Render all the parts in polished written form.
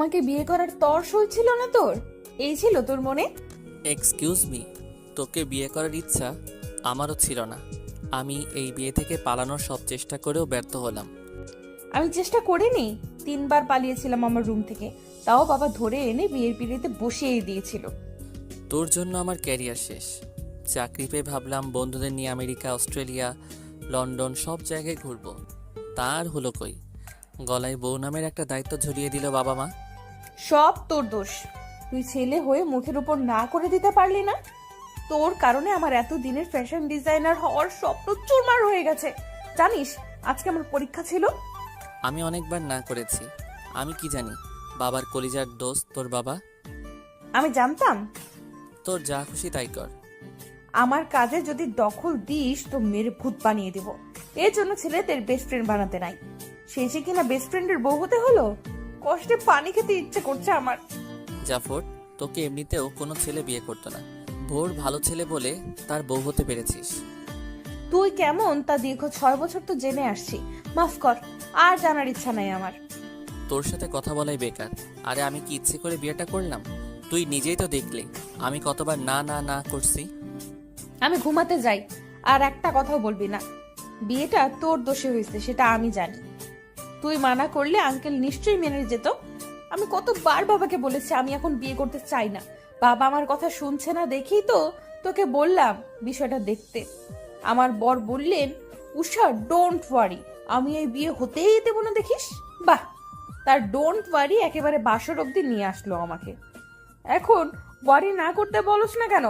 আমাকে বিয়ে করার তর্স হয়েছিল না তোর? এই ছিল তোর মনে? এক্সকিউজ মি, তোকে বিয়ে করার ইচ্ছা আমারও ছিল না। আমি এই বিয়ে থেকে পালানোর সব চেষ্টা করেও ব্যর্থ হলাম। আমি চেষ্টা করিনি। 3বার পালিয়েছিলাম আমার রুম থেকে, তাও বাবা ধরে এনে বিয়ের পিড়িতে বসিয়ে দিয়েছিল। তোর জন্য আমার ক্যারিয়ার শেষ। চাকরি পেয়ে ভাবলাম বন্ধুদের নিয়ে আমেরিকা, অস্ট্রেলিয়া, লন্ডন সব জায়গায় ঘুরবো। তার হলো কই, গলায় বউ নামের একটা দায়িত্ব ঝুলিয়ে দিল বাবা মা। সব তোর দোষ। তুই ছেলে হয়ে মুখের উপর না করে দিতে পারলি না। তোর কারণে আমার এত দিনের ফ্যাশন ডিজাইনার হওয়ার স্বপ্ন চুরমার হয়ে গেছে। জানিস, আজকে আমার পরীক্ষা ছিল। আমি অনেকবার না করেছি। আমি কি জানি বাবার কলিজার দোস্ত তোর বাবা। আমি জানতাম। তোর যা খুশি তাই কর। আমার কাজে যদি দখল দিস তো মেরে ভূত বানিয়ে দেব। এর জন্য ছেলেদের বেস্ট ফ্রেন্ড বানাতে নাই। শেষে কিনা বেস্ট ফ্রেন্ডের বউ হতে হলো। কষ্টে পানি খেতে ইচ্ছে করছে আমার। জাফর, তোকে এমনিতেও কোনো ছেলে বিয়ে করতো না। ভোর ভালো ছেলে বলে তার বউ হতে পেরেছিস। তুই কেমন তা দীর্ঘ 6 বছর তো জেনে আসছি। মাফ কর, আর জানার ইচ্ছা নাই আমার। তোর সাথে কথা বলাই বেকার। আরে আমি কি ইচ্ছে করে বিয়েটা করলাম? তুই নিজেই তো দেখলি আমি কতবার না না না করছি। আমি ঘুমাতে যাই, আর একটা কথাও বলবি না। বিয়েটা তোর দোষে হয়েছে সেটা আমি জানি। তুই মানা করলে আঙ্কেল নিশ্চয়ই মেনে যেত। আমি কতবার বাবাকে বলেছি আমি এখন বিয়ে করতে চাই না। বাবা আমার কথা শুনছে না দেখেই তো তোকে বললাম বিষয়টা দেখতে। আমার বর বললেন, উষা ডোন্ট ওয়ারি, আমি এই বিয়ে হতেই দেবো না দেখিস। বাহ, তার ডোন্ট ওয়ারি একেবারে বাসর অব্দি নিয়ে আসলো আমাকে। এখন ওয়ারি না করতে বলস না কেন?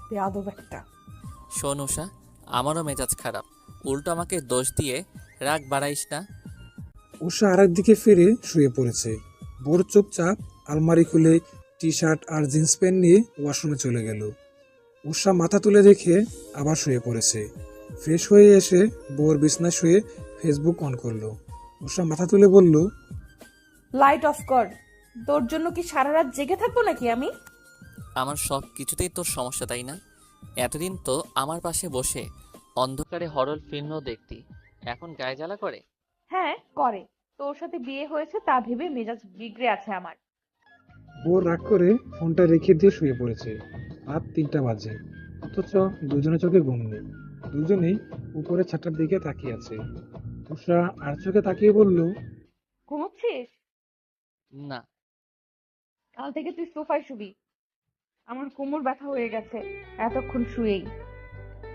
বেয়াদব একটা। শোন উষা, আমারও মেজাজ খারাপ। উল্টো আমাকে দোষ দিয়ে রাগ বাড়াইস না। উষা আরেক দিকে ফিরে শুয়ে পড়েছে। বোর চুপচাপ আলমারি খুলে টি শার্ট আর জিন্স প্যান্ট নিয়ে ওয়াশরুমে চলে গেল। উষা মাথা তুলে রেখে আবার শুয়ে পড়েছে। ফ্রেশ হয়ে এসে বোর বিছনায় শুয়ে ফেসবুক অন করলো। উষা মাথা তুলে বলল, লাইট অফ কর। তোর জন্য কি সারা রাত জেগে থাকবো নাকি আমি? আমার সব কিছুতেই তোর সমস্যা, তাই না? এতদিন তো আমার পাশে বসে অন্ধকারে হরর ফিল্মও দেখতি, এখন গায়ে জ্বালা করে। হ্যাঁ করে। তোর সাথে বিয়ে হয়েছে তা ভেবে মেজাজ বিগড়ে আছে আমার। বোর রাগ করে ফোনটা রেখে দিয়ে শুয়ে পড়েছে। রাত 3টা বাজে, অথচ দুজনে চোখে ঘুম নেই। দুজনেই উপরে ছাতার দিকে তাকিয়ে আছে। উষা আর চোখে তাকিয়ে বলল, ঘুমোচ্ছিস? না। কাল থেকে তুই সোফায় শুবি। আমার কোমর ব্যথা হয়ে গেছে এতক্ষণ শুয়েই।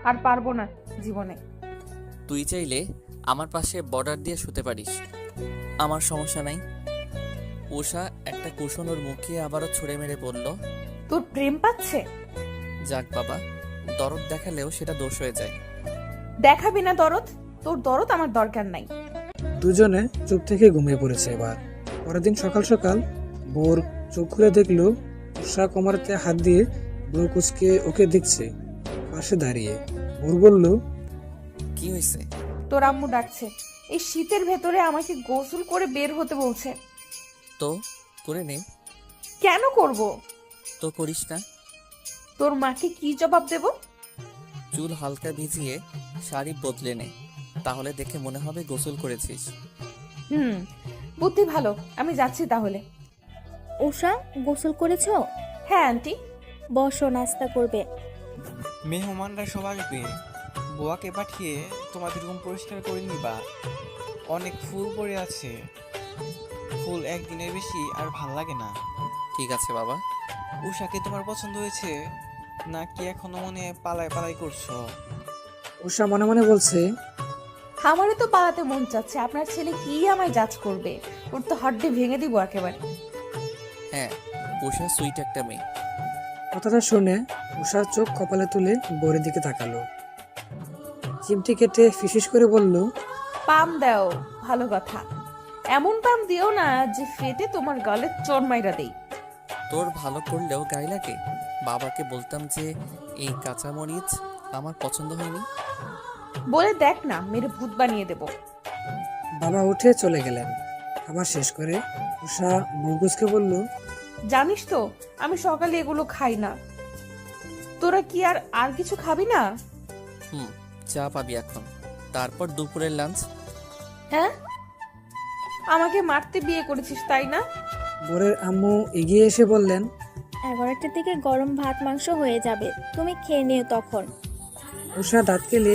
আর পারবো না জীবনে। তুই চাইলে আমার পাশে বর্ডার দিয়ে শুতে পারিস, আমার সমস্যা নাই। উষা একটা কুশন ওর মুখে আবারও ছুঁড়ে মেরে বলল, তোর প্রেম পাচ্ছে? যাক বাবা, দরদ দেখালেও সেটা দোষ হয়ে যায়। দেখাবি না দরদ? তোর দরদ আমার দরকার নাই। দুজনে চুপ থেকে ঘুমিয়ে পড়েছে। এবার পরের দিন সকাল সকাল বোর চোখ খুলে দেখলো উষা কোমরেতে হাত দিয়ে ব্রু কুচকে ওকে দেখছে পাশে দাঁড়িয়ে। বোর বলল, কি হয়েছে? তোর আম্মু ডাকছে। এই শীতের ভেতরে আমাকে গোসল করে বের হতে বলছে। তো করে নে। কেন করব? তো করিস না। তোর মাকে কি জবাব দেব? চুল হালকা ভিজিয়ে শাড়ি বদলে নে, তাহলে দেখে মনে হবে গোসল করেছিস। হুম, বুদ্ধি ভালো। আমি যাচ্ছি তাহলে। উষা, গোসল করেছো? হ্যাঁ আন্টি। বসো, নাস্তা করবে। মেহমানরা সব আসবে, বুয়াকে পাঠিয়ে তোমাদের রুম পরিষ্কার করে নিবা। অনেক ফুল পড়ে আছে, ফুল একদিনের বেশি আর ভাল লাগে না। ঠিক আছে বাবা। উষাকে তোমার পছন্দ হয়েছে নাকি এখনো মনে পালায় পালাই করছো? উষা মনে মনে বলছে, আমারও তো পালাতে মন চাচ্ছে। আপনার ছেলে কি আমায় জাজ করবে? ওর তো হাড্ডি ভেঙে দিব একেবারে। হ্যাঁ, উষা সুইট একটা মেয়ে। কথাটা শুনে উষার চোখ কপালে তুলে বোরের দিকে তাকালো। চিমটি কেটে ফিসফিস করে বলল, পাম দাও, ভালো কথা। এমন পাম দিও না যে ফেটে তোমার গালে চড়মাইরা দেই। তোর ভালো করলেও গায়ে লাগে। বাবাকে বলতাম যে এই কাঁচামরিচ আমার পছন্দ হয়নি। বলে দেখ না, মেরে ভূত বানিয়ে দেব। বাবা উঠে চলে গেলেন। খাবার শেষ করে উষা মুরগুজকে বলল, জানিস তো আমি সকালে এগুলো খাই না। তোরা কি আর আর কিছু খাবি না? হুম, চা পাবি এখন, তারপর দুপুরের লাঞ্চ। হ্যাঁ, আমাকে মারতে বিয়ে করেছিস তাই না? বরের আম্মু এগিয়ে এসে বললেন, 11টার দিকে গরম ভাত মাংস হয়ে যাবে, তুমি খেয়ে নিও তখন। উষা দাঁত কেলে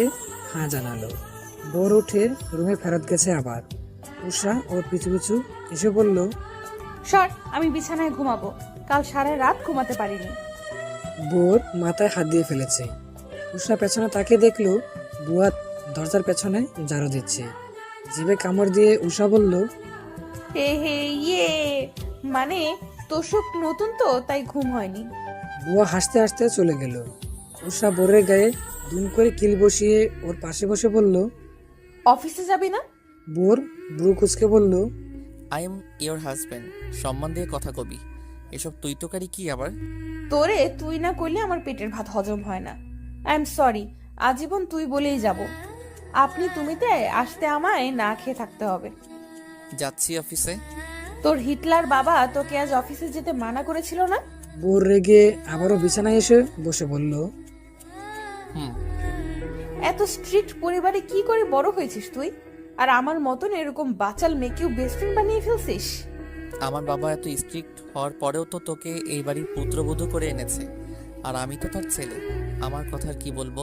হ্যাঁ জানালো। বর উঠে রুমে ফেরত গেছে আবার। উষা ওর পিছু পিছু এসে বলল, সর, আমি বিছানায় ঘুমাবো, কাল সারা রাত ঘুমাতে পারিনি। বোর মাথায় হাত দিয়ে ফেলেছে। উষা পেছনে তাকে দেখলো বুয়া দরজার পেছনে ঝাড়ু দিচ্ছে। জিভে কামড় দিয়ে উষা বলল, হে হে ইয়ে, মানে তোষক নতুন তো তাই ঘুম হয়নি। বুয়া হাসতে হাসতে চলে গেল। উষা বোরের গায়ে দুম করে কিল বসিয়ে ওর পাশে বসে বলল, অফিসে যাবি না? বোর ব্রু কুচকে বলল, আই এম ইয়োর হাজব্যান্ড, সম্মান দিয়ে কথা কবি। এসব তুই তোকারি কি আবার? তোরে তুই না করলে আমার পেটের ভাত হজম হয় না। আই এম সরি, আজীবন তুই বলেই যাব। আপনি তুমিতে আসতে আমায় না খেয়ে থাকতে হবে। যাচ্ছি অফিসে। তোর হিটলার বাবা তোকে আজ অফিসে যেতে মানা করেছিল না? বোর রেগে আবারও বিছানায় এসে বসে বলল, হুম। এত স্ট্রিক্ট পরিবারে কি করে বড় হয়েছিস তুই? আর আমার মতন এরকম বাচাল মেয়েকেও বেস্ট ফ্রেন্ড বানিয়ে ফেলছিস। আমার বাবা এত স্ট্রিক্ট হওয়ার পরেও তো তোকে এই বাড়ির পুত্রবধূ করে এনেছে, আর আমি তো তার ছেলে। আমার কথা আর কি বলবো?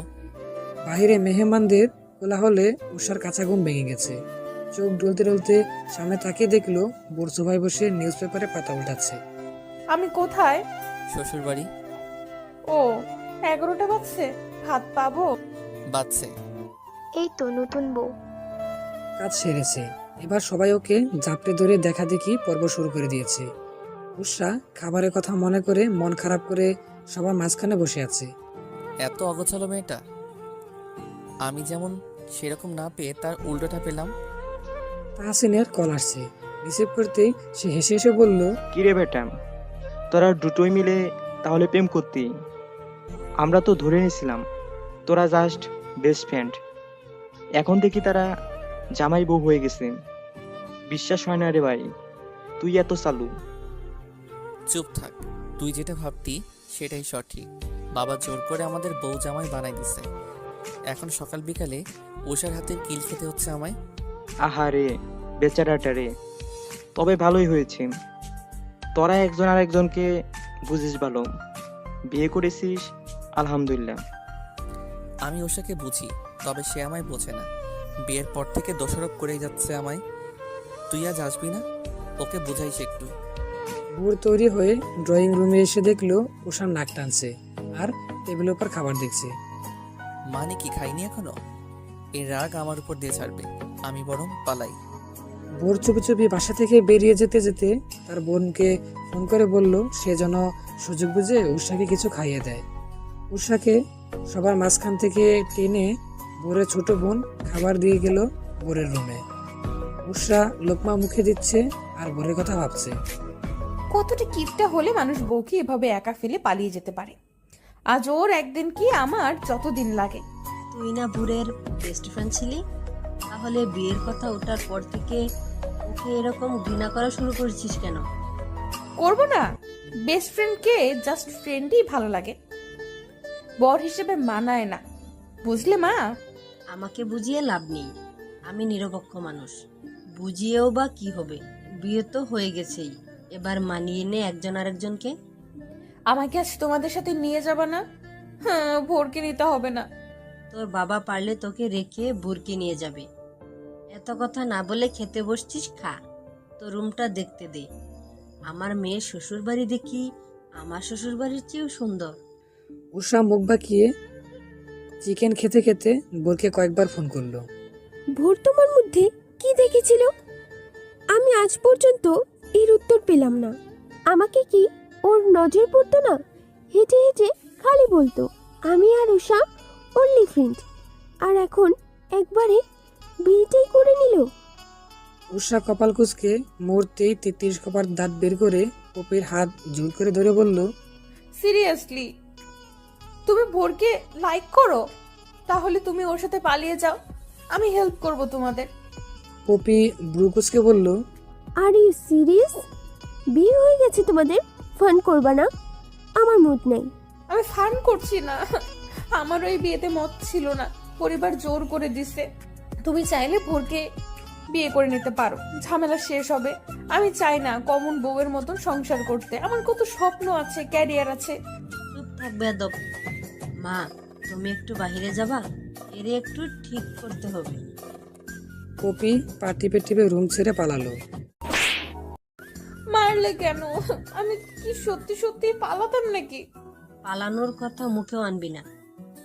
বাহিরে মেহমানদের কোলাহলে উষার কাঁচা ঘুম ভেঙে গেছে। চোখ ডলতে ডলতে সামনে তাকিয়ে দেখলো বোর সোফায় বসে নিউজ পেপারে পাতা উল্টাচ্ছে। আমি কোথায়? শ্বশুর বাড়ি। ও, 11টা বাজছে, ভাত পাবো? বাচ্চে। এই তো নতুন বউ। কাজ সেরেছে, এবার সবাই ওকে জাপটে ধরে দেখা দেখি পর্ব শুরু করে দিয়েছে। উষা খাবারের কথা মনে করে মন খারাপ করে সবার মাঝখানে বসে আছে। এত অগোছালো মেয়েটা, আমি যেমন সেরকম না পেয়ে তার উল্টোটা পেলাম। তাহসিনের কল আসছে। রিসিভ করতেই সে হেসে হেসে বলল, কিরে বেটা, তোরা দুটোই মিলে তাহলে প্রেম করতি? আমরা তো ধরে নিয়েছিলাম তোরা জাস্ট বেস্ট ফ্রেন্ড। এখন দেখি তারা জামাই বউ হয়ে গেছে। বিশ্বাস হয় না রে ভাই, তুই এত চালু। চুপ থাক, তুই যেটা ভাবতি সেটাই সঠিক। বাবা জোর করে আমাদের বউ জামাই বানাই দিছে। এখন সকাল বিকালে উষার হাতের কিল খেতে হচ্ছে আমায়। আহারে বেচারাটা রে। তবে ভালোই হয়েছে, তোরা একজন আর একজনকে বুঝিস ভালো। বিয়ে করেছিস, আলহামদুলিল্লাহ। আমি উষাকে বুঝি, তবে সে আমায় বোঝে না। বিয়ের পর থেকে দোষারোপ করেই যাচ্ছে আমায়। তুই আজ আসবি না? ওকে বোঝাইস একটু। ভোর তৈরি হয়ে ড্রয়িং রুমে এসে দেখলো উষার নাক টানছে আর টেবিলের উপর খাবার দেখছে। মানে কি খাইনি এখনো? এই রাগ আমার উপর দিয়ে ছাড়বে, আমি বরং পালাই। ভোর চুপি চুপি বাসা থেকে বেরিয়ে যেতে যেতে তার বোনকে ফোন করে বলল সে যেন সুযোগ বুঝে উষাকে কিছু খাইয়ে দেয়। উষাকে সবার মাঝখান থেকে টেনে ভোরের ছোট বোন খাবার দিয়ে গেল ভোরের রুমে। উষা লোকমা মুখে দিচ্ছে আর ভোরের কথা ভাবছে। কতটা কিপটা হলে মানুষ বউকে এভাবে একা ফেলে পালিয়ে যেতে পারে। আজ ওর একদিন কি আমার যতদিন লাগে। তুই না ভোরের বেস্ট ফ্রেন্ড ছিলি, তাহলে বিয়ের কথা ওঠার পর থেকে ওকে এরকম ঘৃণা করা শুরু করেছিস কেন? করবো না? বেস্ট ফ্রেন্ডকে জাস্ট ফ্রেন্ডই ভালো লাগে, বর হিসেবে মানায় না, বুঝলে মা? আমাকে বুঝিয়ে লাভ নেই, আমি নিরপেক্ষ মানুষ। বুঝিয়েও বা কি হবে, বিয়ে তো হয়ে গেছেই, এবার মানিয়ে নে একজন আরেকজনকে। আমাকে আজ তোমাদের সাথে নিয়ে যাবা না? হ্যাঁ, ভোরকে নিতে হবে না। তোর বাবা পারলে তোকে রেখে ভোরকে নিয়ে যাবে। এত কথা না বলে খেতে বসছিস, খা। তোর রুমটা দেখতে দে। আমার মেয়ের শ্বশুর বাড়ি দেখি আমার শ্বশুর বাড়ির চেয়েও সুন্দর। উষা মুখ বাঁকিয়ে চিকেন খেতে খেতে বোরকে কয়েকবার ফোন করলো। ভোর তোমার মধ্যে কি দেখেছিল? আমি আজ পর্যন্ত এর উত্তর পেলাম না। আমাকে কি ওর নজর পড়তো না? হেঁটে হেঁটে খালি বলতো আমি আর উষা অনলি ফ্রেন্ড, আর এখন একবারে বিয়েটাই করে নিল। উষা কপাল কুঁচকে মুহূর্তেই 33 কপার দাঁত বের করে পপির হাত জোর করে ধরে বলল, সিরিয়াসলি তুমি ভোরকে লাইক করো? তাহলে তুমি ওর সাথে পালিয়ে যাও, আমি হেল্প করব তোমাদের। পপি ব্রু কুঁচকে বলল, আর ইউ সিরিয়াস? বিয়ে হয়ে গেছে তোমাদের, ফান করবা না? আমার মুড নেই। আমি ফান করছি না, আমার ওই বিয়েতে মত ছিল না, পরিবার জোর করে দিছে। তুমি চাইলে ভোরকে বিয়ে করে নিতে পারো, ঝামেলা শেষ হবে। আমি চাই না কমন বউয়ের মতন সংসার করতে। আমার কত স্বপ্ন আছে, ক্যারিয়ার আছে। চুপ থাকবে আদব। মা, তুমি একটু বাইরে যাবা? এর একটু ঠিক করতে হবে। পপি পা টিপে টিপে রুম ছেড়ে পালালো। মারলে কেন? আমি কি সত্যি সত্যি পালাতাম নাকি? পালানোর কথা মুখেও আনবি না।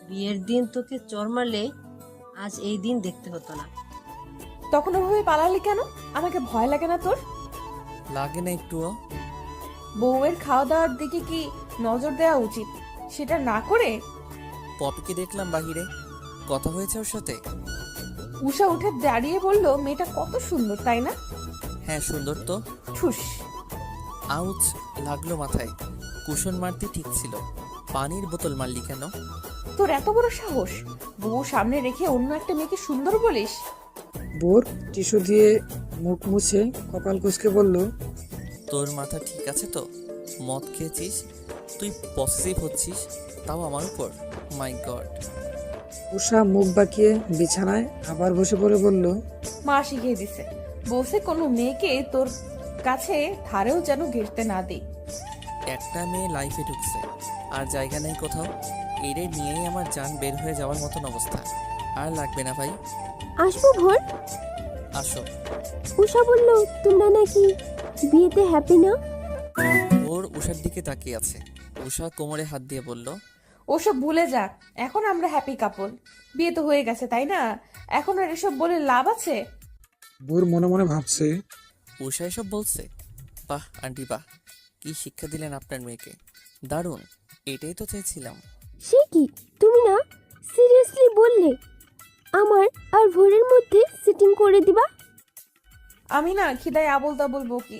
বিয়ের দিন তোকে চর মারলে আজ এই দিন দেখতে হতো না। তখন ওভাবে পালালি কেন? আমাকে ভয় লাগে না তোর? লাগে না একটুও? বউয়ের খাওয়া দাওয়ার দিকে কি নজর দেওয়া উচিত? সেটা না করে পপিকে দেখলাম বাহিরে, কথা হয়েছে ওর সাথে? উষা উঠে দাঁড়িয়ে বলল, মেয়েটা কত সুন্দর, তাই না? হ্যাঁ সুন্দর তো। ঠুস। আউচ লাগলো মাথায়। কুশন মারতে ঠিক ছিল, পানির বোতল মারলি কেন? তোর এত বড় সাহস, বউ সামনে রেখে অন্য একটা মেয়েকে সুন্দর বলিস? বোর টিস্যু দিয়ে মুখ মুছে কপাল কুঁচকে বলল, তোর মাথা ঠিক আছে তো? মদ খেয়েছিস, তুই পসেসিভ হচ্ছিস, তাও আমার উপর? মাই গড। উষা মুখ বাঁকিয়ে বিছানায় আবার বসে পড়ে বলল, মা শিখিয়ে দিছে, বসে কোনো মেয়েকে তোর কাছে ধারেও যেন ঘেরতে না দেই। একটা মেয়ে লাইফে ঢুকছে আর জায়গা নেই কোথাও, এরে নিয়েই আমার জান বের হয়ে যাওয়ার মতন অবস্থা। আর লাগবে না ভাই, আসবো ভোর? আসো। উষা বলল, তোমরা নাকি বিয়েতে হ্যাপি না? ওর উষার দিকে তাকিয়ে আছে। উষা কোমরে হাত দিয়ে বলল, ওসব ভুলে যা, এখন আমরা হ্যাপি কাপল। বিয়ে তো হয়ে গেছে, তাই না? এখন আর এসব বলে লাভ আছে? বোর মনে মনে ভাবছে, উষা এসব বলছে? বাহ আন্টি বাহ, কি শিক্ষা দিলেন আপনার মেয়েকে, দারুণ, এটাই তো চেয়েছিলাম। সে কি, তুমি না সিরিয়াসলি বললে আমার আর ভোরের মধ্যে সিটিং করে দিবা? আমি না খিদায় আবল তাবল বকি।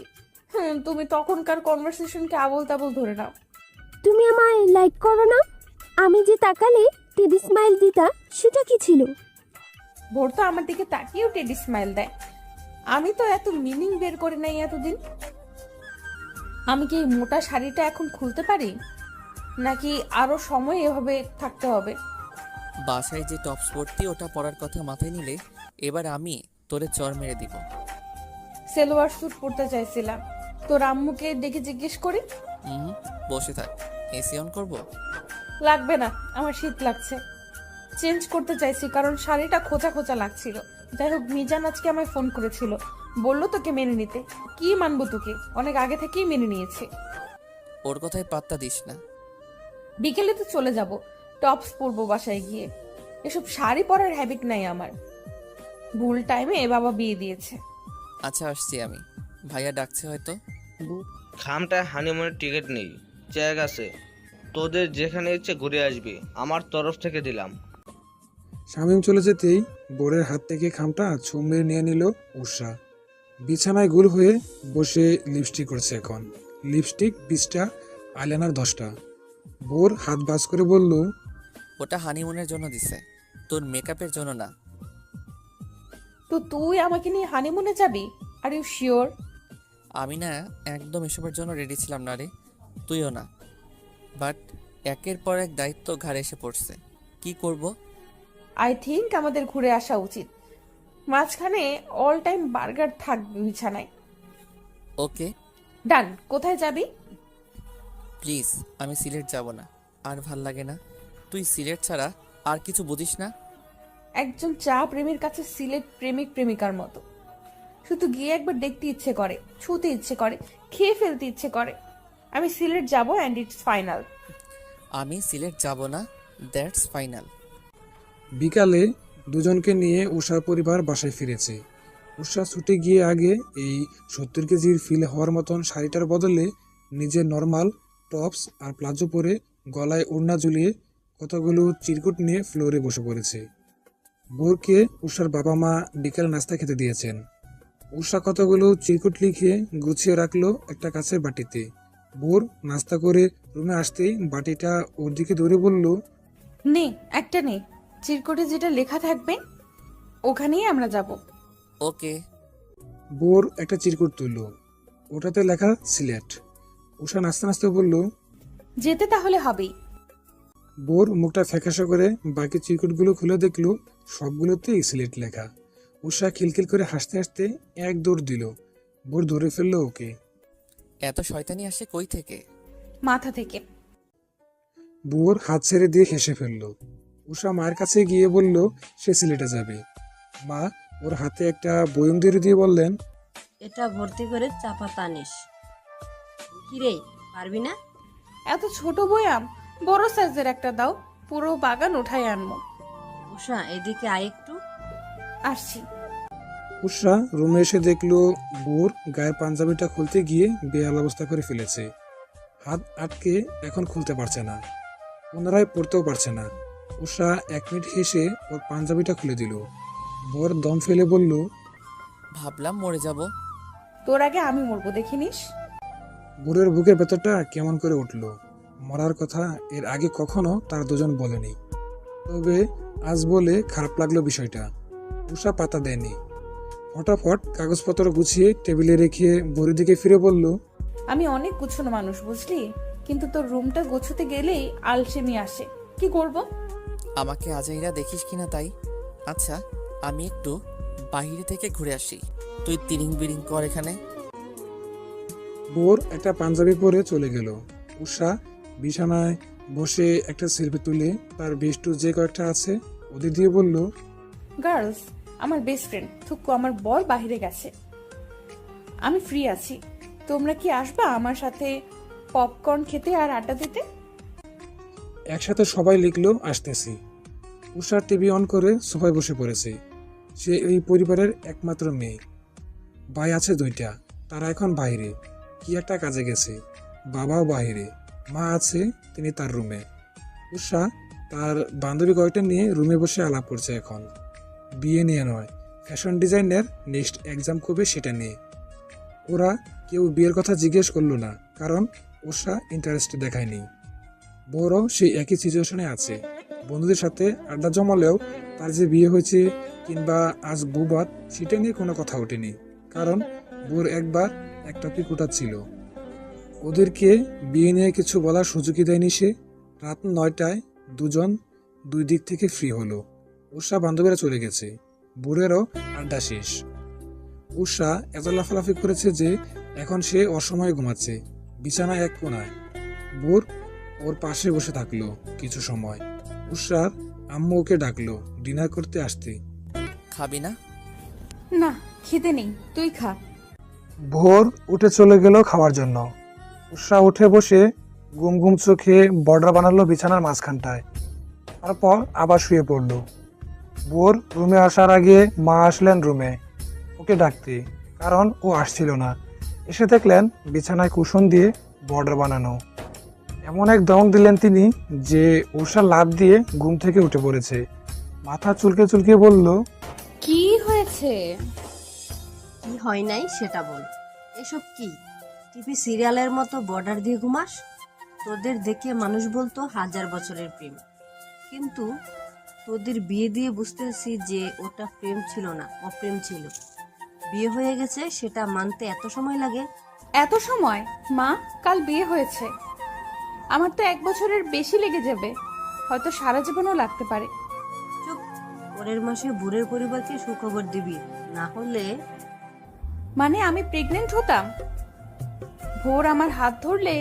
তুমি তখনকার কনভারসেশনকে আবল তাবল ধরে নাও। তুমি আমায় লাইক করো না? আমি যে তাকালে টেডি স্মাইল দিতা, সেটা কি ছিল? ভোর তো আমার দিকে তাকিয়েও টেডি স্মাইল দেয়। আমি তো এত মিনিং বের করে নাই এতদিন। আমি কি এই মোটা শাড়িটা এখন খুলতে পারি, নাকি আরো সময় এভাবে থাকতে হবে? বাসায় যে টপস পরতি ওটা পরার কথা মাথায় নিলে এবার আমি তোরে চর মেরে দিব। সেলোয়ার স্যুট পরতে চাইছিলাম, তোর আম্মুকে ডেকে জিজ্ঞেস করি। বসে থাক, এসি অন করবো? লাগবে না, আমার শীত লাগছে। চেঞ্জ করতে চাইছি কারণ শাড়িটা খোঁচা খোঁচা লাগছিল। যাই হোক, মিজান আজকে আমায় ফোন করেছিল, বললো তোকে মেনে নিতে। কি মানবো তোকে, অনেক আগে থেকেই মেনে নিয়েছে। ওর কথায় পাত্তা দিস না। বিকেলে তো চলে যাব, টপস পরবো বাসায় গিয়ে। এসব শাড়ি পরার হ্যাবিট নাই আমার। ভুল টাইমে বাবা বিয়ে দিয়েছে। আচ্ছা আসছি আমি, ভাইয়া ডাকছে হয়তো। খামটায় হানিমুনের টিকিট নেই, চেক আছে, তোদের যেখানে ইচ্ছে ঘুরে আসবি, আমার তরফ থেকে দিলাম। শামীম চলে যেতেই বোরের হাত থেকে খামটা ছো মেরে নিয়ে নিল উষা। বিছানায় গোল হয়ে বসে লিপস্টিক করছে এখন। লিপস্টিক 20টা, আইলাইনার 10টা। বোর হাত বাজ করে বলল, ওটা হানিমুনের জন্য দিছে, তোর মেকআপের জন্য না। তো তুই আমাকে নিয়ে হানিমুনে যাবি? Are you sure? আমি না একদম এসবের জন্য রেডি ছিলাম না রে, তুইও না। বাট একের পর এক দায়িত্ব ঘাড়ে এসে পড়ছে, কি করব? আই থিঙ্ক আমাদের ঘুরে আসা উচিত। মাঝখানে অল টাইম বার্গার থাকবে বিছানায়। ওকে ডান। কোথায় যাবি? প্লিজ, আমি সিলেট যাব না, আর ভাল লাগে না। তুই সিলেট ছাড়া আর কিছু বুঝিস না। একজন চা প্রেমীর কাছে সিলেট প্রেমিক প্রেমিকার মতো। শুধু গিয়ে একবার দেখতে ইচ্ছে করে, ছুতে ইচ্ছে করে, খেয়ে ফেলতে ইচ্ছে করে। আমি সিলেট যাব অ্যান্ড ইটস ফাইনাল। আমি সিলেট যাব না, দ্যাটস ফাইনাল। বিকালে দুজনকে নিয়ে উষার পরিবার বাসায় ফিরেছে। উষা ছুটে গিয়ে আগে এই 70 কেজির ফিল হওয়ার মতন শাড়িটার বদলে নিজের নর্মাল টপস আর প্লাজো পরে গলায় ওড়না ঝুলিয়ে কতগুলো চিরকুট নিয়ে ফ্লোরে বসে পড়েছে। বোরকে উষার বাবা মা বিকেল নাস্তা খেতে দিয়েছেন। উষা কতগুলো চিরকুট লিখে গুছিয়ে রাখলো একটা কাছের বাটিতে। বোর নাস্তা করে রুমে আসতেই বাটিটা ওর দিকে দৌড়ে বলল, নে, একটা নে, চিরকুটে যেটা লেখা থাকবে ওখানেই আমরা যাব। ওকে। বোর একটা চিরকুট তুলল, ওটাতে লেখা সিলেট। উষা নাচতে নাচতে বলল, যেতে তাহলে হবেই। বোর মুখটা ফ্যাকাশে করে বাকি চিরকুটগুলো খুলে দেখলো সবগুলোতেই সিলেট লেখা। উষা খিলখিল করে হাসতে হাসতে এক দৌড় দিল। ভোর ধরে ফেললো ওকে। এত শয়তানি আসে কই থেকে? মাথা থেকে। ভোর হাত ছেড়ে দিয়ে হেসে ফেলল। উষা মায়ের কাছে গিয়ে বলল সে সিলেটে যাবে। মা ওর হাতে একটা বয়ম দিয়ে বললেন, এটা ভর্তি করে চা পাতা আনিস। কিরে, পারবি না? এত ছোট বয়াম, বড় সাইজের একটা দাও, পুরো বাগান উঠাই আনবো। উষা, এদিকে আয় একটু। আসছি। উষা রুমে এসে দেখলো ভোর গায়ের পাঞ্জাবিটা খুলতে গিয়ে বেহাল অবস্থা করে ফেলেছে। হাত আটকে এখন খুলতে পারছে না, পুনরায় পড়তেও পারছে না। উষা 1 মিনিট হেসে ওর পাঞ্জাবিটা খুলে দিল। ভোর দম ফেলে বলল, ভাবলাম মরে যাব। তোর আগে আমি মরবো, দেখিনিস। ভোরের বুকের ভেতরটা কেমন করে উঠল। মরার কথা এর আগে কখনো তার দুজন বলেনি, তবে আজ বলে খারাপ লাগলো বিষয়টা। উষা পাতা দেয়নি। ফটাফট কাগজপত্র গুছিয়ে টেবিলে রেখে ভোরের দিকে ফিরে বলল, আমি অনেক গুছানো মানুষ, বুঝলি, কিন্তু তোর রুমটা গোছাতে গেলেই আলসেমি আসে। কি করব? আমাকে আজাইরা দেখিস কিনা তাই। আচ্ছা, আমি একটু বাইরে থেকে ঘুরে আসি, তুই তিরিং বিরিং কর এখানে। ভোর একটা পাঞ্জাবি পরে চলে গেল। উষা বিছানায় বসে একটা সেলফি তুলে তার বেস্টু যে কয়েকটা আছে ওদের দিয়ে বলল, গার্লস, আমার বেস্ট ফ্রেন্ড থুক্কু আমার বর বাইরে গেছে, আমি ফ্রি আছি, তোমরা কি আসবা আমার সাথে পপকর্ন খেতে আর আড্ডা দিতে? একসাথে সবাই লিখলো আসতেছি। উষা টিভি অন করে সোফায় বসে পড়েছে। সে এই পরিবারের একমাত্র মেয়ে। ভাই আছে 2টা, তারা এখন বাইরে কি একটা কাজে গেছে। বাবাও বাইরে, মা আছে, তিনি তার রুমে। উষা তার বান্ধবী কয়েকটা নিয়ে রুমে বসে আলাপ করছে এখন। বিয়ে নিয়ে নয়, ফ্যাশন ডিজাইনের নেক্সট এক্সাম কবে সেটা নিয়ে। ওরা কেউ বিয়ের কথা জিজ্ঞেস করলো না, কারণ উষা ইন্টারেস্ট দেখায়নি। বড় সেই একই সিচুয়েশনে আছে। বন্ধুদের সাথে আড্ডা জমালেও তার যে বিয়ে হয়েছে কিংবা আজ বউভাত সেটা নিয়ে কোনো কথা ওঠেনি, কারণ বোর একবার এক টপিক উঠাচ্ছিল। ওদেরকে বিয়ে নিয়ে কিছু বলার সুযোগই দেয়নি সে। রাত 9টায় দুজন 2 দিক থেকে ফ্রি হলো। উষা বান্ধবীরা চলে গেছে, বোরেরও আড্ডা শেষ। উষা এত লাফালাফি করেছে যে এখন সে অসময়ে ঘুমাচ্ছে বিছানায় এক কোণায়। বোর ওর পাশে বসে থাকলো কিছু সময়। উষার আম্মু ওকে ডাকলো ডিনার করতে আসতে। খাবি না? না, খিদে নেই, তুই খা। ভোর উঠে চলে গেল খাওয়ার জন্য। উষা উঠে বসে ঘুম ঘুম চোখে বর্ডার বানালো বিছানার মাঝখানটায়, তারপর আবার শুয়ে পড়ল। ভোর রুমে আসার আগে মা আসলেন রুমে ওকে ডাকতে, কারণ ও আসছিল না। এসে দেখলেন বিছানায় কুশন দিয়ে বর্ডার বানানো। এমন এক দমক দিলেন তিনি যে উষা লাফ দিয়ে ঘুম থেকে উঠে পড়েছে। মাথা চুলকে চুলকে বলল, কি হয়েছে? কি হয় নাই সেটা বল। এসব কি টিভি সিরিয়ালের মতো বর্ডার দিয়ে ঘুমাস? তোদের দেখে মানুষ বলতো 1000 বছরের প্রেম, কিন্তু তোদের বিয়ে দিয়ে বুঝতেছি যে ওটা প্রেম ছিল না, অপ্রেম ছিল। বিয়ে হয়ে গেছে সেটা মানতে এত সময় লাগে? এত সময়? মা, কাল বিয়ে হয়েছে, আমার তো 1 বছরের বেশি লেগে যাবে, হয়তো সারা জীবনও লাগতে পারে। চুপ, পরের মাসে বুড়ের পরিবারকে সুখবর দিবি, না হলে। মানে আমি প্রেগনেন্ট হতাম? ভোর আমার হাত ধরলে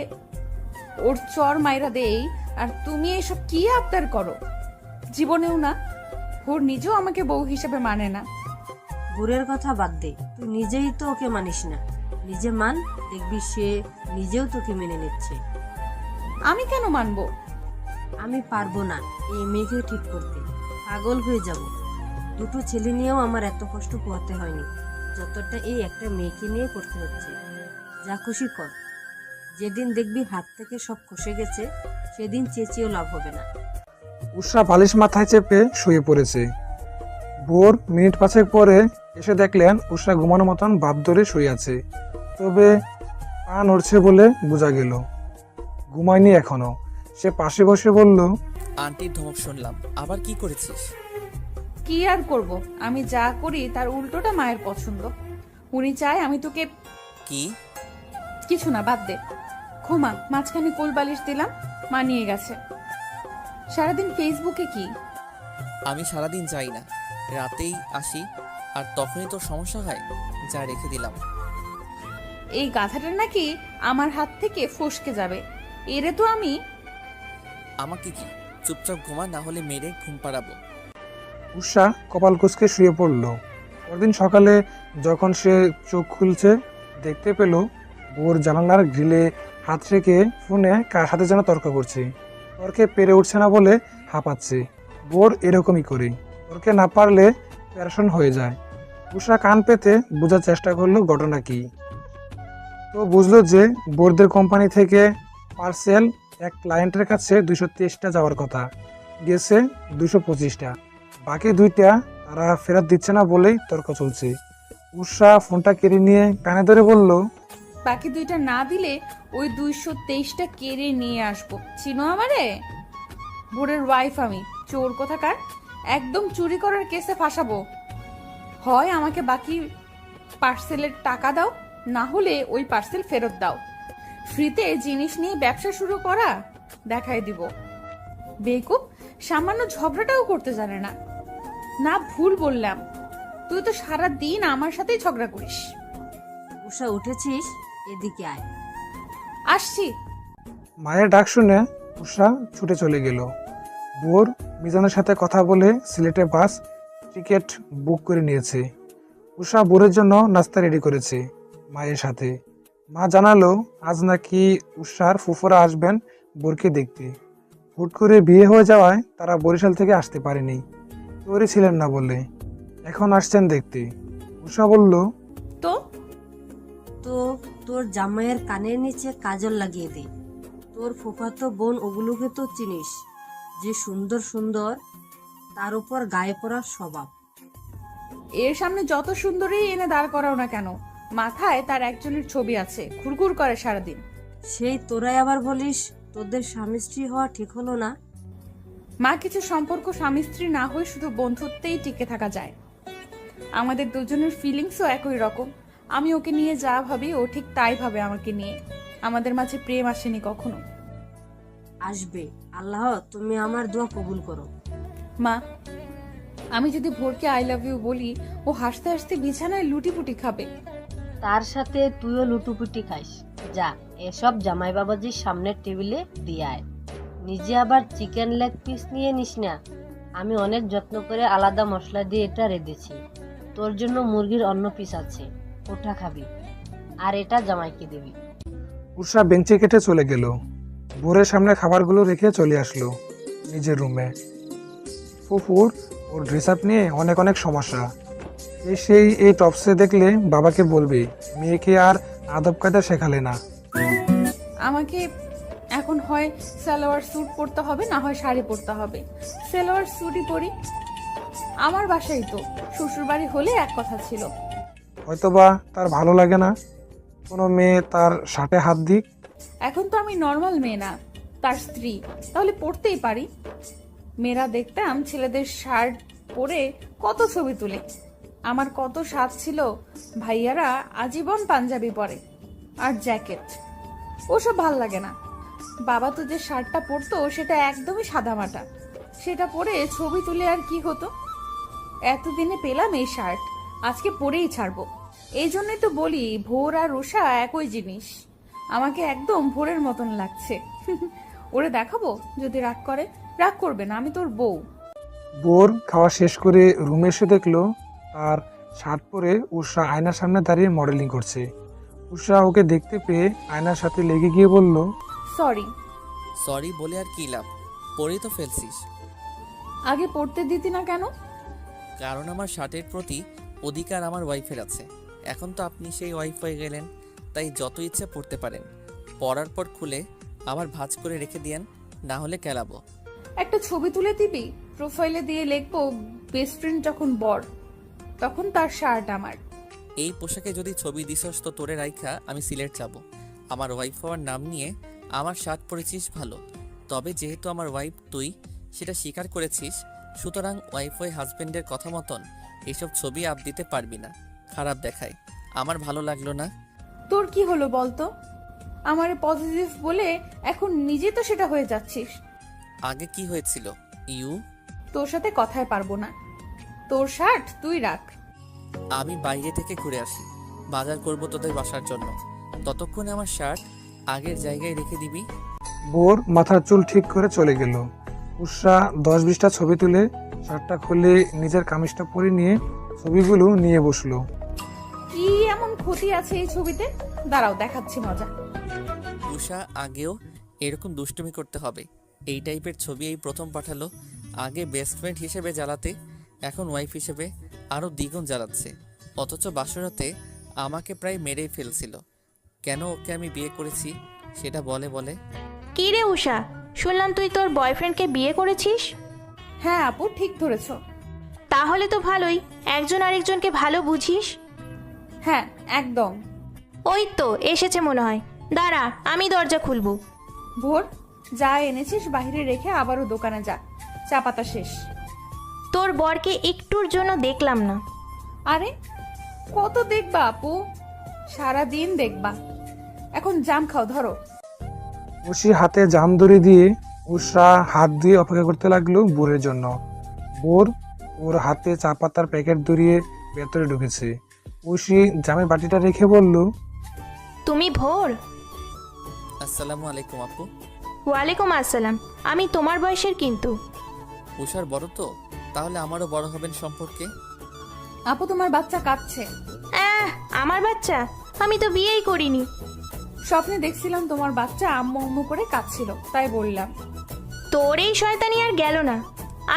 ওর চর মাইরা দেই, আর তুমি এসব কি আবদার করো? জীবনেও না। ভোর নিজেও আমাকে বউ হিসেবে মানে না। বুড়ের কথা বাদ দে, তুই নিজেই তো ওকে মানিস না। নিজে মান, দেখবি সে নিজেও তোকে মেনে নিচ্ছে। আমি কেন মানবো? আমি পারবো না এই মেয়েকে ঠিক করতে, পাগল হয়ে যাব। 2টো ছেলে নিয়েও আমার এত কষ্ট পোহাতে হয়নি যতটা এই একটা মেয়েকে নিয়ে করতে হচ্ছে। যা খুশি কর, যেদিন দেখবি হাত থেকে সব খসে গেছে সেদিন চেঁচিয়েও লাভ হবে না। উষা বালিশ মাথায় চেপে শুয়ে পড়েছে। ভোর মিনিট 5 পরে এসে দেখলেন উষা ঘুমানো মতন বাপ ধরে শুয়ে আছে, তবে পা নড়ছে বলে বোঝা গেল। ঘুমায়নি এখনো। সে পাশে বসে বলল, আন্টির ধমক শুনলাম, আবার কি করেছিস? কি আর করব, আমি যা করি তার উল্টোটা মায়ের পছন্দ। উনি চায় আমি তোকে। কি? কিছু না, বাদ দে। ঘুমা। মাঝখানে কোল বালিশ দিলাম, মা নিয়ে গেছে। সারাদিন ফেসবুকে কি? আমি সারাদিন যাই না, রাতেই আসি, আর তখনই তোর সমস্যা হয়, যা রেখে দিলাম। এই গাধাটা নাকি আমার হাত থেকে ফসকে যাবে, এরে তো আমি। আমাকে কি, চুপচাপ ঘুমা, না হলে মেরে ঘুম পাড়াবো। উষা কপাল কুঁচকে শুয়ে পড়ল। পরদিন সকালে যখন সে চোখ খুলছে, দেখতে পেল বউর জানালার গ্রিলে হাত রেখে ফোনে কার সাথে যেন তর্ক করছে। তর্কে পেরে উঠছে না বলে হাঁপাচ্ছে। বোর এরকমই করে, তর্কে না পারলে প্যারাশন হয়ে যায়। উষা কান পেতে বোঝার চেষ্টা করলো ঘটনা কি। তো বুঝলো যে বোরদের কোম্পানি থেকে পার্সেল এক ক্লায়েন্টের কাছে 223টা যাওয়ার কথা, গেছে 225টা। বাকি 2টা তারা ফেরত দিচ্ছে না বলেই তর্ক চলছে। উষা ফোনটা কেড়ে নিয়ে কানে ধরে বলল, বাকি 2টা না দিলে ওই 223টা কেড়ে নিয়ে আসবো। চিনো আমারে? ভোরের ওয়াইফ আমি, চোর কোথাকার। একদম চুরি করার কেসে ফাঁসাবো। হয় আমাকে বাকি পার্সেলের টাকা দাও, না হলে ওই পার্সেল ফেরত দাও। ফ্রিতে জিনিস নিয়ে ব্যবসা শুরু করা দেখাই দিব। বেকুব, সামান্য ঝগড়াটাও করতে জানে না। না ভুল বললাম, তুই তো সারা দিন আমার সাথেই ঝগড়া করিস। উষা, উঠেছিস? এদিকে আয়। আসছি। মায়ের ডাক শুনে উষা ছুটে চলে গেল। বোর মিজানের সাথে কথা বলে সিলেটে বাস টিকিট বুক করে নিয়েছে। উষা বোরের জন্য নাস্তা রেডি করেছে মায়ের সাথে। মা জানালো আজ নাকি উষার ফুফুরা আসবেন বোরকে দেখতে। হুট করে বিয়ে হয়ে যাওয়ায় তারা বরিশাল থেকে আসতে পারেনি, তৈরি ছিলেন না বলে। এখন আসছেন দেখতে। উষা বলল, তো তো তোর জামাইয়ের কানের নিচে কাজল লাগিয়ে দে। তোর ফুফাতো বোন ওগুলোকে তো চিনিস, যে সুন্দর সুন্দর, তার উপর গায়ে পড়ার স্বভাব। এর সামনে যত সুন্দরী এনে দাঁড় করাও না কেন, মাথায় তার একজনের ছবি আছে, ঘুরঘুর করে সারাদিন। সেই তোরাই আবার বলিস তোদের স্বামী স্ত্রী হওয়া ঠিক হলো না। মা, কিছু সম্পর্ক স্বামী স্ত্রী না হয়ে শুধু বন্ধুত্বেই টিকে থাকা যায়। আমাদের দুজনের ফিলিংসও একই রকম। আমি ওকে নিয়ে যা ভাবি ও ঠিক তাই ভাবে আমাকে নিয়ে। আমাদের মাঝে প্রেম আসেনি কখনো। আসবে, আল্লাহ তুমি আমার দোয়া কবুল করো। মা, আমি যদি ভোরকে আই লাভ ইউ বলি, ও হাসতে হাসতে বিছানায় লুটিপুটি খাবে। তার সাথে তুইও লুটুপুটি খাইস। যা, এসব জামাই বাবাজির সামনের টেবিলে দিয়ে আয়। নিজে আবার চিকেন লেগ পিস নিয়ে নিস না। আমি অনেক যত্ন করে আলাদা মশলা দিয়ে এটা রেঁধেছি। তোর জন্য মুরগির অন্য পিস আছে, ওটা খাবি, আর এটা জামাইকে দিবি। উষা বেঞ্চে কেটে চলে গেল। বোরের সামনে খাবারগুলো রেখে চলে আসলো নিজের রুমে। ফুফুর ওর ড্রেস আপ নিয়ে অনেক অনেক সমস্যা। সেই এই টপসে দেখলে বাবাকে বলবে মেয়েকে আর আদব কায়দা শেখালে না। আমাকে এখন হয় সালোয়ার স্যুট পরতে হবে, না হয় শাড়ি পরতে হবে। সালোয়ার স্যুটই পরি। আমার বাসায় তো শ্বশুরবাড়ি হলে এক কথা ছিল। হয়তোবা তার ভালো লাগে না কোনো মেয়ে তার শার্টে হাত দিক। এখন তো আমি নর্মাল মেয়ে না, তার স্ত্রী, তাহলে পড়তেই পারি। মেয়েরা দেখতাম ছেলেদের শার্ট পরে কত ছবি তুলে। আমার কত স্বাদ ছিল ভাইয়ারা আজীবন পাঞ্জাবি পরে আর জ্যাকেট। ওসব ভাল লাগে না। বাবা তো যে শার্টটা পরতো সেটা একদমই সাদামাটা। সেটা পরে ছবি তুলে আর কি হতো। এতদিনে পেলাম এই শার্ট, আজকে পরেই ছাড়বো। এই জন্যই তো বলি ভোর আর উষা একই জিনিস। আমাকে একদম ভোরের মতন লাগছে। ওরে দেখাবো যদি রাগ করে। রাগ করবে না, আমি তোর বউ। বোর খাওয়া শেষ করে রুমে এসে দেখলো তার শার্ট পরে উষা আয়নার সামনে দাঁড়িয়ে মডেলিং করছে। উষা ওকে দেখতে পেয়ে আয়নার সাথে লেগে গিয়ে বলল, সরি। সরি বলে আর কি লাভ, পরেই তো ফেলছিস। আগে পড়তে দিতি না কেন? কারণ আমার শার্টের প্রতি অধিকার আমার ওয়াইফের আছে। এখন তো আপনি সেই ওয়াইফ হয়ে গেলেন, তাই যত ইচ্ছে পড়তে পারেন। পরার পর খুলে আবার ভাঁজ করে রেখে দিয়েন, না হলে কেলাবো। একটা ছবি তুলে দিবি, প্রোফাইলে দিয়ে লিখবো বেস্ট ফ্রেন্ড যখন বর, তখন তার শার্ট আমার। এই পোশাকে যদি ছবি দিছস তো তোরে রাইখা আমি সিলেট যাব। আমার ওয়াইফ হওয়ার নাম নিয়ে আমার শার্ট পরেছিস ভালো, তবে যেহেতু আমার ওয়াইফ তুই সেটা স্বীকার করেছিস, সুতরাং ওয়াইফ হয়ে হাজবেন্ডের কথা মতন এসব ছবি আপ দিতে পারবি না। খারাপ দেখায়, আমার ভালো লাগলো না। তোর কি হলো বলতো? আমারে পজিটিভ বলে এখন নিজে তো সেটা হয়ে যাচ্ছিস। আগে কি হয়েছিল? ইউ তোর সাথে কথায় পারবো না। তোর শার্ট তুই রাখ। আমি বাইরে থেকে ঘুরে আসি, বাজার করব তোদের বাসার জন্য। ততক্ষণে আমার শার্ট আগের জায়গায় রেখে দিবি। বোর মাথার চুল ঠিক করে চলে গেল। উষা 10-20টা ছবি তুলে শার্টটা খুলে নিজের কামিজটা পরে নিয়ে ছবিগুলো নিয়ে বসলো। কি এমন ক্ষতি আছে এই ছবিতে? দাঁড়াও, দেখাচ্ছি মজা। উষা আগেও এরকম দুষ্টুমি করতে হবে, এই টাইপের ছবি এই প্রথম পাঠালো। আগে বেস্ট ফ্রেন্ড হিসেবে জ্বালাতে, এখন ওয়াইফ হিসেবে আরও দ্বিগুণ জ্বালাচ্ছে। অথচ বাসরাতে আমাকে প্রায় মেরেই ফেলছিল। কেন ওকে আমি বিয়ে করেছি সেটা বলে বলে। কি রে উষা, শুনলাম তুই তোর বয়ফ্রেন্ডকে বিয়ে করেছিস? হ্যাঁ আপু, ঠিক ধরেছ। তাহলে তো ভালোই, একজন আরেকজনকে ভালো বুঝিস। হ্যাঁ একদম। ওই তো এসেছে মনে হয়, দাঁড়া আমি দরজা খুলবো। ভোর, যা এনেছিস বাইরে রেখে আবারও দোকানে যা, চা পাতা শেষ। তোর বরকে একটুর জন্য দেখলাম না। আরে কত দেখবা আপু, সারা দিন দেখবা। এখন জাম খাও, ধরো। উষি হাতে জাম দড়ি দিয়ে উষা হাত দিয়ে অপেক্ষা করতে লাগলো বোরের জন্য। বোর ওর হাতে চা পাতার প্যাকেট ধরিয়ে ভেতরে ঢুকেছে। উষি জামের বাটিটা রেখে বলল, তুমি ভোর? আসসালামু আলাইকুম আপু। ওয়ালাইকুম আসসালাম। আমি তোমার বয়সের কিন্তু। উষার বড় তো, তাহলে আমারও বড় হবেন সম্পর্কে। আপু তোমার বাচ্চা কাঁদছে। আমার বাচ্চা? আমি তো বিয়েই করিনি। স্বপ্নে দেখছিলাম তোমার বাচ্চা আম্মু আম্মু করে কাঁদছিল, তাই বললাম। তোর এই শয়তানি আর গেল না।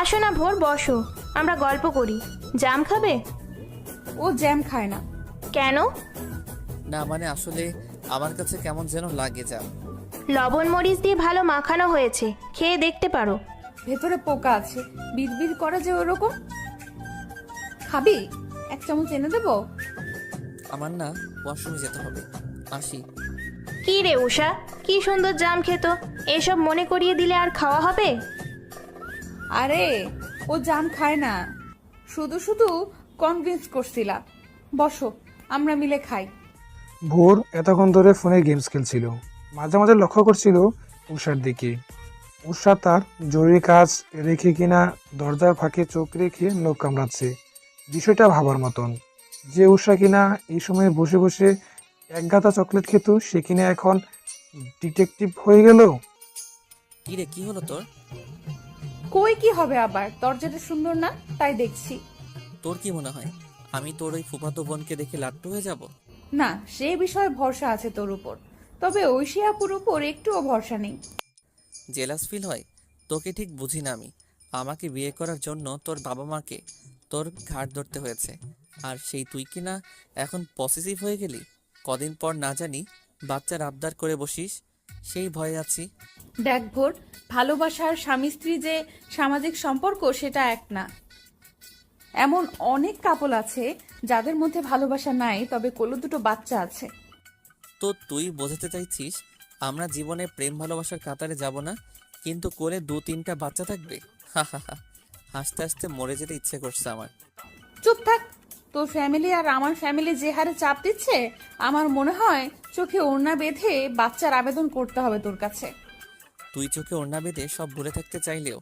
আসো না ভোর, বসো, আমরা গল্প করি। জাম খাবে? ও জ্যাম খায় না। কেন? না মানে আসলে আমার কাছে কেমন যেন লাগে যা। লবণ মরিচ দিয়ে ভালো মাখানো হয়েছে, খেয়ে দেখতে পারো। ভেতরে পোকা আছে, বিড়বিড় করে যে ওরকম। খাবি? এক চামচ এনে দেবো? আমার না ওয়াশরুমে যেতে হবে, আসি। কি রে উষা, কি সুন্দর জাম খেত, এসব মনে করিয়ে দিলে আর খাওয়া হবে? আরে ও জাম খায় না, শুধু শুধু কনভিন্স করছিলাম। বসো, আমরা মিলে খাই। ভোর এতক্ষণ ধরে ফোনে গেমস খেলছিল। মাঝে মাঝে লক্ষ্য করছিল উষার দিকে। উষা তার জরুরি কাজ রেখে কিনা দরজার ফাঁকে চোখ রেখে নখ কামড়াচ্ছে। বিষয়টা ভাবার মতন যে উষা কিনা এই সময় বসে বসে এক গাদা চকলেট খেত, সে কিনা এখন ডিটেকটিভ হয়ে গেল। কি রে, কি হলো তোর? কই কি হবে আবার, দরজাটা সুন্দর না তাই দেখছি। তোর কি মনে হয় আমি তোর ওই ফুফাতো বোনকে দেখে লাট্টু হয়ে যাব? না, সে বিষয়ে ভরসা আছে তোর উপর, তবে ঐশী আপুর উপর একটুও ভরসা নেই। জেলাস ফিল হয়? তোকে ঠিক বুঝি না আমি। আমাকে বিয়ে করার জন্য তোর বাবা মাকে তোর ঘাট ধরতে হয়েছে, আর সেই তুই কি না এখন পসেসিভ হয়ে গেলি? কদিন পর না জানি বাচ্চার আবদার করে বসিস, সেই ভয়ে আছি। দেখ ভোর, ভালোবাসার স্বামী স্ত্রী যে সামাজিক সম্পর্ক সেটা এক না। এমন অনেক কাপল আছে যাদের মধ্যে ভালোবাসা নাই, তবে কোলে দুটো বাচ্চা আছে। তো তুই বোঝাতে চাইছিস আমরা জীবনে প্রেম ভালোবাসার কাতারে যাব না, কিন্তু কোলে 2-3টা বাচ্চা থাকবে? হা হা হা, হাসতে হাসতে মরে যেতে ইচ্ছে করছে আমার। চুপ থাক। তোর ফ্যামিলি আর আমার ফ্যামিলি যে হারে চাপ দিচ্ছে, আমার মনে হয় চোখে ওড়না বেঁধে বাচ্চার আবেদন করতে হবে তোর কাছে। তুই চোখে ওড়না বেঁধে সব ভুলে থাকতে চাইলেও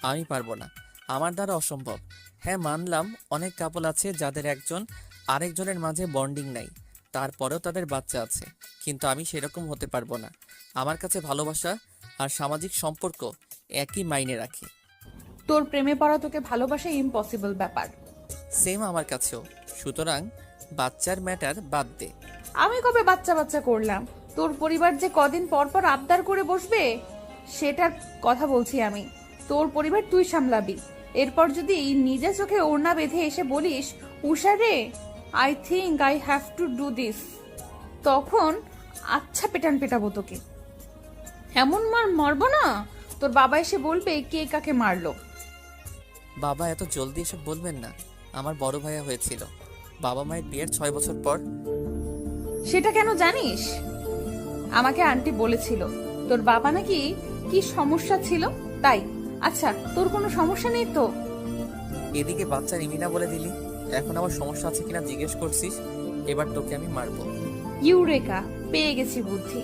আমি পারবো না, আমার দ্বারা অসম্ভব। হ্যাঁ মানলাম অনেক কাপল আছে যাদের একজন আরেকজনের মাঝে বন্ডিং নাই, তারপরেও তাদের বাচ্চা আছে, কিন্তু আমি সেরকম হতে পারবো না। আমার কাছে ভালোবাসা আর সামাজিক সম্পর্ক একই মাইনে রাখে। তোর প্রেমে পড়া তোকে ভালোবাসা ইম্পসিবল ব্যাপার। সেম আমার কাছেও। সুতরাং বাচ্চার ম্যাটার বাদ দে। আমি কবে বাচ্চা বাচ্চা করলাম? তোর পরিবার যে কদিন পর পর আবদার করে বসবে সেটার কথা বলছি আমি। তোর পরিবার তুই সামলাবি, এরপর যদি নিজে চোখে ওড়না বেঁধে এসে বলিস উষা রে I think I have to do this, তখন আচ্ছা পেটান পেটাবো তোকে। এমন মারবো না তোর বাবা এসে বলবে কে কাকে মারলো। বাবা এত জলদি এসব বলবেন না, আমার বড় ভাইয়া হয়েছিল বাবা মায়ের বিয়ের 6 বছর পর। সেটা কেন জানিস? আমাকে আন্টি বলেছিল তোর বাবা নাকি কি সমস্যা ছিল, তাই। আচ্ছা তোর কোনো সমস্যা নেই তো? এদিকে বাচ্চা রিমিনা বলে দিলি, এখন আবার সমস্যা আছে কিনা জিজ্ঞেস করছিস। এবার তোকে আমি মারবো। ইউরেকা, পেয়ে গেছি বুদ্ধি।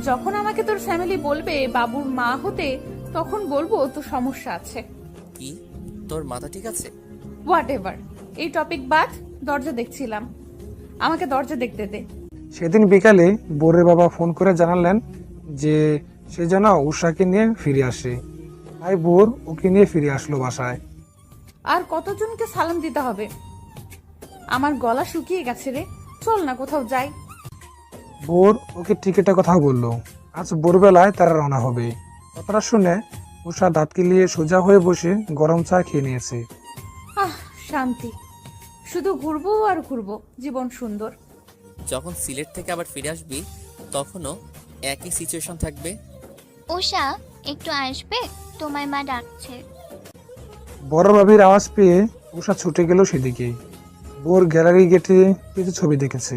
যখন আমাকে তোর ফ্যামিলি বলবে বাবুর মা হতে, তখন বলবো তোর সমস্যা আছে। কি তোর মাথা ঠিক আছে? হোয়াট এভার, এই টপিক বাদ। দরজা দেখছিলাম, আমাকে দরজা দেখতে দে। সেদিন বিকালে বোরের বাবা ফোন করে জানালেন যে সে যেন উষাকে নিয়ে ফিরে আসে। তাই বোর ওকে নিয়ে ফিরে আসলো বাসায়। আর কতজনকে সালাম দিতে হবে? আমার গলা শুকিয়ে গেছে রে, চল না কোথাও যাই। বোর ওকে টিকিটের কথা বললো। আজ ভোরবেলায় তারা রওনা হবে। কথাটা শুনে উষা দাঁত কিলিয়ে সোজা হয়ে বসে গরম চা খেয়ে নিয়েছে। আহ, শান্তি। শুধু ঘুরবো আর ঘুরবো, জীবন সুন্দর। যখন সিলেট থেকে আবার ফিরে আসবি তখনও একই সিচুয়েশন থাকবে। উষা, একটু আসবে, তোমায় মা ডাকছে। বড় ভাবির আওয়াজ পেয়ে উষা ছুটে গেল সেদিকে। বোর গ্যালারি গেটে কিছু ছবি দেখেছে।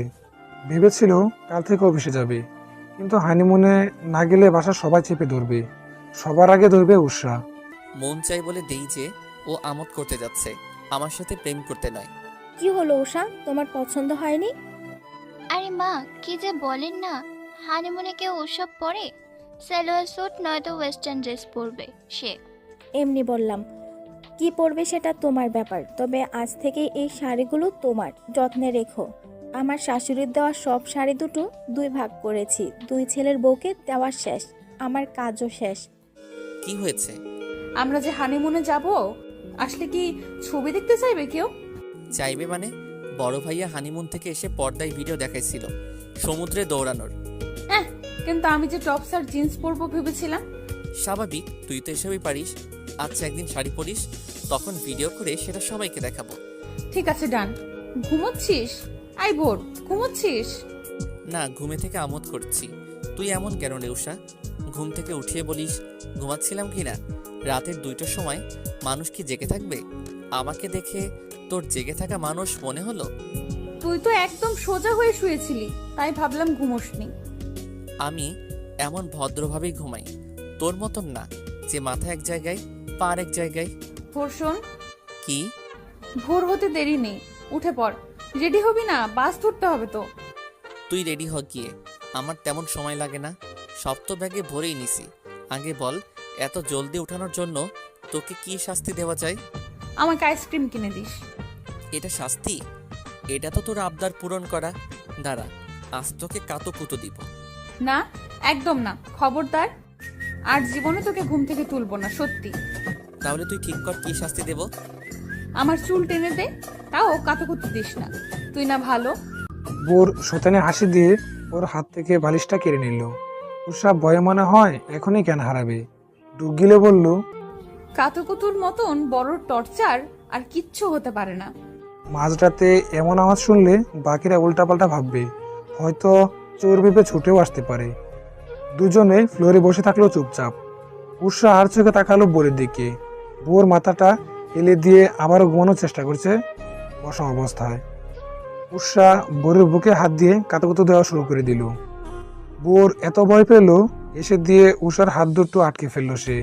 ভেবেছিল কাল থেকে অফিসে যাবে, কিন্তু হানিমুনে না গেলে বাসা সবাই চেপে ধরবে। সবার আগে ধরবে উষা। মন চাই বলে দেই যে ও আমোদ করতে যাচ্ছে, আমার সাথে প্রেম করতে নয়। কি হলো উষা, তোমার পছন্দ হয়নি? আরে মা, কি যে বলেন না, হানিমুনে কেউ ওসব পরে? সালোয়ার স্যুট নয়তো ওয়েস্টার্ন ড্রেস পরবে সে। এমনি বললাম, কি পরবে সেটা তোমার ব্যাপার, তবে আজ থেকে এই শাড়িগুলো তোমার, যত্নে রেখো। আমার শাশুড়ির দেওয়া সব শাড়ি দুটো দুই ভাগ করেছি, দুই ছেলের বউকে দেওয়া শেষ, আমার কাজও শেষ। কি হয়েছে? আমরা যে হানিমুনে যাব, আসলে কি ছবি দেখতে চাইবে কেউ? চাইবে মানে? বড় ভাইয়া হানিমুন থেকে এসে পর্দায় ভিডিও দেখাইছিল সমুদ্রে দৌড়ানোর। হ্যাঁ, কিন্তু আমি যে টপস আর জিন্স পরবো ভেবেছিলাম। স্বাভাবিক, তুই তো এসবই পারিস। আচ্ছা, একদিন শাড়ি পরিস, তখন ভিডিও করে সেটা সবাইকে দেখাবো। ঠিক আছে, ডান। ঘুমোচ্ছিস? আই ভোর, ঘুমোচ্ছিস? না, ঘুমে থেকে আমোদ করছি। তুই এমন কেন রে উষা? ঘুম থেকে উঠিয়ে বলিস ঘুমাচ্ছিলাম কিনা? রাতের 2টার সময় মানুষ কি জেগে থাকবে? আমাকে দেখে তোর জেগে থাকা মানুষ মনে হলো? তুই তো একদম সোজা হয়ে শুয়েছিলি, তাই ভাবলাম ঘুমোসনি। আমি এমন ভদ্রভাবেই ঘুমাই, তোর মতন না যে মাথা এক জায়গায় পা এক জায়গায়। ভোর শোন। কি? ভোর হতে দেরি নেই, উঠে পড়। রেডি হবি না? বাস ধরতে হবে তো। তুই রেডি হ গিয়ে, আমার তেমন সময় লাগে না, সব তো ব্যাগে ভরেই নিছি। আগে বল, এত জলদি উঠানোর জন্য তোকে কি শাস্তি দেওয়া যায়? আমাকে আইসক্রিম কিনে দিস। এটা শাস্তি? এটা তো তোর আবদার পূরণ করা। দাঁড়া, আজ তোকে কাতো কুতো দিব। না, একদম না, খবরদার। আর জীবনে তোকে ঘুম থেকে তুলবো না, সত্যি। তাহলে তুই ঠিক কর কি শাস্তি দেব। আমার চুল টেনে দে, তাও কাতুকুতু দিস না, তুই না ভালো। বোর শতানে হাসি দিয়ে ওর হাত থেকে বালিশটা কেড়ে নিল। উষা ভয়ে মনে হয় এখনই জ্ঞান হারাবে। ডুব গিলে বলল, কাতুকুতুর মতন বড় টর্চার আর কিচ্ছু হতে পারে না। মাঝরাতে এমন আওয়াজ শুনলে বাকিরা উল্টাপাল্টা ভাববে, হয়তো চোর ভেবে ছুটেও আসতে পারে। দুজনে ফ্লোরে বসে থাকলো চুপচাপ। উষা আর চোখে তাকালো বোরের দিকে। বোর মাথাটা এলে দিয়ে আবারও ঘুমানোর চেষ্টা করছে বসা অবস্থায়। উষা বোরের বুকে হাত দিয়ে কাতুকুতু দেওয়া শুরু করে দিল। বোর এত ভয় পেল, এসে দিয়ে উষার হাত দুটো আটকে ফেললো সে।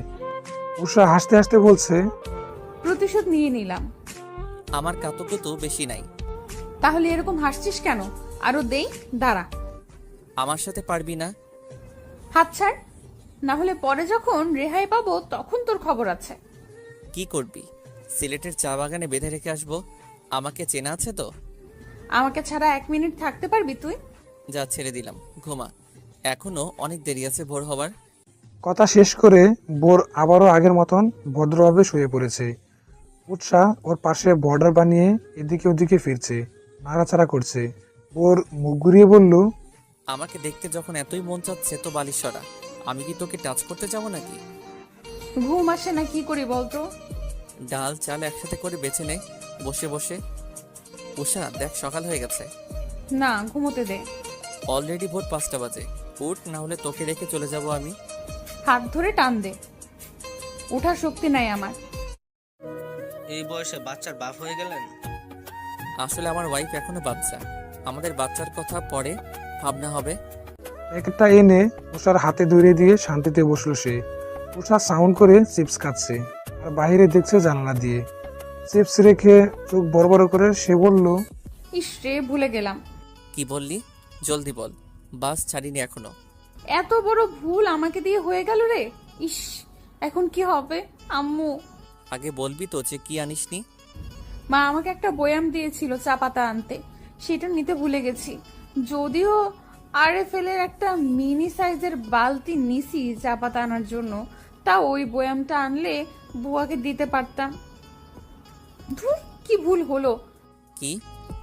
উষা হাসতে হাসতে বলছে, প্রতিশোধ নিয়ে নিলাম। আমার কাতুকুতু বেশি নাই। তাহলে এরকম হাসছিস কেন? আরো দেই, দাঁড়া। আমার সাথে পারবি না? হাত ছাড়, না হলে পরে যখন রেহাই পাবো তখন তোর খবর আছে। কি করবি? সিলেটের চা বাগানে বেঁধে রেখে আসবো? আমাকে চেনা আছে তো? আমাকে ছাড়া 1 মিনিট থাকতে পারবি তুই? যা, ছেড়ে দিলাম, ঘুমা। এখনো অনেক দেরি আছে ভোর হবার। কথা শেষ করে বোর আবারও আগের মতন ভদ্রভাবে শুয়ে পড়েছে। উৎসাহ ওর পাশে বর্ডার বানিয়ে এদিকে ওদিকে ফিরছে, নাড়াচাড়া করছে। বোর মুখ ঘুরিয়ে বলল, আমাকে দেখতে যখন এতই মন চাচ্ছে তো বালিশ সরা। আমি কি তোকে টাচ করতে যাবো নাকি? ঘুম আসে না, কি করি বলতো? ডাল চাল একসাথে করে বেছে নে বসে বসে। উষা, দেখ সকাল হয়ে গেছে। না, ঘুমোতে দে। অলরেডি ভোর 5টা বাজে। উঠ, না হলে তোকে রেখে চলে যাব আমি। হাত ধরে টান দে, ওঠার শক্তি নাই আমার। এই বয়সে বাচ্চার বাপ হয়ে গেলেন? আসলে আমার ওয়াইফ এখনো বাচ্চা, আমাদের বাচ্চার কথা পরে ভাবনা হবে। একটা এনে উষার হাতে ধরিয়ে দিয়ে শান্তিতে বসলো সে। উষা সাউন্ড করে চিপস খাচ্ছে আর বাইরে দেখছে জানালা দিয়ে। চিপস রেখে চোখ বড় বড় করে সে বলল, ইস রে, ভুলে গেলাম। কি বললি? জলদি বল, বাস ছাড়িনি এখনো। এত বড় ভুল আমাকে দিয়ে হয়ে গেল রে। ইস, এখন কি হবে আম্মু? আগে বলবি তো যে কি আনিসনি। মা আমাকে একটা বয়াম দিয়েছিল চা পাতা আনতে, সেটা নিতে ভুলে গেছি। যদিও RFL এর একটা মিনি সাইজের বালতি নিছি চা পাতা আনার জন্য, তা ওই বয়ামটা আনলে বুয়াকে দিতে পারতাম। ধুর, কি ভুল হলো। কি,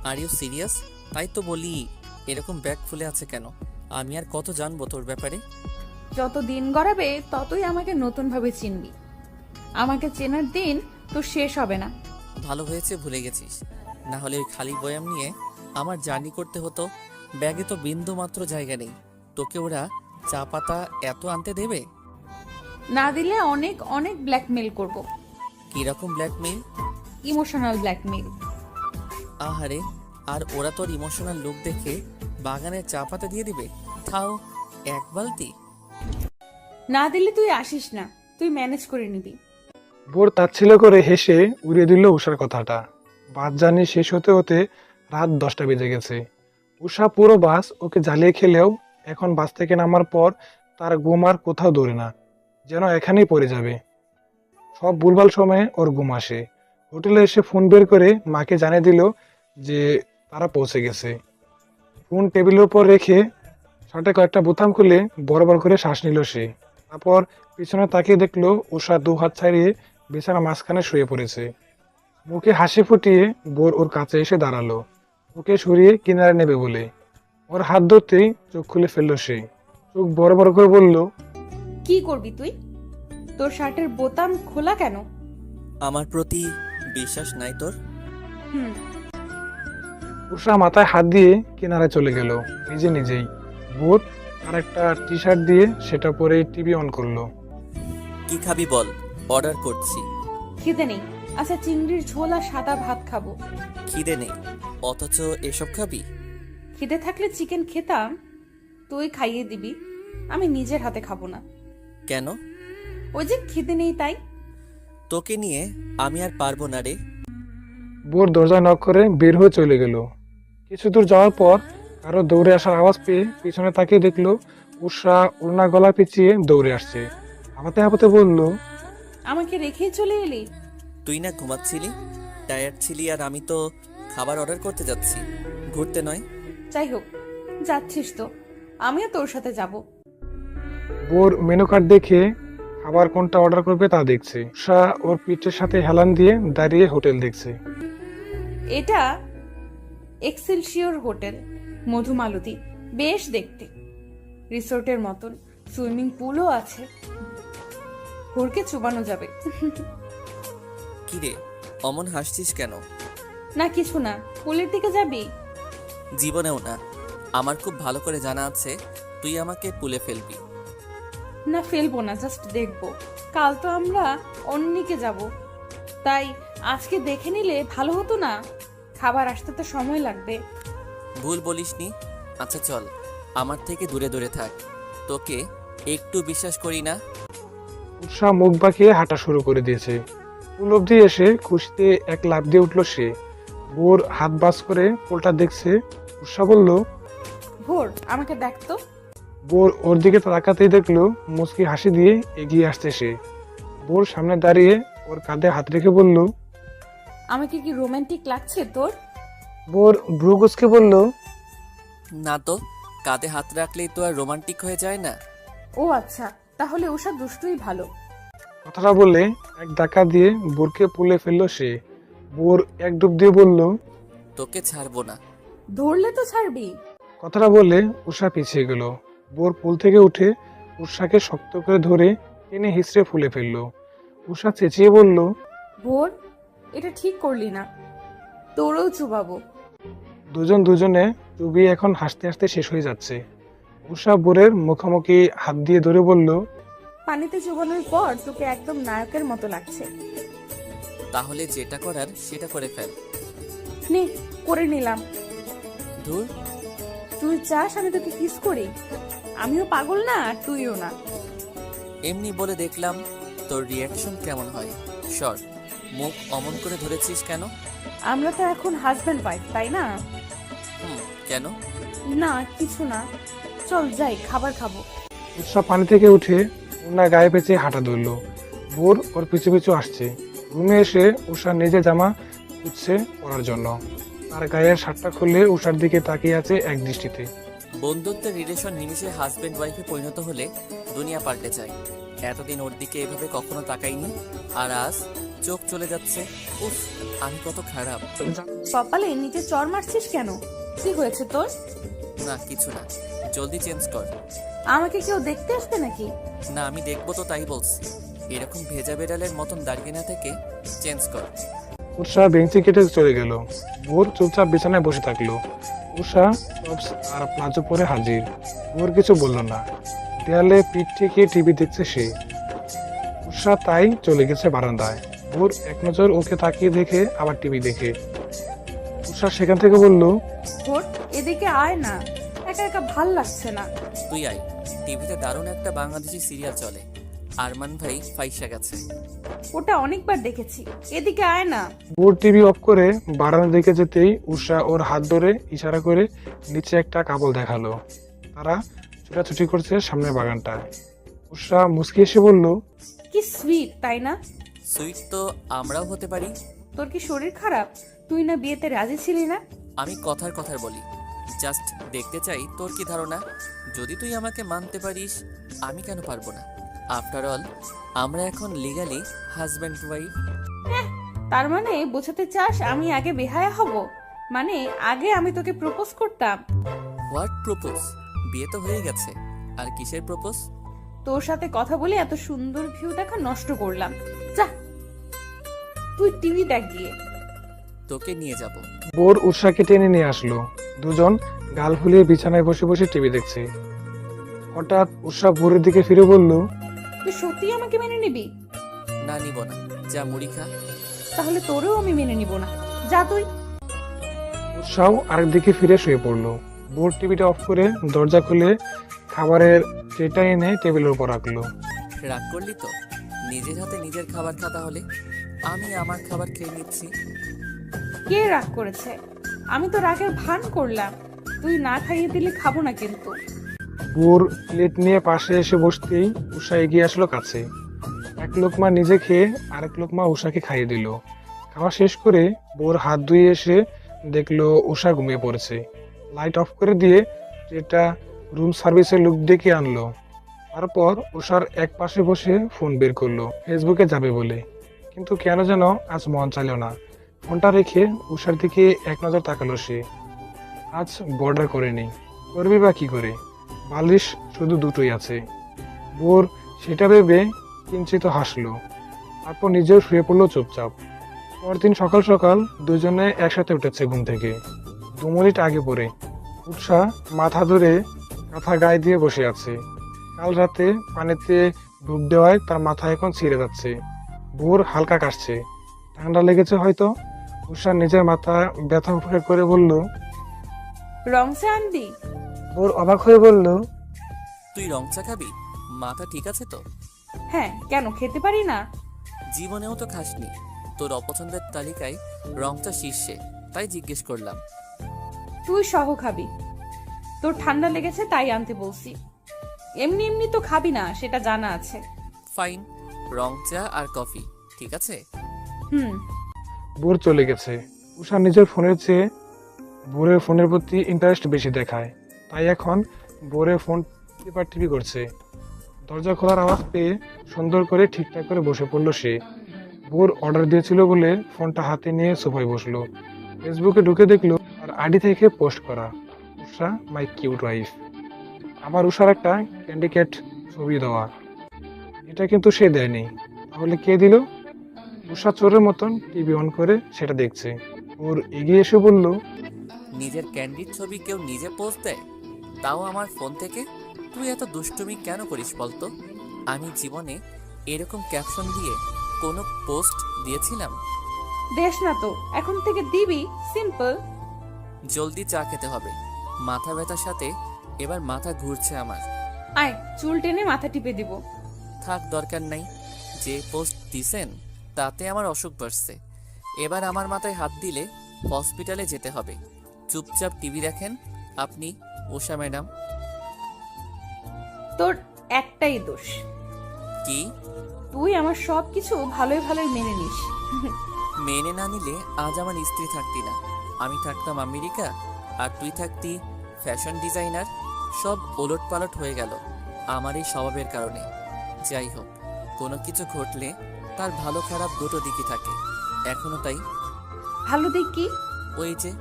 আর ইউ সিরিয়াস? তাই তো বলি, এরকম ব্যাগ ফুলে আছে কেন? আমি আর কত জানবো তোর ব্যাপারে? যত দিন গড়াবে ততই আমাকে নতুন ভাবে চিনবি। আমাকে চেনার দিন তো শেষ হবে না। ভালো হয়েছে ভুলে গেছিস, না হলে ওই খালি বয়াম নিয়ে আমার জার্নি করতে হতো। ব্যাগে তো বিন্দু মাত্র জায়গা নেই। তোকে ওরা চা পাতা এত আনতে দেবে? না দিলে অনেক অনেক ব্ল্যাকমেল করব। কিরকম ব্ল্যাকমেইল? Emotional blackmail. আহারে, আর ওরা তোর ইমোশনাল লুক দেখে বাগানের চা পাতা দিয়ে দিবে? তাও এক বালতি? না দিলে তুই আসিস না, তুই ম্যানেজ করে নিবি। বোর তাচ্ছিল্য করে হেসে উড়িয়ে দিল উষার কথাটা। বাস জার্নি শেষ হতে হতে রাত 10টা বেজে গেছে। উষা পুরো বাস ওকে জ্বালিয়ে খেলেও এখন বাস থেকে নামার পর তার ঘুম আর কোথাও দৌড়ে না, যেন এখানেই পড়ে যাবে। সব ভুলভাল সময়ে ওর ঘুম আসে। হোটেলে এসে ফোন বের করে মাকে জানিয়ে দিল যে তারা পৌঁছে গেছে। ফোন টেবিলের উপর রেখে শার্টে কয়েকটা বোতাম খুলে বড় বড় করে শ্বাস নিল সে। তারপর পিছনে তাকিয়ে দেখলো উষা 2 হাত ছাড়িয়ে বিছানা মাঝখানে শুয়ে পড়েছে। মুখে হাসি ফুটিয়ে বোর ওর কাছে এসে দাঁড়ালো, ওকে সরিয়ে কিনারে নেবে বলে। ওর হাত ধরতেই চোখ খুলে ফেললো সে। চোখ বড় বড় করে বলল, কি করবি তুই? তোর শার্টের বোতাম খোলা কেন? আমার প্রতি বিশ্বাস নাই তোর? হুম। উষা মাথায় হাত দিয়ে কিনারে চলে গেল নিজে নিজেই। বোর আর একটা টি-শার্ট দিয়ে সেটা পরে টিভি অন করলো। কি খাবি বল, অর্ডার করছি। খিদে নেই। আচ্ছা, চিংড়ির ঝোল আর সাদা ভাত খাবো। খিদে নেই, অথচ এসব খাবি? খিদে থাকলে চিকেন খেতাম, তুই খাইয়ে দিবি। আমি নিজের হাতে খাবো না। কেন? ওই যে খিদে নেই তাই। তোকে নিয়ে আমি আর পারবো না রে। বোর দরজায় নক করে বের হয়ে চলে গেল। কিছু দূর যাওয়ার পর কারো দৌড়ে আসার আওয়াজ পেয়ে পিছনে তাকিয়ে দেখলো উষা ওড়না গলা পিছিয়ে দৌড়ে আসছে। হাঁপাতে হাঁপাতে বলল, আমাকে রেখেই চলে এলি? তুই না ঘুমাচ্ছিলি, টায়ার্ড ছিলি, আর আমি তো খাবার অর্ডার করতে যাচ্ছি, ঘুরতে নয়। যাই হোক, যাচ্ছিস তো, আমিও তোর সাথে যাব। বোর মেনু কার্ড দেখে খাবার কোনটা অর্ডার করবে তা দেখছে। উষা ওর পিঠের সাথে হেলান দিয়ে দাঁড়িয়ে হোটেল দেখছে। এটা এক্সেলসিওর হোটেল, মধুমালতী। বেশ দেখতে, রিসোর্টের মতন। সুইমিং পুলও আছে, ঘুরকে চুবানো যাবে। কিরে, অমন হাসছিস কেন? না কিছু না, পুলের দিকে যাবি? জীবনেও না। আমার খুব ভালো করে জানা আছে তুই আমাকে পুলে ফেলবি। না, ফেলবো না, জাস্ট দেখবো। কাল তো আমরা অন্যকে যাব, তাই আজকে দেখে নিলে ভালো হতো না? খাবার আসতে তো সময় লাগবে। ভুল বলিসনি। আচ্ছা চল, আমার থেকে দূরে দূরে থাক, তোকে একটু বিশ্বাস করি না। উষা মুখ বাঁকিয়ে হাঁটা শুরু করে দিয়েছে। পুল অব্দি এসে খুশিতে এক লাফ দিয়ে উঠলো সে। বোর হাত বাস করে পোলটা দেখছে। উষা বলল, ভোর, আমাকে দেখতো। বোর ওর দিকে তাকাতেই দেখলো মুচকি হাসি দিয়ে এগিয়ে আসছে সে। বোর সামনে দাঁড়িয়ে ওর কাঁধে হাত রেখে বলল, আমাকে কি রোমান্টিক লাগছে তোর? বোর ভ্রু কুঁচকে বলল, না তো, কাঁধে হাত রাখলেই তো আর রোমান্টিক হয়ে যায় না। ও আচ্ছা, তাহলে ওসব দুষ্টুই ভালো। কথাটা বলে এক ধাক্কা দিয়ে বোরকে পুলে ফেললো সে। বোর এক ডুব দিয়ে বলল, তোকে ছাড়বো না। ধরলে তো ছাড়বি। কথাটা বলে উষা পিছিয়ে গেল। বোর পুল থেকে উঠে উষাকে শক্ত করে ধরে টেনে হিঁচড়ে ফুলে ফেললো। উষা চেঁচিয়ে বলল, ভোর, এটা ঠিক করলি না, তোরও চুবাবো। দুজন দুজনে চুবিয়ে এখন হাসতে হাসতে শেষ হয়ে যাচ্ছে। উষা বোরের মুখোমুখি হাত দিয়ে ধরে বলল, পানিতে চুবানোর পর তোকে একদম নায়কের মতো লাগছে। তাহলে যেটা করার সেটা করে ফেল। নে, করে নিলাম। ধুর, তুই চাস আমি তোকে কিস করি? আমিও পাগল না আর তুইও না। এমনি বলে দেখলাম তোর রিয়াকশন কেমন হয়। শর্ট, মুখ অমন করে ধরেছিস কেন? আমরা তো এখন হাজব্যান্ড ওয়াইফ, তাই না? কেন? না কিছু না, চল যাই, খাবার খাবো। উষা পানি থেকে উঠে ওনা গায়ে পেঁচে হাঁটা ধরলো। বোর ওর পিছু পিছু আসছে। রুমে এসে উষা নিজে জামা উঠছে পড়ার জন্য। তার গায়ের শার্টটা খুলে উষার দিকে তাকিয়ে আছে এক দৃষ্টিতে। বন্ধুত্বের রিলেশন নিমিশে হাজবেন্ড ওয়াইফে পরিণত হলে দুনিয়া পাল্টে যায়। এতদিন ওর দিকে এভাবে কখনো তাকাইনি, আর আজ চোখ চলে যাচ্ছে। উফ, আমি কত খারাপ। কপালে নিচে চর মারছিস কেন? কি হয়েছে তোর? না কিছু না, জলদি চেঞ্জ কর। আমাকে কেউ দেখতে আসবে নাকি? না আমি দেখবো তো, তাই বলছি। এরকম ভেজা বেড়ালের মতন দাঁড়িয়ে না থেকে চেঞ্জ কর। উষা বেঞ্চি কেটে চলে গেল। ভোর চুপচাপ বিছানায় বসে থাকলো। উষা টপস আর প্লাজো পরে হাজির। ভোর কিছু বলল না। দেয়ালে পিঠ থেকে টিভি দেখছে সে। উষা তাই চলে গেছে বারান্দায়। ভোর এক নজর ওকে তাকিয়ে দেখে আবার টিভি দেখে। উষা সেখান থেকে বলল, ভোর, এদিকে আয় না, একা একা ভাল লাগছে না। তুই আয়, টিভিতে দারুণ একটা বাংলাদেশি সিরিয়াল চলে। আরমান ভাই ফাইসা গেছে। ওটা অনেকবার দেখেছি, এদিকে আয় না। ভোর টিভি অফ করে বারান্দার দিকে যেতেই উষা ওর হাত ধরে ইশারা করে নিচে একটা কাপড় দেখালো। তারা ছুটাছুটি করছে সামনের বাগানটায়। উষা মুচকি এসে বলল, কি সুইট, তাই না? সুইট তো আমরাও হতে পারি। তোর কি শরীর খারাপ? তুই না বিয়েতে রাজি ছিলি না? আমি কথার কথার বলি, জাস্ট দেখতে চাই তোর কি ধারণা। যদি তুই আমাকে মানতে পারিস, আমি কেন পারবো না? আফটার অল আমরা এখন লিগালি হাজব্যান্ড ওয়াইফ। তার মানে বোঝাতে চাস আমি আগে বেহায়া হব? মানে আগে আমি তোকে প্রপোজ করতাম? What propose? বিয়ে তো হয়ে গেছে, আর কিসের প্রপোজ? তোর সাথে কথা বলে এত সুন্দর ভিউ দেখা নষ্ট করলাম। যা, তুই টিভি দেখ গিয়ে। তোকে নিয়ে যাব। ভোর উষাকে টেনে নিয়ে আসলো। দুজন গাল ফুলিয়ে বিছানায় বসে বসে টিভি দেখছে। হঠাৎ উষা ভোরের দিকে ফিরে বলল, তুই সত্যি আমাকে মেনে নিবি? না নিব না, যা মুড়ি খা। তাহলে তোরেও আমি মেনে নিব না, যা তুই। উৎসাহ আরেক দিকে ফিরে শুয়ে পড়লো। ভোর টিভিটা অফ করে দরজা খুলে খাবারের ট্রেটা এনে টেবিলের উপর রাখলো। রাগ করলি তো? নিজের হাতে নিজের খাবার খা তাহলে। আমি আমার খাবার খেয়ে নিচ্ছি। কে রাগ করেছে? আমি তো রাগের ভান করলাম। তুই না খাইয়ে দিলে খাবো না কিন্তু। ভোর প্লেট নিয়ে পাশে এসে বসতেই উষা এগিয়ে আসলো কাছে। এক লোকমা নিজে খেয়ে আরেক লোকমা উষাকে খাইয়ে দিল। খাওয়া শেষ করে ভোর হাত ধুয়ে এসে দেখলো উষা ঘুমিয়ে পড়েছে। লাইট অফ করে দিয়ে ট্রেটা রুম সার্ভিসের লোক ডেকে আনলো। তারপর উষার এক পাশে বসে ফোন বের করলো ফেসবুকে যাবে বলে, কিন্তু কেন যেন আজ মন চাইল না। ফোনটা রেখে উষার দিকে এক নজর তাকালো সে। আজ বর্ডার করে নেই, করবি বা কি করে? বালিশ শুধু দুটোই আছে। ভোর সেটা ভেবে কিঞ্চিত হাসলো। তারপর নিজেও শুয়ে পড়লো চুপচাপ। পরদিন সকাল সকাল দুজনে একসাথে উঠেছে ঘুম থেকে। 2 মিনিট আগে পরে উৎসাহ মাথা ধরে কাঁথা গায়ে দিয়ে বসে আছে। কাল রাতে পানিতে ডুব দেওয়ায় তার মাথা এখন ছিঁড়ে যাচ্ছে। ভোর হালকা কাশছে, ঠান্ডা লেগেছে হয়তো। উষা নিজের মাথা ব্যথা উপেক্ষা করে বলল, রং চা আনবি? ভোর অবাক হয়ে বলল, তুই রং চা খাবি? মাথা ঠিক আছে তো? হ্যাঁ, কেন খেতে পারি না? জীবনেও তো খাসনি। তোর অপছন্দের তালিকায় রং চা শীর্ষে, তাই জিজ্ঞেস করলাম। তুই সহ খাবি। তোর ঠান্ডা লেগেছে তাই আনতে বলছি। এমনি এমনি তো খাবি না, সেটা জানা আছে। ফাইন, রং চা আর কফি, ঠিক আছে? হুম। ভোর চলে গেছে। উষা নিজের ফোনের চেয়ে ভোরের ফোনের প্রতি ইন্টারেস্ট বেশি দেখায়, তাই এখন ভোরের ফোন টিপি করছে। দরজা খোলার আওয়াজ পেয়ে সুন্দর করে ঠিকঠাক করে বসে পড়লো সে। ভোর অর্ডার দিয়েছিল বলে ফোনটা হাতে নিয়ে সোফায় বসলো। ফেসবুকে ঢুকে দেখলো আর আইডি থেকে পোস্ট করা, উষা মাই কিউট ওয়াইফ। আবার উষার একটা ক্যান্ডিকেট ছবি দেওয়া। এটা কিন্তু সে দেয়নি, তাহলে কে দিল? উষা চোরের মতন টিভি অন করে সেটা দেখছে। ওর এগিয়ে এসে বলল, নিজের ক্যান্ডিড ছবি কেউ নিজে পোস্ট দেয়, তাও আমার ফোন থেকে? তুই এত দুষ্টুমি কেন করিস বলতো? আমি জীবনে এরকম ক্যাপশন দিয়ে কোনো পোস্ট দিয়েছিলাম? দেশ না তো, এখন থেকে দিবি। সিম্পল। জলদি চা খেতে হবে, মাথা ব্যথার সাথে এবার মাথা ঘুরছে আমার। আয়, চুল টেনে মাথা টিপে দিব। থাক, দরকার নাই। যে পোস্ট দিছেন তাতে আমার অসুখ বাড়ছে। এবার আমার মাথায় হাত দিলে হসপিটালে যেতে হবে। চুপচাপ টিভি দেখেন আপনি, উষা ম্যাডাম। তোর একটাই দোষ, কি? তুই আমার সব কিছু ভালোই ভালোই মেনে নিস। মেনে না নিলে আজ আমার স্ত্রী থাকতি না, আমি থাকতাম আমেরিকা আর তুই থাকতি ফ্যাশন ডিজাইনার। সব ওলট পালট হয়ে গেল আমার এই স্বভাবের কারণে। যাই হোক, কোনো কিছু ঘটলে তার ভালো খারাপ দুটো দিকই থাকে, এখনো তাই। ভালো দিক কি? ওই যে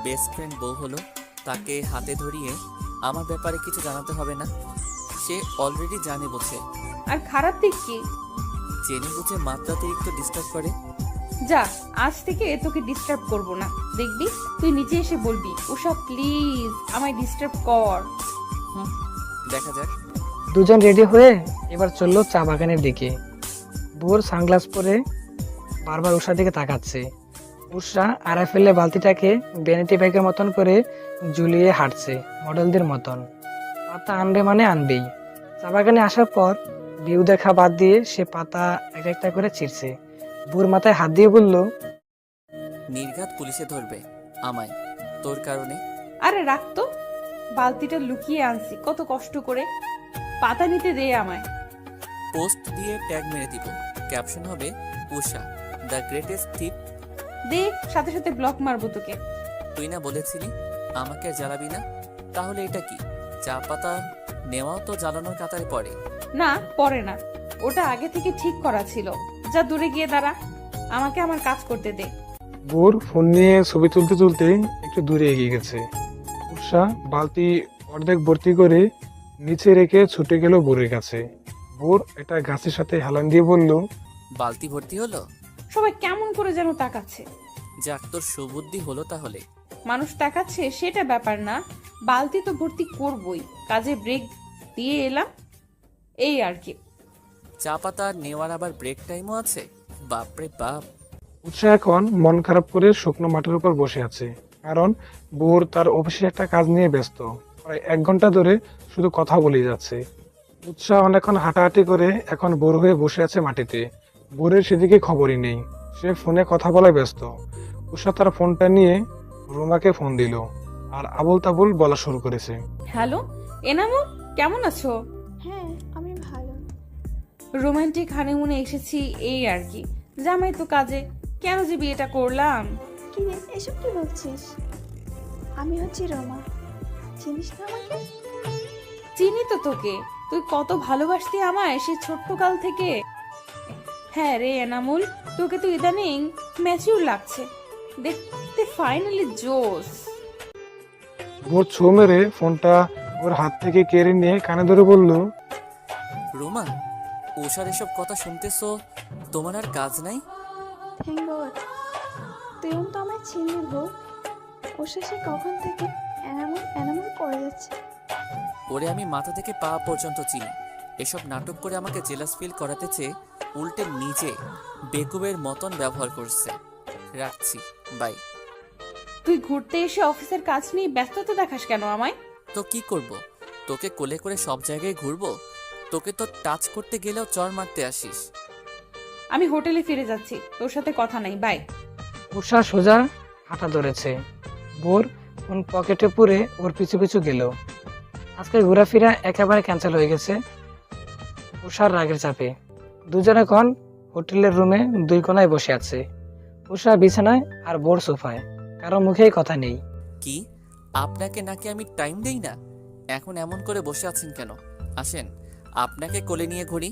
বেস্ট ফ্রেন্ড বউ হলো, তাকে হাতে ধরিয়ে আমার ব্যাপারে কিছু জানাতে হবে না, সে অলরেডি জানে বোঝে। আর খারাপ দিক কি? জেনে বুঝে মাত্রাতিরিক্ত ডিস্টার্ব করে। যা, আজ থেকে তোকে ডিস্টার্ব করব না, দেখবি তুই নিচে এসে বলবি উষা প্লিজ আমায় ডিস্টার্ব কর। দেখা যাক। দুজন রেডি হয়ে এবার চললো চা বাগানের দিকে। ভোর সানগ্লাস পরে বারবার উষার দিকে তাকাচ্ছে। উষা আড়াই ফেলে বালতিটাকে ভ্যানিটি ব্যাগের মতন করে ঝুলিয়ে হাঁটছে, মডেলদের মতন। পাতা আনবে মানে আনবেই। চা বাগানে আসার পর ভিউ দেখা বাদ দিয়ে সে পাতা এক একটা করে ছিঁড়ছে। ভোর মাথায় হাত দিয়ে বলল, নির্ঘাত পুলিশে ধরবে আমায় তোর কারণে। আরে রাখ তো, বালতিটা লুকিয়ে আনছি কত কষ্ট করে, পাতা নিতে দে আমায়। পোস্ট দিয়ে ট্যাগ মেরে দিব, ক্যাপশন হবে উষা দ্য গ্রেটেস্ট থিপ। দে, সাথে সাথে ব্লক মারবো তোকে। তুই না বলেছিলি আমাকে আর জ্বালাবি না, তাহলে এটা কি? চা পাতা নেওয়াও তো জ্বালানোর কাতারে পড়ে। না, পরে না, ওটা আগে থেকে ঠিক করা ছিল। যা দূরে গিয়ে দাঁড়া, আমাকে আমার কাজ করতে দে। ভোর ফোন নিয়ে ছবি তুলতে তুলতে একটু দূরে এগিয়ে গেছে। উষা বালতি অর্ধেক ভর্তি করে নিচে রেখে ছুটে গেল ভোরের কাছে। ভোর একটা গাছের সাথে হেলান দিয়ে বলল, বালতি ভর্তি হলো? সবাই কেমন করে যেন তাকাচ্ছে। যাক, তোর সুবুদ্ধি হলো তাহলে। মানুষ তাকাচ্ছে সেটা ব্যাপার না, বালতি তো ভর্তি করবই, কাজে ব্রেক দিয়ে এলাম, এই আর কি। চা পাতা নেওয়ার আবার ব্রেক টাইমও আছে? বাপরে বাপ। উৎসাহ এখন মন খারাপ করে শুকনো মাটির উপর বসে আছে, কারণ ভোর তার অফিসে একটা কাজ নিয়ে ব্যস্ত। প্রায় 1 ঘন্টা ধরে শুধু কথা বলেই যাচ্ছে। উৎসাহ অনেকক্ষণ হাঁটাহাঁটি করে এখন বোর হয়ে বসে আছে মাটিতে। বোরের সেদিকে খবরই নেই, সে ফোনে কথা বলায় ব্যস্ত। উষা তার ফোনটা নিয়ে রুমাকে ফোন দিল আর আবুল তাবুল বলা শুরু করেছে। হ্যালো এনামুল, কেমন আছো? হ্যাঁ, আমি ভালো। রোমান্টিক হানিমুনে এসেছি এই আর কি, জামাই তো কাজে, কেন যে বিয়েটা করলাম। কি রে, এসব কি বলছিস? আমি হচ্ছি রোমা, চিনিস না আমাকে? চিনি তো তোকে, তুই কত ভালোবাসতি আমায় সেই ছোট্ট কাল থেকে। হ্যাঁ রে এনামুল, তোকে তো ইদানিং ম্যাচিউর লাগছে, দেখতে ফাইনালি জোস। ভোর ছো মেরে ফোনটা ওর হাত থেকে কেড়ে নিয়ে কানে ধরে বলল, রোমা, উষার এসব কথা শুনতেছো, তোমার আর কাজ নাই? থ্যাংক গড, তুইও তো আমায় চিনলি বউ। ওর শেষে কখন থেকে এনামুল এনামুল করে যাচ্ছে। ওরে আমি মাথা থেকে পা পর্যন্ত চিনি। এসব নাটক করে আমাকে জেলাস ফিল করাতে চেয়ে উল্টে নিজে বেকুবের মতন ব্যবহার করছে। রাখছি, বাই। তুই ঘুরতে এসে অফিসের কাজ নিয়ে ব্যস্ততা দেখাস কেন আমায়? তো কি করব? তোকে কোলে করে সব জায়গায় ঘুরবো? তোকে তো টাচ করতে গেলেও চর মারতে আসিস। আমি হোটেলে ফিরে যাচ্ছি, তোর সাথে কথা নাই, বাই। উষা সোজা হাঁটা ধরেছে। ভোর ফোন পকেটে পুরে ওর পিছু পিছু গেল। আজকে ঘোরাফেরা একেবারে ক্যান্সেল হয়ে গেছে উষার রাগের চাপে। দুজন এখন হোটেলের রুমে 2 কোণায় বসে আছে। উষা বিছানায় আর ভোর সোফায়, কারো মুখেই কথা নেই। কি, আপনাকে নাকি আমি টাইম দেই না? এখন এমন করে বসে আছেন কেন? আসেন, আপনাকে কোলে নিয়ে ঘুরি।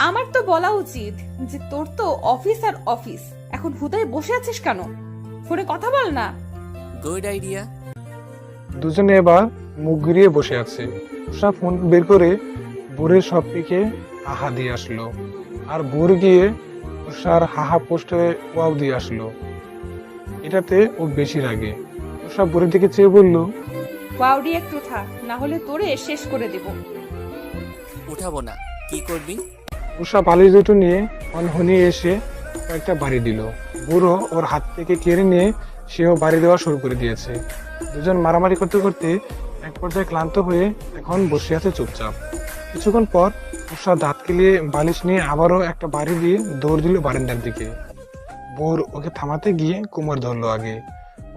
আমার তো বলা উচিত যে তোর তো অফিস আর অফিস, এখন হুদায় বসে আছিস কেন? ফোনে কথা বল না। Good idea. দুজনে এবার মুখ ঘুরিয়ে বসে আছে। উষা ফোন বের করে ভোরের সব দিকে আহা দিয়ে আসলো, আর ভোর গিয়ে উষার হাহা পোস্টে ওয়াও দিয়ে আসলো। এটাতে ও বেশি রাগে। উষা ভোরের দিকে চেয়ে বলল, ওয়াউডি একটু থাক, না হলে তোরে শেষ করে দেব। উঠাবো না, কি করবি? উষা বালিশ দুটো নিয়ে অনহনি এসে কয়েকটা বাড়ি দিল। বুড়ো ওর হাত থেকে কেড়ে নিয়ে সেও বাড়ি দেওয়া শুরু করে দিয়েছে। দুজন মারামারি করতে করতে এক পর্যায়ে ক্লান্ত হয়ে এখন বসে আছে চুপচাপ। কিছুক্ষণ পর উষা দাঁত কেলিয়ে বালিশ নিয়ে আবারও একটা বাড়ি দিয়ে দৌড় দিল বারান্দার দিকে। বোর ওকে থামাতে গিয়ে কোমর ধরলো আগে।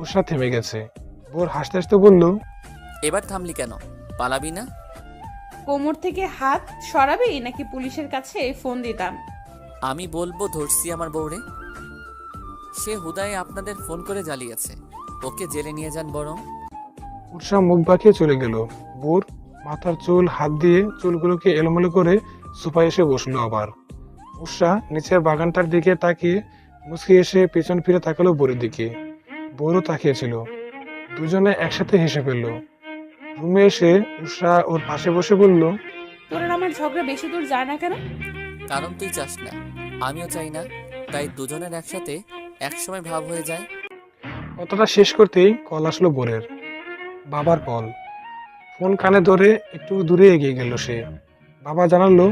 উষা থেমে গেছে। বোর হাসতে হাসতে বলল, এবার থামলি কেন? পালাবি না? কোমর থেকে হাত সরাবি নাকি পুলিশের কাছে ফোন দিতাম? আমি বলবো ধরছি আমার বউরে। সে হুদায় আপনাদের ফোন করে জ্বালিয়েছে। ওকে জেলে নিয়ে যান বরং। উৎসাহ মুখ বাঁকিয়ে চলে গেল। বোর মাথার চুল হাত দিয়ে চুলগুলোকে এলোমেলো করে সোফায় এসে বসলো আবার। উৎসাহ নিচের বাগানটার দিকে তাকিয়ে মুচকি এসে পেছন ফিরে তাকালো বোরের দিকে। বোরও তাকিয়েছিল। দুজনে একসাথে হেসে ফেললো। রুমে এসে উৎসাহ ওর পাশে বসে বলল, তোর আর আমার ঝগড়া বেশি দূর যায় না কেন? কারণ তুই চাস না, আমিও চাই না, তাই দুজনের একসাথে একসময় ভাব হয়ে যায়। কথাটা শেষ করতেই কল আসলো বোরের। বাবার কল। ফোন কানে ধরে একটু দূরে এগিয়ে গেল সে। বাবা জানালো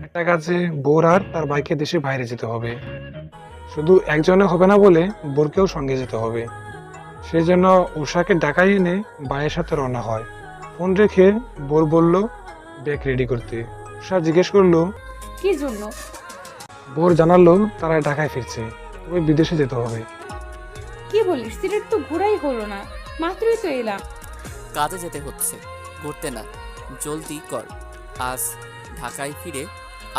একটা কাজে বোর আর তার বাইকে দেশে বাইরে যেতে হবে। শুধু একজনে হবে না বলে বোরকেও সঙ্গে যেতে হবে। সেই জন্য উষাকে ডাকাই এনে বাইয়ের সাথে রওনা হয়। ফোন রেখে বোর বলল ব্যাগ রেডি করতে। উষা জিজ্ঞেস করলো কি জন্য? বোর জানালো তারা ঢাকায় ফিরছে, তবে বিদেশে যেতে হবে। কি বলিস? সিলেট তো ঘোরাই হলো না, মাত্রই তো এলাম। কাজে যেতে হচ্ছে, ঘুরতে না। জলদি কর, আজ ঢাকায় ফিরে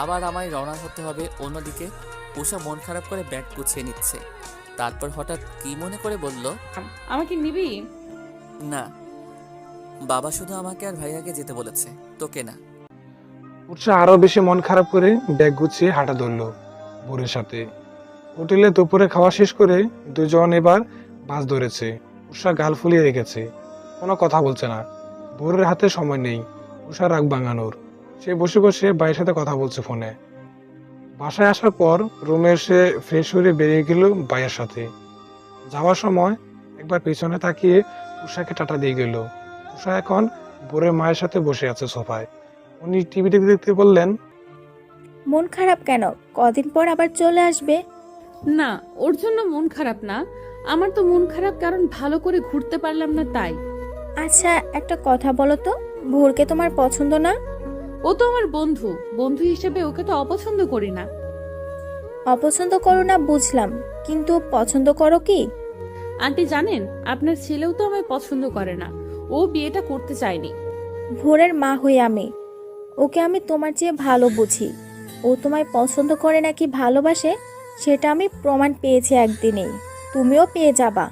আবার আমায় রওনা হতে হবে অন্যদিকে। উষা মন খারাপ করে ব্যাগ গুছিয়ে নিচ্ছে। তারপর হঠাৎ কি মনে করে বলল, আমাকে নিবি? না, বাবা শুধু আমাকে আর ভাইয়াকে যেতে বলেছে, তোকে না। উৎসাহ আরো বেশি মন খারাপ করে ব্যাগ গুছিয়ে হাঁটা ধরলো বোরের সাথে। হোটেলে দুপুরে খাওয়া শেষ করে দুজন এবার বাস ধরেছে। উষা গাল ফুলিয়ে রেখেছে, কোনো কথা বলছে না। বোরের হাতে সময় নেই উষা রাগ ভাঙানোর। সে বসে বসে ভাইয়ের সাথে কথা বলছে ফোনে। বাসায় আসার পর রুমে এসে ফ্রেশ হয়ে বেরিয়ে গেল ভাইয়ের সাথে। যাওয়ার সময় একবার পেছনে তাকিয়ে উষাকে টাটা দিয়ে গেল। উষা এখন বোরের মায়ের সাথে বসে আছে সোফায়। উনি টিভি দেখতে দেখতে বললেন, মন খারাপ কেন? কদিন পর আবার চলে আসবে। না, ওর জন্য মন খারাপ না, আমার তো মন খারাপ কারণ ভালো করে ঘুরতে পারলাম না তাই। আচ্ছা একটা কথা বলো তো, ভোরকে তোমার পছন্দ না? ও তো আমার বন্ধু, বন্ধু হিসেবে ওকে তো অপছন্দ করি না। অপছন্দ করো না বুঝলাম, কিন্তু পছন্দ করো কি? আন্টি জানেন, আপনার ছেলেও তো আমায় পছন্দ করে না, ও বিয়েটা করতে চায়নি। ভোরের মা হই আমি, ওকে আমি তোমার চেয়ে ভালো বুঝি। ও তোমায় পছন্দ করে নাকি ভালোবাসে সেটা আমি প্রমাণ পেয়েছি একদিনেই, তুমিও পেয়ে যাবা।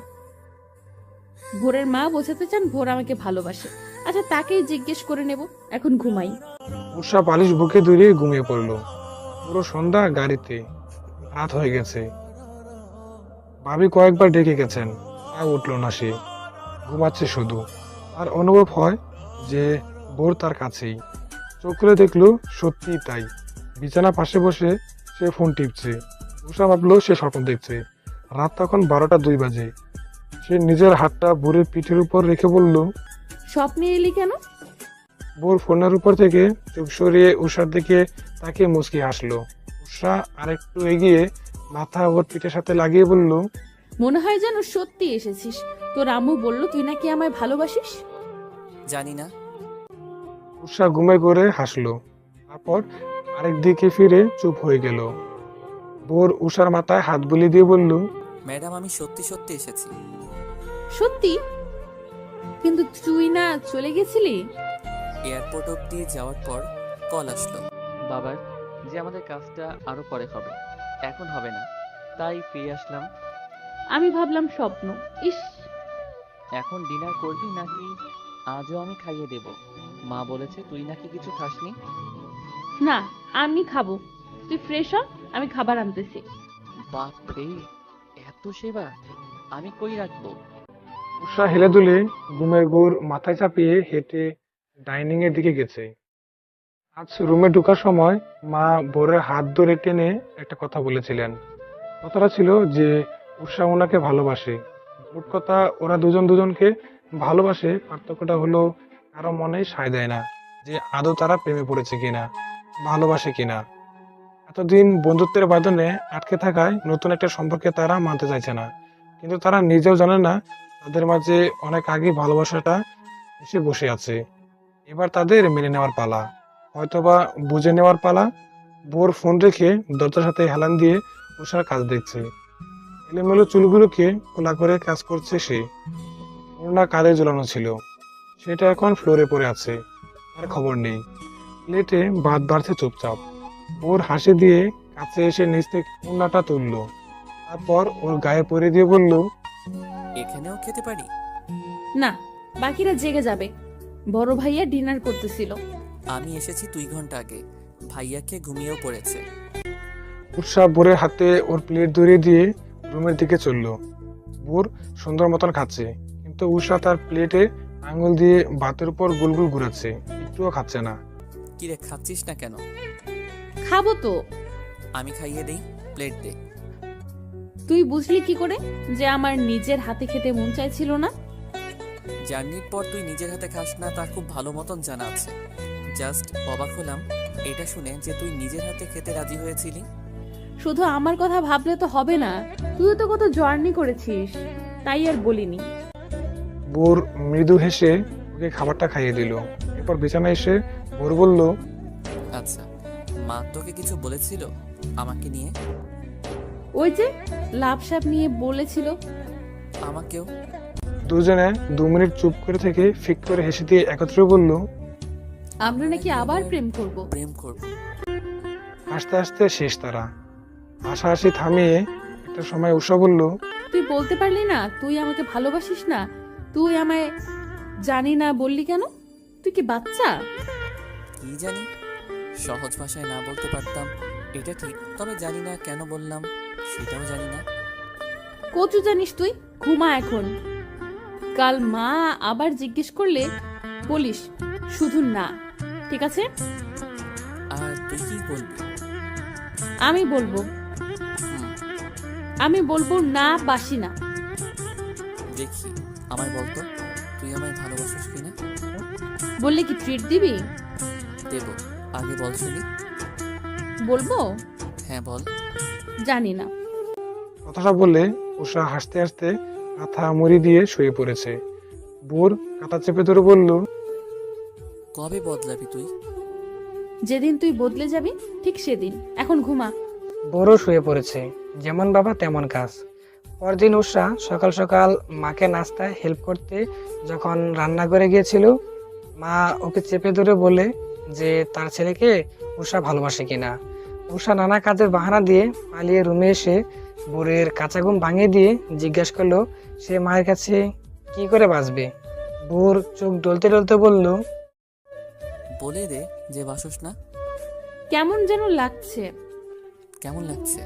ভোরের মা বোঝাতে চান ভোর আমাকে ভালোবাসে। আচ্ছা তাকেই জিজ্ঞেস করে নেব, এখন ঘুমাই। উষা বালিশ বুকে দূরে ঘুমিয়ে পড়লো। পুরো সন্ধ্যা গাড়িতে, রাত হয়ে গেছে। ভাবি কয়েকবার ডেকে গেছেন, তা উঠলো না সে, ঘুমাচ্ছে শুধু। আর অনুভব হয় যে বোর তার কাছেই। চোখ খুলে দেখলো সত্যিই তাই। বিছানা পাশে বসে সে ফোন টিপছে। উষা ভাবলো সে স্বপ্ন দেখছে। রাত তখন 12টা 2 বাজে। সে নিজের হাতটা বোরের পিঠের উপর রেখে বলল, স্বপ্নে এলি কেন? বোর ফোনের উপর থেকে চোখ সরিয়ে উষার দিকে তাকে মুচকি হাসলো। উষা আরেকটু এগিয়ে মাথা ওর পিঠের সাথে লাগিয়ে বলল, মনে হয় যেন সত্যি এসেছিস। তোর আম্মু বললো তুই নাকি আমায় ভালোবাসিস। জানি না। উষা ঘুমে করে হাসলো। তারপর আরেক দিকে ফিরে চুপ হয়ে গেল। বোর উষার মাথায় হাত বুলিয়ে দিয়ে বলল, ম্যাডাম আমি সত্যি সত্যি এসেছি। সত্যি? কিন্তু তুই না চলে গেছিলি? এয়ারপোর্ট অব্দি যাওয়ার পর কল আসলো বাবার যে আমাদের কাজটা আরো পরে হবে, এখন হবে না, তাই ফিরে আসলাম। আমি ভাবলাম স্বপ্ন। ইস, এখন ডিনার করবি নাকি আজও আমি খাইয়ে দেব? মা বলেছে তুই নাকি কিছু খাসনি। না আমি খাবো, তুই ফ্রেশ হ, আমি খাবার আনতেছি। বাপ রে, এত সেবা আমি কই রাখবো? উষা হেলে দুলে ঘুমের ঘোর মাথায় চাপিয়ে হেঁটে ডাইনিং এর দিকে গেছে। আজ রুমে ঢোকার সময় মা বোরের হাত ধরে টেনে একটা কথা বলেছিলেন। কথাটা ছিল যে উষা ওনাকে ভালোবাসে। মোট কথা ওরা দুজন দুজনকে ভালোবাসে, পার্থক্যটা হলো কারো মনে সায় দেয় না যে আদৌ তারা প্রেমে পড়েছে কিনা, ভালোবাসে কিনা। এতদিন বন্ধুত্বের বাঁধনে আটকে থাকায় নতুন একটা সম্পর্কে তারা মানতে চাইছে না, কিন্তু তারা নিজেও জানে না তাদের মাঝে অনেক আগে ভালোবাসাটা এসে বসে আছে। এবার তাদের মেনে নেওয়ার পালা, হয়তোবা বুঝে নেওয়ার পালা। বোর ফোন রেখে দরজার সাথে হেলান দিয়ে উষার কাজ দেখছে। এলোমেলো চুলগুলোকে খোলা করে কাজ করছে সে। ওড়না কাঁধে ঝোলানো ছিল, সেটা এখন ফ্লোরে পড়ে আছে, আর খবর নেই। প্লেটে ভাত বাড়ছে চুপচাপ। বোর হাসি দিয়ে কাছে এসে নিচ থেকে ওড়নাটা তুললো। তারপর ওর গায়ে পরে দিয়ে বলল, এখানেও খেতে পারি? না, বাকিরা জেগে যাবে। বড় ভাইয়া ডিনার করতেছিল। আমি এসেছি 2 ঘন্টা আগে। ভাইয়াকে ঘুমিয়েও পড়েছে। উৎসাহ বোরের হাতে ওর প্লেট ধরিয়ে দিয়ে রুমের দিকে চলল। বোর সুন্দর মতন খাচ্ছে, কিন্তু উষা তার প্লেটে আঙুল দিয়ে ভাতের উপর গুলগুল ঘুরাচ্ছে, একটুও খাচ্ছে না। কিরে, খাচ্ছিস না কেন? খাবো তো। আমি খাইয়ে দেই, প্লেট দে। তুই বুঝলি কি করে যে আমার নিজের হাতে খেতে মন চাইছিল না? জার্নির পর তুই নিজের হাতে খাস না তা খুব ভালো মতন জানা আছে। জাস্ট অবাক হলাম এটা শুনে যে তুই নিজের হাতে খেতে রাজি হয়েছিলি। শুধু আমার কথা ভাবলে তো হবে না, তুইও তো কত জার্নি করেছিস, তাই আর বলিনি। বোর মৃদু হেসে ওকে খাবারটা খাইয়ে দিল। এরপর বিছানায় এসে বোর বলল, আচ্ছা, মা তোকে কিছু বলেছিল আমাকে নিয়ে? ওই যে লাভ সাপ নিয়ে বলেছিল। আমাকেও। দুজনে 2 মিনিট চুপ করে থেকে ফিক করে হেসে দিয়ে একত্রে বলল, আমরা নাকি আবার প্রেম করব। প্রেম করব। হাসতে হাসতে শেষ তারা। হাসাহাসি থামিয়ে একটা সময় উষা বলল, তুই বলতে পারলি না তুই আমাকে ভালোবাসিস না? তুই আমায় জানি না বললি কেন? তুই কি বাচ্চা? কি জানি, সহজ ভাষায় না বলতে পারতাম এটা ঠিক, তবে জানি না কেন বললাম সেটাও জানি না। কচু জানিস তুই? ঘুমা এখন। কাল মা আবার জিজ্ঞেস করলে বলিস শুধু না, ঠিক আছে? আর তুই কি বলবি? আমি বলবো, আমি বলবো না বাসি না। দেখি, আমায় বলতো তুই আমায় ভালোবাসিস কিনা। বললে কি ট্রিট দিবি? দেব, আগে বল শুনি। বলবো? হ্যাঁ বল। জানি না। কথাটা বলে উষা হাসতে হাসতে মাথা মুড়ি দিয়ে শুয়ে পড়েছে। বোর কাঁথা চেপে ধরে বলল, কবে বদলাবি তুই? যেদিন তুই বদলে যাবি ঠিক সেদিন। এখন ঘুমা। বড় শুয়ে পড়েছে, যেমন বাবা তেমন কাজ। পরদিন উষা সকাল সকাল মাকে নাস্তায় হেল্প করতে যখন রান্নাঘরে গিয়েছিল, মা ওকে চেপে ধরে বলে যে তার ছেলেকে উষা ভালোবাসে কিনা। উষা নানা কাজের বাহানা দিয়ে পালিয়ে রুমে এসে বোরের কাঁচা ঘুম ভাঙিয়ে দিয়ে জিজ্ঞেস করলো সে মায়ের কাছে কি করে বাঁচবে। বোর চোখ ডলতে ডলতে বলল, বলে দে যে বাসস না। কেমন যেন লাগছে। কেমন লাগছে?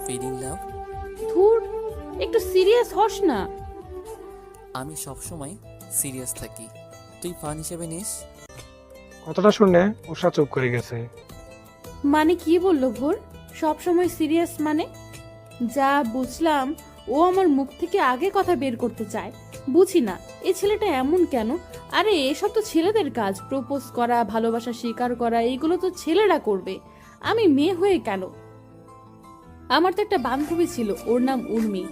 ফিলিং লাভ। ধুর, একটু সিরিয়াস হস না। আমি সবসময় সিরিয়াস থাকি, তুই ফান হিসেবে নিস। কথাটা শুনে উষা চুপ করে গেছে। মানে কি বললো ভোর? সব সময় সিরিয়াস মানে? যা বুঝলাম ও আমার মুখ থেকে আগে কথা বের করতে চায়। বুঝি না এই ছেলেটা এমন কেন। আরে এসব তো ছেলেদের কাজ, প্রপোজ করা, ভালোবাসা স্বীকার করা, এইগুলো তো ছেলেরা করবে। আমি মেয়ে হয়ে কেন? আমার তো একটা বান্ধবী ছিল, ওর নাম উর্মি।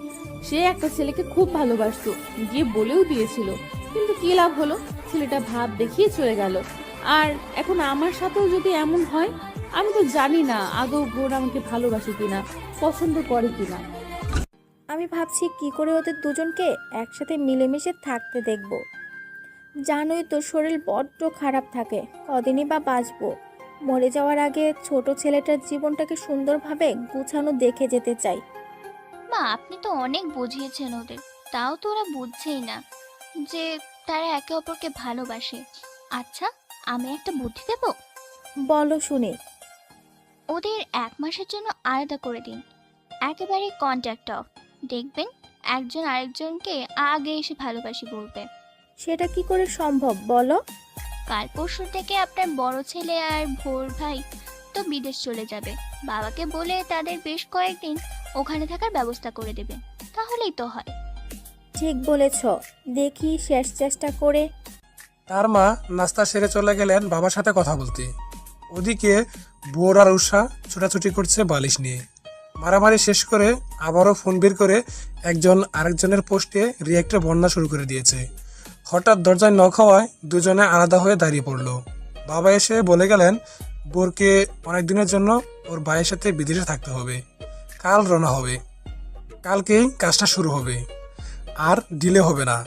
সে একটা ছেলেকে খুব ভালোবাসতো, গিয়ে বলেও দিয়েছিল, কিন্তু কি লাভ হলো? ছেলেটা ভাব দেখিয়ে চলে গেল। আর এখন আমার সাথেও যদি এমন হয়, আমি তো জানি না আদৌ ভোর আমাকে ভালোবাসে কিনা, পছন্দ করে কিনা। আমি ভাবছি কি করে ওদের দুজনকে একসাথে মিলেমিশে থাকতে দেখব। জানোই তো শরীর বড্ড খারাপ থাকে, কদিনই বা বাঁচবো। মরে যাওয়ার আগে ছোট ছেলেটার জীবনটাকে সুন্দরভাবে গুছানো দেখে যেতে চাই। মা, আপনি তো অনেক বুঝিয়েছেন ওদের, তাও তো ওরা বুঝছেই না যে তারা একে অপরকে ভালোবাসে। আচ্ছা, আমি একটা বুদ্ধি দেব। বলো শুনি। ওদের 1 মাসের জন্য আলাদা করে দিন, একেবারে কন্ট্যাক্ট অফ। দেখবেন একজন আরেকজনকে আগে এসে ভালোবাসি বলবে। সেটা কি করে সম্ভব বলো? কাল পরশু থেকে আপনার বড় ছেলে আর ভোর ভাই তো বিদেশ চলে যাবে। বাবাকে বলে তাদের বেশ কয়েকদিন ওখানে থাকার ব্যবস্থা করে দেবে, তাহলেই তো হয়। ঠিক বলেছ, দেখি শেষ চেষ্টা করে। তার মা নাস্তা সেরে চলে গেলেন বাবার সাথে কথা বলতে। ওদিকে বোর আর উষা ছোটাছুটি করছে বালিশ নিয়ে। মারামারি শেষ করে আবারও ফোন বের করে একজন আরেকজনের পোস্টে রিয়াক্টের বন্যা শুরু করে দিয়েছে। হঠাৎ দরজায় নক হওয়ায় দুজনে আলাদা হয়ে দাঁড়িয়ে পড়লো। বাবা এসে বলে গেলেন বোরকে অনেকদিনের জন্য ওর ভাইয়ের সাথে বিদেশে থাকতে হবে, কাল রওনা হবে, কালকেই কাজটা শুরু হবে, আর ডিলে হবে না।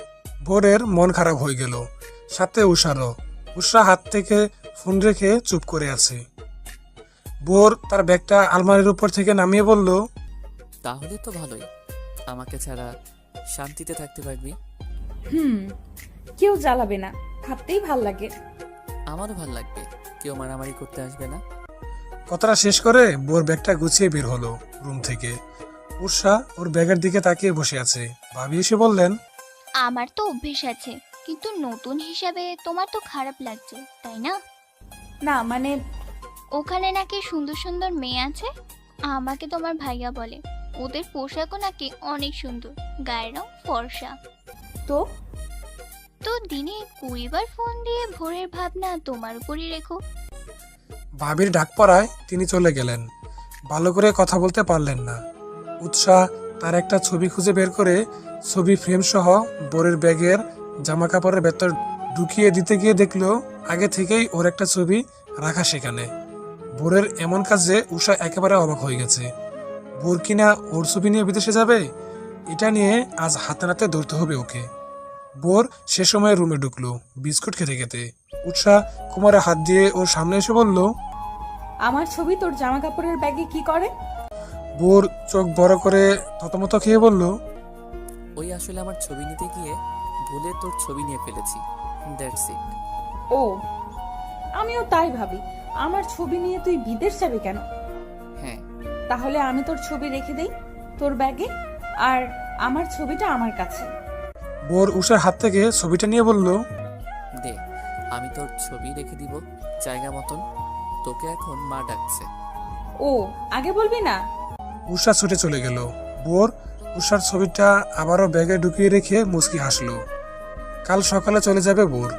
বোরের মন খারাপ হয়ে গেল, সাথে উষারও। উষা হাত থেকে ফোন রেখে চুপ করে আছে। বোর তার ব্যাগটা আলমারির উপর থেকে নামিয়ে বলল, তাহলে তো ভালোই, আমাকে ছাড়া শান্তিতে থাকতে পারবি। কেউ জ্বালাবে না, থাকতেই ভাল লাগে। আমারও ভাল লাগবে, কেউ মারামারি করতে আসবে না। কথাটা শেষ করে বোর ব্যাগটা গুছিয়ে বের হলো রুম থেকে। উষা ওর ব্যাগের দিকে তাকিয়ে বসে আছে। ভাবি এসে বললেন, আমার তো অভ্যেস আছে, কিন্তু নতুন হিসাবে তোমার তো খারাপ লাগছে তাই না? না মানে ওখানে নাকি সুন্দর সুন্দর মেয়ে আছে, আমাকে তোমার ভাইয়া বলে। ওদের পোশাকও নাকি অনেক সুন্দর, গায়ের রং ফর্সা। তো তো দিনে 20 বার ফোন দিয়ে ভোরের ভাবনা তোমার উপরই রেখো। ভাবির ডাক পড়ায় তিনি চলে গেলেন। ভালো করে কথা বলতে পারলেন না। উৎসাহ তার একটা ছবি খুঁজে বের করে ছবি ফ্রেম সহ বোরের ব্যাগের জামা কাপড়ের ভেতর ঢুকিয়ে দিতে গিয়ে দেখলো আগে থেকেই ওর একটা ছবি রাখা সেখানে। বোরের এমন কাজে উষা একেবারে অবাক হয়ে গেছে। বোর কিনা ওর ছবি নিয়ে বিদেশে যাবে, এটা নিয়ে আজ হাতে নাতে ধরতে হবে ওকে। বোর সে সময় রুমে ঢুকলো বিস্কুট খেতে খেতে। উৎসাহ কোমরে হাত দিয়ে ওর সামনে এসে বলল, আমার ছবি তোর জামা কাপড়ের ব্যাগে কি করে? বোর চোখ বড় করে থতমত খেয়ে বলল, ওই আসলে আমার ছবি নিতে গিয়ে ভুলে তোর ছবি নিয়ে ফেলেছি, দ্যাটস ইট। ও, আমিও তাই ভাবি, আমার ছবি নিয়ে তুই বিদেশ যাবি কেন? হ্যাঁ, তাহলে আমি তোর ছবি রেখে দেই তোর ব্যাগে, আর আমার ছবিটা আমার কাছে। বোর উষার হাত থেকে ছবিটা নিয়ে বলল, দে, আমি তোর ছবি রেখে দিব জায়গা মতন। তোকে এখন মা ডাকছে। ও, আগে বলবি না? উষা ছুটে চলে গেল। বোর উষার ছবিটা আবারও ব্যাগে ঢুকিয়ে রেখে মুচকি হাসলো। কাল সকালে চলে যাবে বোর।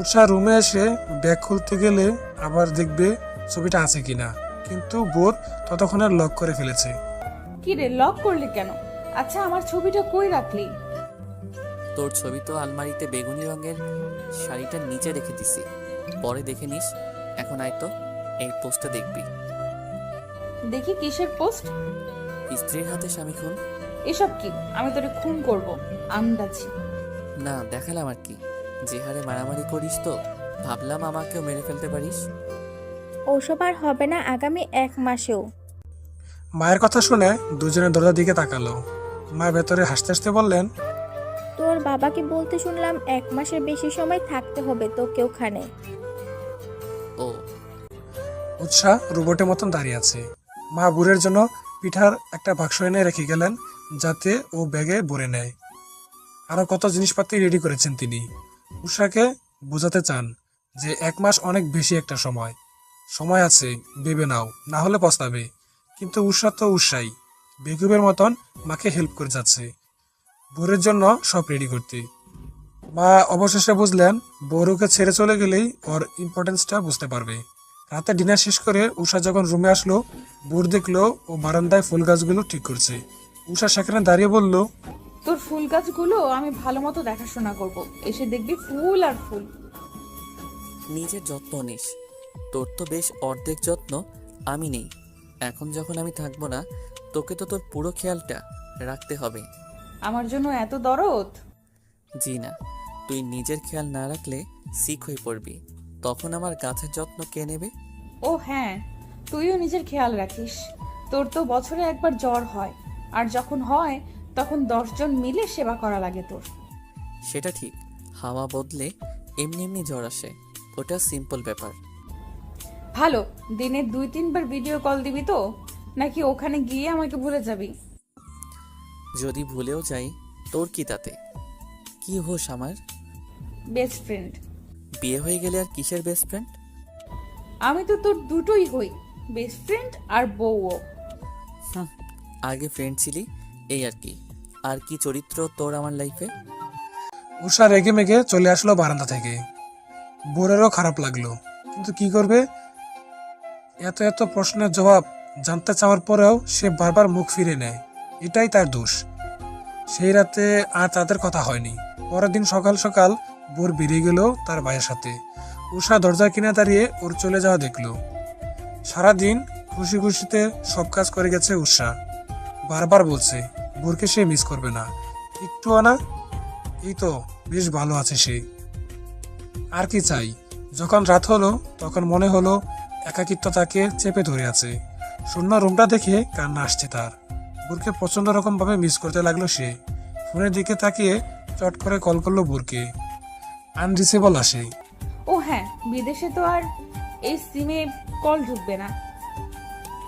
উষা রুমে এসে ব্যাগ খুলতে গেলে আবার দেখবে ছবিটা আছে কিনা, কিন্তু বোর ততক্ষণে লক করে ফেলেছে। কি রে, লক করলি কেন? আচ্ছা, আমার ছবিটা কই রাখলি? তোর ছবি তো আলমারিতে বেগুনি রঙের শাড়িটার নিচে রেখে দিছি, পরে দেখে নিস। এখন আয় তো, এই পোস্টটা দেখবি। দেখি কিসের পোস্ট? স্ত্রীর হাতে স্বামী খুন। এসব কি? আমি তোরে খুন করব আন্দাজি। না, দেখালাম আর কি। যে হারে মারামারি করিস তো ভাবলাম আমাকেও মেরে ফেলতে পারিস। ওসব আর হবে না আগামী 1 মাসেও। মায়ের কথা শুনে দুজনে দরজার দিকে তাকালো। মা ভেতরে হাসতে হাসতে বললেন, তোর বাবাকে বলতে শুনলাম 1 মাসের বেশি সময় থাকতে হবে তোকে ওখানে। ও, উৎসাহ রোবটের মতন দাঁড়িয়ে আছে। মা বুড়ের জন্য পিঠার একটা বাক্স এনে রেখে গেলেন যাতে ও ব্যাগে ভরে নেয়। আরো কত জিনিসপাতি রেডি করেছেন তিনি। উষাকে বোঝাতে চান যে 1 মাস অনেক বেশি একটা সময় আছে, ভেবে নাও, না হলে পস্তাবে। কিন্তু উষা তো উষাই বেকুবের মতন মাকে হেল্প করে যাচ্ছে বোরের জন্য সব রেডি করতে। মা অবশেষে বুঝলেন বউকে ছেড়ে চলে গেলেই ওর ইম্পর্টেন্সটা বুঝতে পারবে। রাতে ডিনার শেষ করে উষা যখন রুমে আসলো, বোর দেখলো ও বারান্দায় ফুল গাছগুলো ঠিক করছে। উষা সেখানে দাঁড়িয়ে বলল, তোর ফুল গাছগুলো আমি ভালো মতো দেখাশোনা করব, এসে দেখবি ফুল আর ফুল। নিজের যত্ন নিস। তোর তো বেশ অর্ধেক যত্ন আমি নেই। এখন যখন আমি থাকবো না, তোকে তো তোর পুরো খেয়ালটা রাখতে হবে। আমার জন্য এত দরদ? জি না, তুই নিজের খেয়াল না রাখলে সিক হয়ে পড়বি। তখন আমার গাছের যত্ন কে নেবে? ও হ্যাঁ, তুইও নিজের খেয়াল রাখিস। তোর তো বছরে একবার জ্বর হয়, আর যখন হয় তখন 10 জন মিলে সেবা করা লাগে তোর। সেটা ঠিক, হাওয়া বদলে এমনি এমনি জ্বর আসে, ওটা সিম্পল ব্যাপার। ভালো, দিনে 2-3 বার ভিডিও কল দিবি তো, নাকি ওখানে গিয়ে আমাকে ভুলে যাবি? যদি ভুলেও যাই তোর কি তাতে? কি হোস আমার? Best friend. বিয়ে হয়ে গেলে আর কিসের বেস্ট ফ্রেন্ড? আমি তো তোর দুটোই হই, বেস্ট ফ্রেন্ড আর বউও। আগে ফ্রেন্ড ছিলি, এই আর কি। আর কি চরিত্র তোর আমার লাইফে? উষা রেগে মেগে চলে আসলো বারান্দা থেকে। বোরেরও খারাপ লাগলো, কিন্তু কি করবে? এত এত প্রশ্নের জবাব জানতে চাওয়ার পরেও সে বারবার মুখ ফিরে নেয়, এটাই তার দোষ। সেই রাতে আর তাদের কথা হয়নি। পরের দিন সকাল সকাল বোর বেরিয়ে গেল তার ভাইয়ের সাথে। উষা দরজার কিনে দাঁড়িয়ে ওর চলে যাওয়া দেখলো। সারাদিন খুশি খুশিতে সব কাজ করে গেছে উষা। বারবার বলছে বোরকে সে মিস করবে না, একটুও না। এই তো বেশ ভালো আছে সে, আর কি চাই? যখন রাত হলো তখন মনে হলো একাকিত্ব তাকে চেপে ধরে আছে। শূন্য রুমটা দেখে কান্না আসছে তার। বোরকে প্রচন্ড রকম ভাবে মিস করতে লাগলো সে। ফোনের দিকে তাকিয়ে চট করে কল করলো বোরকে। আনরিচেবল আসে। ও হ্যাঁ, বিদেশে তো আর এই সিমে কল ঢুকবে না।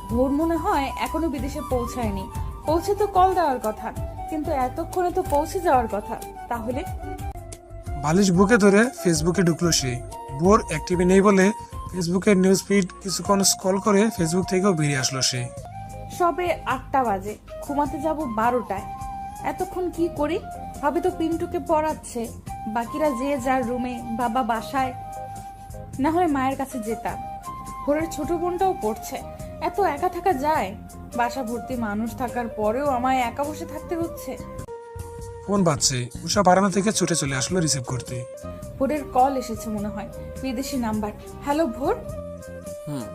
ভোর মনে হয় এখনো বিদেশে পৌঁছায়নি। পৌঁছে তো কল দেওয়ার কথা, কিন্তু এতক্ষণে তো পৌঁছে যাওয়ার কথা। তাহলে বালিশ বুকে ধরে ফেসবুকে ঢুকলো সে। বোর অ্যাক্টিভে নেই বলে ফেসবুকের নিউজ ফিড কিছুক্ষণ স্ক্রল করে ফেসবুক থেকেও বেরিয়ে আসলো সে। সবে 8টা বাজে, ঘুমাতে যাব 12টায়। এতক্ষণ কি করি? ভাবে তো পিন্টুকে পড়াচ্ছে, বাকিরা যে যার রুমে, বাবা বাসায়, না হয় মায়ের কাছে যেতাম। ভোরের ছোট বোনটাও পড়ছে। এত একা থাকা যায়? বাসা ভর্তি মানুষ থাকার পরেও আমায় একা বসে থাকতে হচ্ছে। ফোন বাজছে। উষা বারান্দা থেকে ছুটে চলে আসলো রিসিভ করতে। ভোরের কল এসেছে মনে হয়, বিদেশি নাম্বার। হ্যালো ভোর, হুম,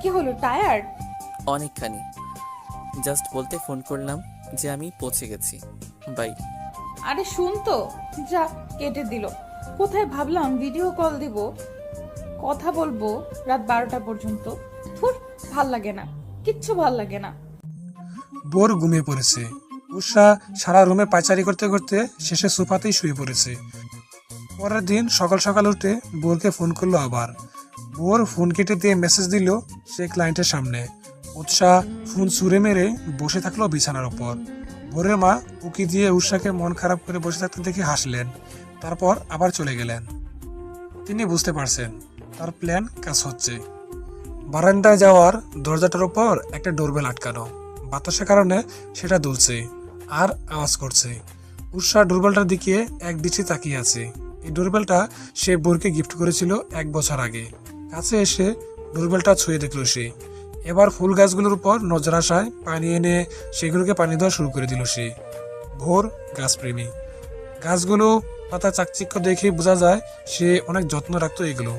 কি হলো, টায়ার্ড? অনেকখানি। জাস্ট বলতে ফোন করলাম যে আমি পৌঁছে গেছি। বাই। আরে শুন তো, যা কেটে দিল। কোথায় ভাবলাম ভিডিও কল দিব, কথা বলবো রাত 12টা পর্যন্ত। ধুর, ভাল লাগে না, কিচ্ছু ভাল লাগে না। বোর ঘুমিয়ে পড়েছে। উষা সারা রুমে পায়চারি করতে করতে শেষে সোফাতেই শুয়ে পড়েছে। পরের দিন সকাল সকাল উঠে বোরকে ফোন করলো আবার। বোর ফোন কেটে দিয়ে মেসেজ দিল সে ক্লায়েন্টের সামনে। উৎসাহ ফোন ছুঁড়ে মেরে বসে থাকলো বিছানার উপর। ভোরের মা উকি দিয়ে উৎসাহকে মন খারাপ করে বসে থাকতে দেখে হাসলেন, তারপর আবার চলে গেলেন। তিনি বুঝতে পারছেন তার প্ল্যান কাজ হচ্ছে। বারান্দায় যাওয়ার দরজাটার উপর একটা ডোরবেল আটকানো। বাতাসের কারণে সেটা দুলছে আর আওয়াজ করছে। উৎসাহ ডোরবেলটার দিকে এক দৃষ্টি তাকিয়ে আছে। এই ডোরবেলটা সে বোরকে গিফট করেছিল 1 বছর আগে। কাছে এসে ডোরবেলটা ছুঁয়ে দেখলো সে। এবার ফুল গাছগুলোর উপর নজর আসায় পানি এনে সেগুলোকে পানি দেওয়া শুরু করে দিল সে। ভোর গাছপ্রেমী। গাছগুলো পাতা চাকচিক্য দেখে বোঝা যায় সে অনেক যত্ন রাখতো এগুলো।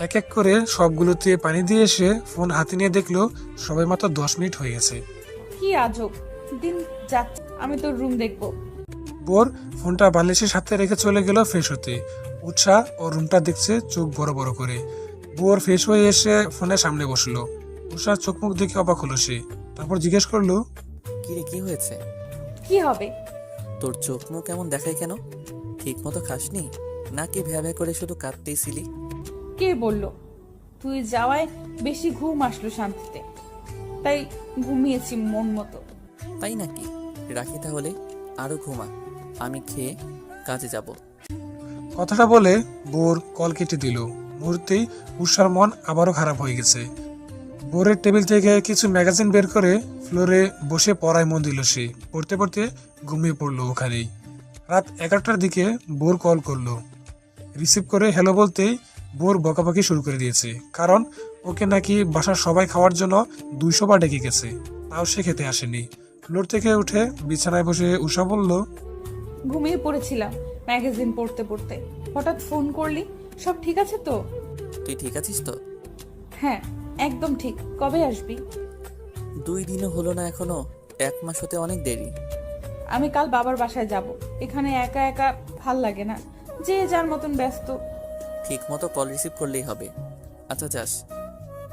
এক এক করে সবগুলোতে পানি দিয়ে এসে ফোন হাতে নিয়ে দেখলো সবে মাত্র 10 মিনিট হয়ে গেছে। কি আজব দিন যাচ্ছে, আমি তোর রুম দেখবো। বোর ফোনটা বালিশের সাথে রেখে চলে গেল ফ্রেশ হতে। উৎসাহ ও রুমটা দেখছে চোখ বড় বড় করে। বোর ফ্রেশ হয়ে এসে ফোনের সামনে বসলো। উৎসাহ চোখ মুখ দেখে অবাক হলো সে। তারপর জিজ্ঞেস করলো, কিরে, কি হয়েছে? কি হবে? তোর চোখ মুখ কেমন দেখায় কেন? ঠিক মতো খাসনি নাকি ভ্যাভ্যা করে শুধু কাঁদতেইছিলি? কে বললো? তুই যাওয়ায় বেশি ঘুম আসলো শান্তিতে, তাই ঘুমিয়েছি মন মতো। তাই নাকি? রাখি তাহলে, আরো ঘুমা, আমি খেয়ে কাজে যাব। কথাটা বলে বোর কল কেটে দিল। মুহূর্তেই উৎসার মন আবারও খারাপ হয়ে গেছে। বোরের টেবিল থেকে কিছু ম্যাগাজিন বের করে ফ্লোরে বসে পড়ায় মন দিল সে। পড়তে পড়তে ঘুমিয়ে পড়লো ওখানেই। রাত 11টার দিকে বোর কল করলো। রিসিভ করে হ্যালো বলতেই বোর বকাবকি শুরু করে দিয়েছে, কারণ ওকে নাকি বাসার সবাই খাওয়ার জন্য 200 বার ডেকে গেছে, তাও সে খেতে আসেনি। ফ্লোর থেকে উঠে বিছানায় বসে উষা বলল, ঘুমিয়ে পড়েছিলাম ম্যাগাজিন পড়তে পড়তে, হঠাৎ ফোন করলি। সব ঠিক আছে তো? তুই ঠিক আছিস তো? হ্যাঁ, একদম ঠিক। কবে আসবি? 2 দিনও হলো না এখনো, 1 মাস হতে অনেক দেরি। আমি কাল বাবার বাসায় যাব। এখানে একা একা ভাল লাগে না, যে যার মতন ব্যস্ত। ঠিক মতো কল রিসিভ করলেই হবে। আচ্ছা যাস,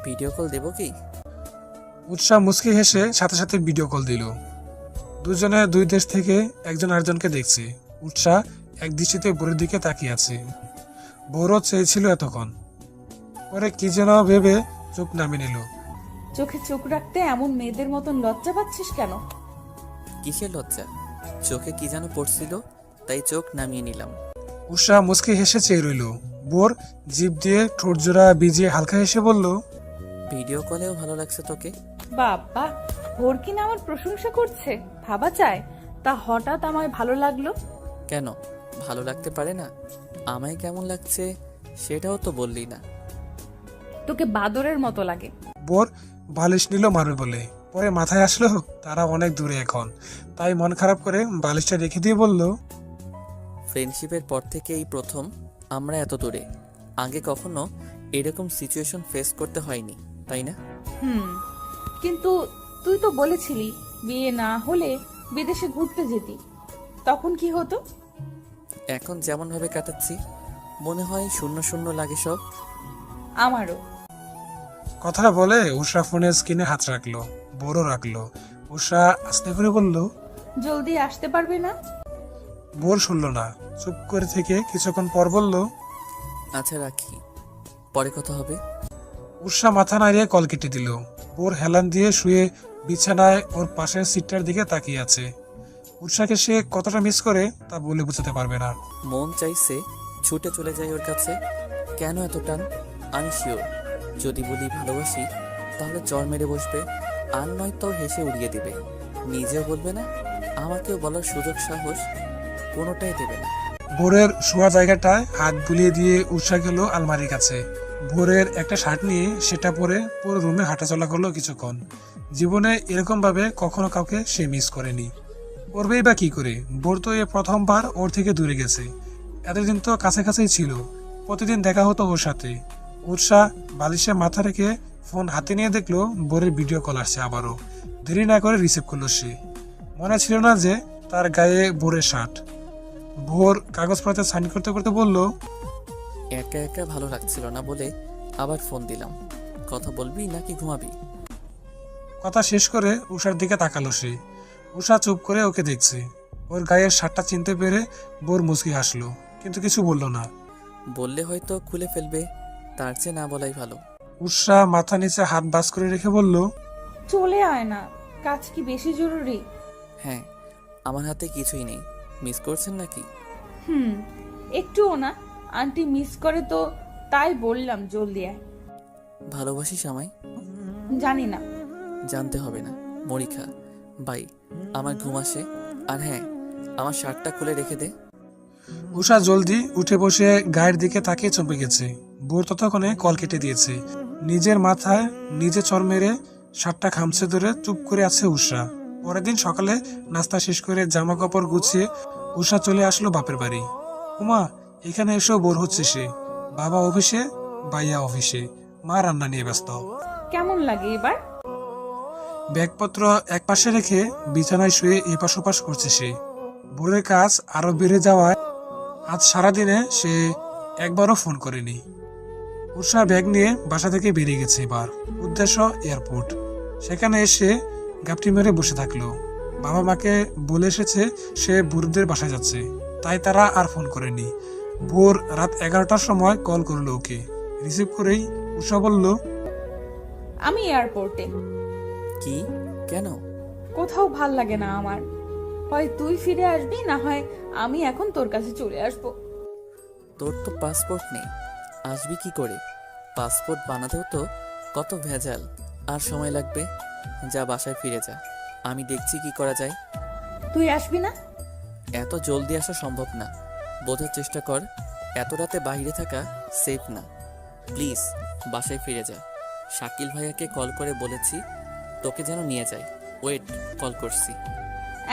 ভিডিও কল দেবো কি? উৎসাহ মুচকি হেসে সাথে সাথে ভিডিও কল দিল। দুজনে 2 দেশ থেকে একজন আরেকজনকে দেখছে। উৎসাহ এক দৃষ্টিতে বোরের দিকে তাকিয়ে আছে। বোরও চেয়েছিল এতক্ষণ। পরে কি যেন ভেবে চোখ নামিয়ে নিল। চোখে চোখ রাখতে এমন মেয়েদের মতন লজ্জা পাচ্ছিস কেন? কিসের লজ্জা? চোখে কি যেন পড়ছিল, তাই চোখ নামিয়ে নিলাম। উষা মুচকি হেসে চেয়ে রইল। বোর জিভ দিয়ে ঠোঁট জোড়া ভিজিয়ে হালকা হেসে বলল, ভিডিও কলেও ভালো লাগছে তোকে। বাবা, ভোর কিনা আমার প্রশংসা করছে, ভাবা যায়। তা হঠাৎ আমায় ভালো লাগলো কেন? ভালো লাগতে পারে না? আমায় কেমন লাগছে সেটাও তো বললি না। তোকে বাদরের মতো লাগে। বোর বালিশ নিল মারবে বলে, পরে মাথায় আসলো তারা অনেক দূরে এখন, তাই মন খারাপ করে বালিশটা রেখে দিয়ে বলল, ফ্রেন্ডশিপের পর থেকে এই প্রথম আমরা এত দূরে। আগে কখনো এরকম সিচুয়েশন ফেস করতে হয়নি, তাই না? কিন্তু তুই তো বলেছিলি বিয়ে না হলে বিদেশে ঘুরতে যেতি, তখন কি হতো? এখন যেমন ভাবে কাটাচ্ছি মনে হয় শূন্য শূন্য লাগে সব। আমারও। কথাটা বলে উষা ফোনের স্ক্রিনে হাত রাখলো। বোরও রাখলো। উষা আস্তে করে বলল। জলদি আসতে পারবে না? ভোর শুনল না, চুপ করে থেকে কিছুক্ষণ পর বলল। আচ্ছা রাখি, পরে কথা হবে। উষা মাথা নাড়িয়ে কল কেটে দিল। ভোর হেলান দিয়ে শুয়ে বিছানায় ওর পাশের সিটটার দিকে তাকিয়ে আছে। উষাকে সে কতটা মিস করে তা বলে বোঝাতে পারবে না। মন চাইছে ছুটে চলে যাই ওর কাছে। কেন এত টান? আমি শিওর যদি বলি ভালোবাসি তাহলে চর মেরে বসবে, আর নয়তো হেসে উড়িয়ে দিবে। নিজেও বলবে না, আমাকেও বলার সুযোগ সাহস কোনোটাই দেবে না। ভোরের শোয়া জায়গাটায় হাত বুলিয়ে দিয়ে উষা গেল আলমারির কাছে। ভোরের একটা শার্ট নিয়ে সেটা পরে পুরো রুমে হাঁটাচলা করলো কিছুক্ষণ। জীবনে এরকম ভাবে কখনো কাউকে সে মিস করেনি। করবেই বা কি করে? ভোর তো এ প্রথমবার ওর থেকে দূরে গেছে। এতদিন তো কাছাকাছিই ছিল, প্রতিদিন দেখা হতো ওর সাথে। উষা বালিশে মাথা রেখে ফোন হাতে নিয়ে দেখলো ভোরের ভিডিও কল আসছে আবারও। দেরি না করে রিসিভ করলো সে। মনে ছিল না যে তার গায়ে ভোরের শার্ট। ভোর কাগজপত্রে সাইন করতে করতে বলল। একা একা ভালো লাগছিল না বলে আবার ফোন দিলাম। কথা বলবি নাকি ঘুমাবি? কথা শেষ করে উষার দিকে তাকালো সে। উষা চুপ করে ওকে দেখছে। ওর গায়ের শার্টটা চিনতে পেরে ভোর মুচকি হাসলো, কিন্তু কিছু বলল না। বললে হয়তো খুলে ফেলবে, তার চেয়ে না বলাই ভালো। উষা মাথা নিচে হাত বাস করে রেখে বলল। চলে আয় না, কাজ কি বেশি জরুরি? হ্যাঁ, আমার হাতে কিছুই নেই। মিস করছেন নাকি? একটুও না। আন্টি মিস করে তো, তাই বললাম জলদি আয়। ভালোবাসিস আমায়? জানি না। জানতে হবে না, মরিখা। বাই, আমার ঘুম আসে। আর হ্যাঁ, আমার শার্টটা খুলে রেখে দে। উষা জলদি উঠে বসে গায়ের দিকে তাকিয়ে চমকে গেছে। ভোর ততক্ষণে কল কেটে দিয়েছে। নিজের মাথায় নিজে চর মেরে শার্টটা খামচে ধরে চুপ করে আছে উষা। পরের দিন সকালে নাস্তা শেষ করে জামা কাপড় গুছিয়ে উষা চলে আসলো বাপের বাড়ি। উমা, এখানে এসেও বোর হচ্ছে সে। বাবা অফিসে, ভাইয়া অফিসে, মা রান্না নিয়ে ব্যস্ত। কেমন লাগে এবার? ব্যাগপত্র এক পাশে রেখে বিছানায় শুয়ে এপাশ ওপাশ করছে সে। ভোরের কাজ আরো বেড়ে যাওয়ায় আজ সারাদিনে সে একবারও ফোন করেনি। উষা ব্যাগ নিয়ে বাসা থেকে বেরিয়ে গেছে। এবার উদ্দেশ্য এয়ারপোর্ট। সেখানে এসে গাপটি মেরে বসে থাকলো। বাবা মাকে বলে এসেছে সে বুড়িদের বাসায় যাচ্ছে, তাই তারা আর ফোন করেনি। ভোর রাত 11টার সময় কল করলো ওকে। রিসিভ করেই উষা বলল। আমি এয়ারপোর্টে। কি? কেন? কোথাও ভাল লাগে না আমার। হয় তুই ফিরে আসবি, না হয় আমি এখন তোর কাছে চলে আসবো। তোর তো পাসপোর্ট নেই, আসবি কি করে? পাসপোর্ট বানাতেও তো কত ভেজাল, আর সময় লাগবে। যা বাসায় ফিরে যা, আমি দেখছি কি করা যায়। তুই আসবি না? এত জলদি আসা সম্ভব না, বোঝার চেষ্টা কর। এত রাতে বাইরে থাকা সেফ না। প্লিজ বাসায় ফিরে যা। শাকিল ভাইয়াকে কল করে বলেছি তোকে যেন নিয়ে যায়। ওয়েট, কল করছি।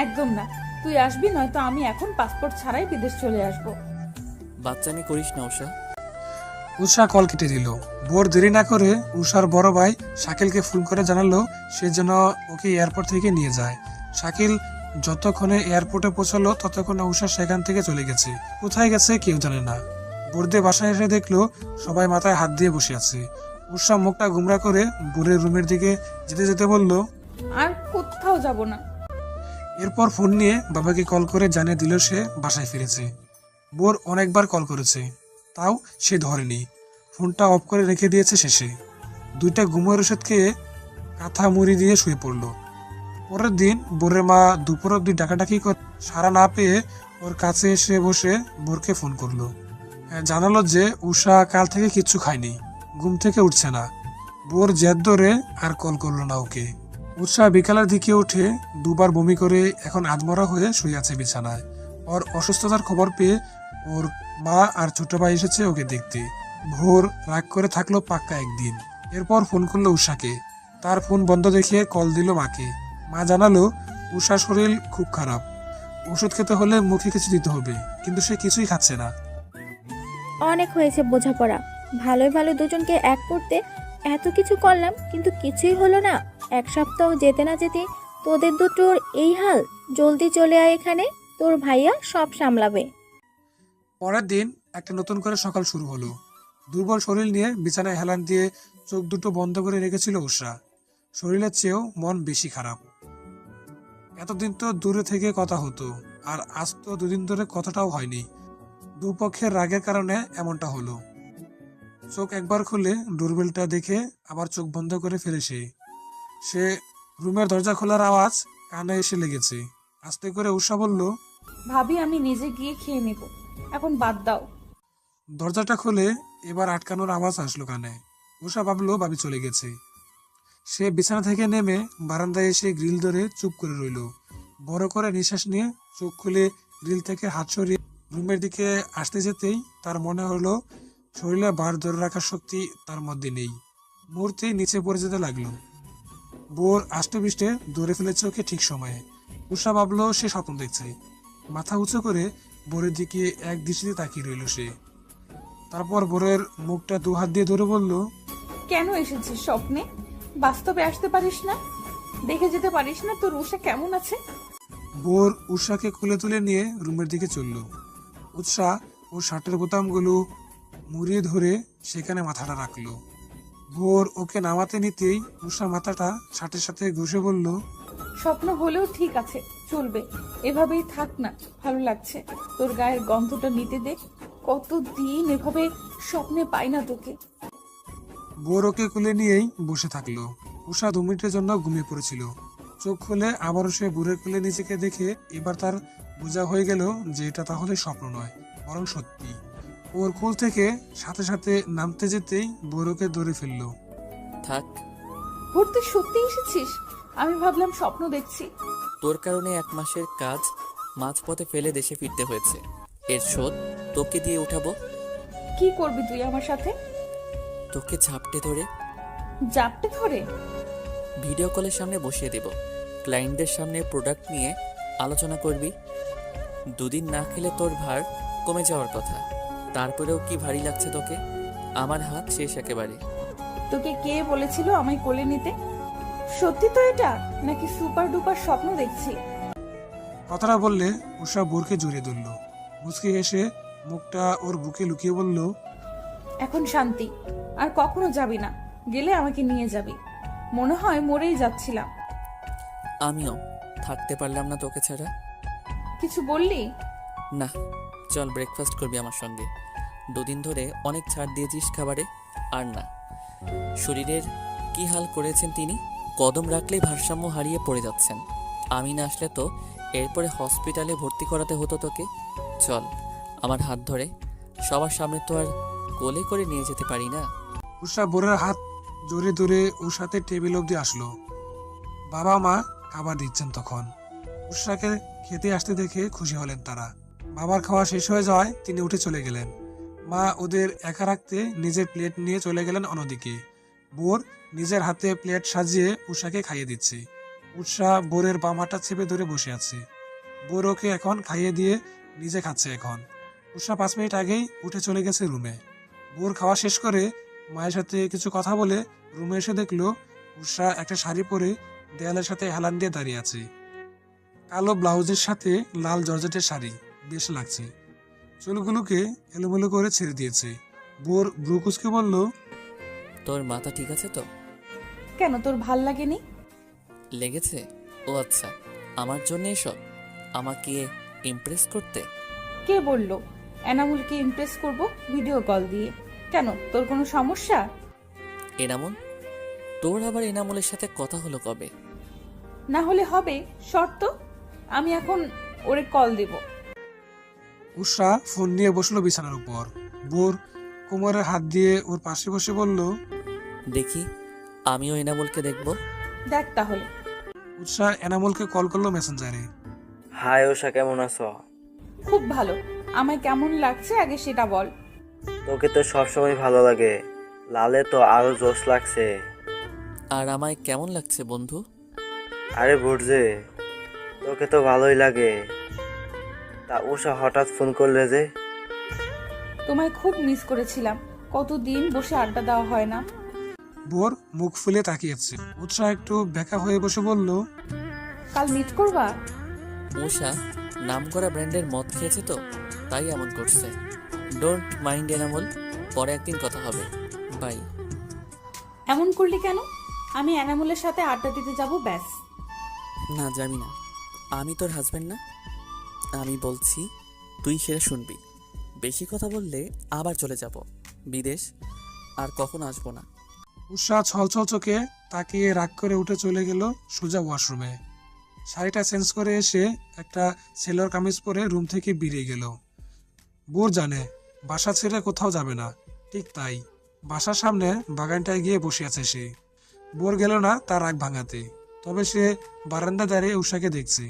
একদম না, তুই আসবি, নয়তো আমি এখন পাসপোর্ট ছাড়াই বিদেশ চলে আসবো। বাচ্চামি করিস না উষা। উষা কল কেটে দিল। ভোর দেরি না করে উষার বড় ভাই শাকিলকে ফোন করে জানালো সে যেন ওকে এয়ারপোর্ট থেকে নিয়ে যায়। শাকিল যতক্ষণে এয়ারপোর্টে পৌঁছালো ততক্ষণে উষা সেখান থেকে চলে গেছে। কোথায় গেছে কেউ জানে না। ভোরদে বাসায় এসে দেখলো সবাই মাথায় হাত দিয়ে বসে আছে। উষা মুখটা গুমরা করে ভোরের রুমের দিকে যেতে যেতে বলল। আর কোথাও যাব না। এরপর ফোন নিয়ে বাবাকে কল করে জানিয়ে দিল সে বাসায় ফিরেছে। ভোর অনেকবার কল করেছে, তাও সে ধরেনি। ফোনটা অফ করে রেখে দিয়েছে শেষে। 2টা ঘুমের ওষুধ খেয়ে কাঁথা মুড়ি দিয়ে শুয়ে পড়ল। পরের দিন ভোরের মা দুপুর অব্দি ডাকাডাকি করে সাড়া না পেয়ে ওর কাছে এসে বসে ভোরকে ফোন করলো। জানালো যে উষা কাল থেকে কিচ্ছু খায়নি, ঘুম থেকে উঠছে না। ভোর জেদ ধরে আর কল করলো না ওকে। উষা বিকালের দিকে উঠে দুবার বমি করে এখন আধমরা হয়ে শুয়ে আছে বিছানায়। ওর অসুস্থতার খবর পেয়ে ওর মা আর ছোট ভাই এসেছে ওকে দেখতে। ভোর রাগ করে থাকলো পাক্কা একদিন। এরপর ফোন করলো উষাকে। তার ফোন বন্ধ দেখে কল দিল মাকে। মা জানালো উষার শরীর খুব খারাপ, ওষুধ খেতে হলে মুখে কিছু দিতে হবে, কিন্তু সে কিছুই খাচ্ছে না। অনেক হয়েছে বোঝাপড়া, ভালোই ভালো দুজনকে এক করতে এত কিছু করলাম, কিন্তু কিছুই হলো না। 1 সপ্তাহ যেতে না যেতে তোদের দুটোর এই হাল। জলদি চলে আয় এখানে, তোর ভাইয়া সব সামলাবে। পরের দিন একটা নতুন করে সকাল শুরু হলো। দুর্বল শরীর নিয়ে বিছানায় হেলান দিয়ে চোখ দুটো বন্ধ করে রেখেছিল উষা। শরীরের চেয়েও মন বেশি খারাপ। এতদিন তো দূরে থেকে কথা হতো, আর আজ তো দুদিন ধরে কথাটাও হয়নি। দুপক্ষের রাগের কারণে এমনটা হলো। চোখ একবার খুলে ডোরবেলটা দেখে আবার চোখ বন্ধ করে ফেলে সে রুমের দরজা খোলার আওয়াজ কানে এসে লেগেছে। আস্তে করে উষা বলল, ভাবি আমি নিজে গিয়ে খেয়ে নেব, এখন বাদ দাও। দরজাটা খুলে এবার আটকানোর আওয়াজ আসলো কানে। উষা ভাবলো ভাবি চলে গেছে। সে বিছানা থেকে নেমে বারান্দায় এসে গ্রিল ধরে চুপ করে রইল। বড় করে নিঃশ্বাস নিয়ে চোখ খুলে গ্রিল থেকে হাত সরিয়ে রুমের দিকে আসতে যেতেই তার মনে হলো শরীরে বার ধরে রাখার শক্তি তার মধ্যে নেই। মুহূর্তেই নিচে পড়ে যেতে লাগলো। বোর আষ্টে ধরে ফেলেছে ওকে ঠিক সময়ে। উষা ভাবলো সে স্বপ্ন দেখছে। মাথা উঁচু করে বোরের দিকে এক দৃষ্টিতে তাকিয়ে রইল সে। তারপর বোরের মুখটা দু হাত দিয়ে ধরে বলল, কেন এসেছিস স্বপ্নে? বাস্তবে আসতে পারিস না? দেখে যেতে পারিস না তোর উষা কেমন আছে? বোর উষাকে কোলে তুলে নিয়ে রুমের দিকে চলল। উৎসা ওর শার্টের বোতামগুলো মুড়িয়ে ধরে সেখানে মাথাটা রাখলো। ভোর ওকে নামাতে নিতেই উষা মাথাটা শার্টের সাথে ঘষে বলল, স্বপ্ন হলেও ঠিক আছে, চলবে, এভাবেই থাক না, ভালো লাগছে। তোর গায়ের গন্ধটা নিতে দে, কতদিন এভাবে স্বপ্নে পাই না তোকে। বোর ওকে কোলে নিয়েই বসে থাকলো। উষা 2 মিনিটের জন্য ঘুমিয়ে পড়েছিল। চোখ খুলে আবারও সে বোরের কোলে নিজেকে দেখে এবার তার বোঝা হয়ে গেল যে এটা তাহলে স্বপ্ন নয়, বরং সত্যি। ওর কোল থেকে সাথে সাথে নামতে যেতেই বোর ওকে ধরে ফেললো। থাক, ভোর তুই সত্যি এসেছিস? আমি ভাবলাম স্বপ্ন দেখছি। তোর কারণে 1 মাসের কাজ মাঝপথে ফেলে দেশে ফিরতে হয়েছে। এর শোধ তোকে দিয়ে উঠাবো। কি করবি তুই আমার সাথে? তোকে ঝাপটে ধরে জাপটে ধরে? ভিডিও কলের সামনে বসিয়ে দেব। ক্লায়েন্টদের সামনে প্রোডাক্ট নিয়ে আলোচনা করবি। 2 দিন না খেলে তোর ভার কমে যাওয়ার কথা, তারপরেও কি ভারী লাগছে তোকে? আমার হাত শেষ একেবারে। তোকে কে বলেছিল আমায় কোলে নিতে? সত্যি তো এটা, নাকি সুপার ডুপার স্বপ্ন দেখছি? কথাটা বললে উষা বোরকে জড়িয়ে ধরল। মুচকি হেসে মুখটা ওর বুকে লুকিয়ে বলল, এখন শান্তি, আর কখনো যাবি না। গেলে আমাকে নিয়ে যাবি। মনে হয় মরেই যাচ্ছিলাম। আমিও থাকতে পারলাম না তোকে ছাড়া। কিছু বললি? না, চল ব্রেকফাস্ট করবি আমার সঙ্গে। 2 দিন ধরে অনেক ছাড় দিয়েছিস খাবারে। আর না, শরীরের কি হাল করেছেন তিনি। কদম রাখলেই ভারসাম্য হারিয়ে পড়ে যাচ্ছেন। আমি না আসলে তো এরপরে হসপিটালে ভর্তি করাতে হতো তোকে। চল আমার হাত ধরে, সবার সামনে তো আর কোলে করে নিয়ে যেতে পারি না। উষা বোরের হাত জোরে ধরে ওর সাথে টেবিল অবধি আসলো। বাবা মা খাবার দিচ্ছেন তখন। উষাকে খেতে আসতে দেখে খুশি হলেন তারা। বাবার খাওয়া শেষ হয়ে যাওয়ায় তিনি উঠে চলে গেলেন। মা ওদের একা রাখতে নিজের প্লেট নিয়ে চলে গেলেন অন্যদিকে। বোর নিজের হাতে প্লেট সাজিয়ে উষাকে খাইয়ে দিচ্ছে। উষা বোরের বাম হাতটা চেপে ধরে বসে আছে। বোর ওকে এখন খাইয়ে দিয়ে নিজে খাচ্ছে এখন। উষা 5 মিনিট আগেই উঠে চলে গেছে রুমে। বোর খাওয়া শেষ করে মায়ের সাথে কিছু কথা বলে রুমে এসে দেখলো উষা একটা শাড়ি পরে দেয়ালের সাথে হেলান দিয়ে দাঁড়িয়ে আছে। কালো ব্লাউজের সাথে লাল জর্জেটের শাড়ি, বেশ লাগছে। চুলগুলোকে এলোমেলো করে ছেড়ে দিয়েছে। বোর ব্রু কুচকে বলল, তোর মাথা ঠিক আছে তো? কেন, তোর ভাল লাগেনি? লেগেছে? ও আচ্ছা, আমার জন্য এসব? আমাকে ইমপ্রেস করতে? কে বললো এনামুলকে ইমপ্রেস করব ভিডিও কল দিয়ে? কেন, তোর কোনো সমস্যা? এনামুল? তোর আবার এনামুলের সাথে কথা হলো কবে? না হলে হবে, শর্ত আমি এখন ওরে কল দেব। উষা ফোন নিয়ে বসলো বিছানার উপর। বোর কোমরে হাত দিয়ে ওর পাশে বসে বলল, দেখি আমিও এনামুলকে দেখব। দেখ তাহলে। উষা এনামুলকে কল করলো মেসেঞ্জারে। হাই উষা, কেমন আছো? খুব ভালো। আমায় কেমন লাগছে আগে সেটা বল। তোকে তো সবসময় ভালো লাগে, লালে তো আরো জোশ লাগছে। আর আমায় কেমন লাগছে বন্ধু? আরে বুঝছে, তোকে তো ভালোই লাগে। তা উষা হঠাৎ ফোন করলে যে? তোমায় খুব মিস করেছিলাম, কতদিন বসে আড্ডা দেওয়া হয় না। বোর মুখ ফুলে তাকিয়েছে। উৎসাহ একটু বেঁকা হয়ে বসে বলল, কাল মিট করবা? উষা নামকরা ব্র্যান্ডের মদ খেয়েছে তো, তাই এমন করছে। ডোন্ট মাইন্ড এনামুল, পরে একদিন কথা হবে। বাই। এমন করলি কেন? আমি এনামুলের সাথে আড্ডা দিতে যাব ব্যাস। না যাবি না, আমি তোর হাজব্যান্ড না? আমি বলছি তুই সেটা শুনবি। বেশি কথা বললে আবার চলে যাব বিদেশ, আর কখনো আসবো না। উষা ছলছল চোখে তাকিয়ে রাগ করে উঠে চলে গেল সোজা ওয়াশরুমে। শাড়িটা চেঞ্জ করে এসে একটা সেলোয়ার কামিজ পরে রুম থেকে বেরিয়ে গেল। বোর জানে বাসা ছেড়ে কোথাও যাবে না, ঠিক তাই বাসার সামনে বাগানটায় গিয়ে বসে আছে সে। বোর গেল না তার রাগ ভাঙাতে, তবে সে বারান্দা দাঁড়িয়ে উষাকে দেখছে।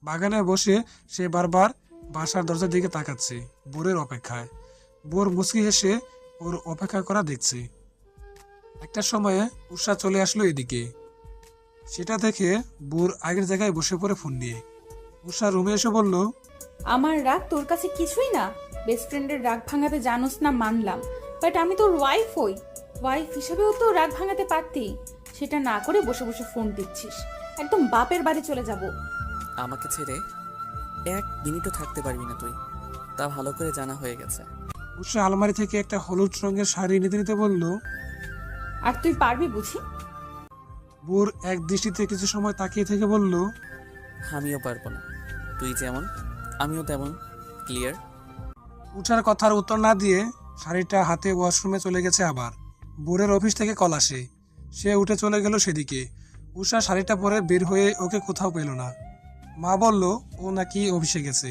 বাগানে বসে সে বারবার বাসার দরজার দিকে তাকাচ্ছে বোরের অপেক্ষায়। বোর মুচকি হেসে ওর অপেক্ষা করা দেখছে। একটা সময়ে উষা চলে আসলো এদিকে। সেটা দেখে বোর আগের জায়গায় বসে পড়ে ফোন নিয়ে। উষা রুমে এসে বলল, আমার রাগ তোর কাছে কিছুই না। বেস্ট ফ্রেন্ডের রাগ ভাঙাতে জানোস না মানলাম, বাট আমি তোর ওয়াইফ হই। ওয়াইফ হিসেবেও তো রাগ ভাঙাতে পারতি, সেটা না করে বসে বসে ফোন দিচ্ছিস। একদম বাপের বাড়ি চলে যাব। আমাকে ছেড়ে 1 মিনিটও থাকতে পারবি না তুই, তা ভালো করে জানা হয়ে গেছে। উষা আলমারি থেকে একটা হলুদ রঙের শাড়ি নিতে নিতে বলল। আর তুই পারবি বুঝি? বোর এক দৃষ্টিতে কিছু সময় তাকিয়ে থেকে বলল, আমিও পারবো না, তুই যেমন আমিও তেমন। ক্লিয়ার? উষার কথার উত্তর না দিয়ে শাড়িটা হাতে ওয়াশরুমে চলে গেছে। আবার বোরের অফিস থেকে কল আসে, সে উঠে চলে গেল সেদিকে। উষা শাড়িটা পরে বের হয়ে ওকে কোথাও পেল না। মা বলল ও নাকি অফিসে গেছে,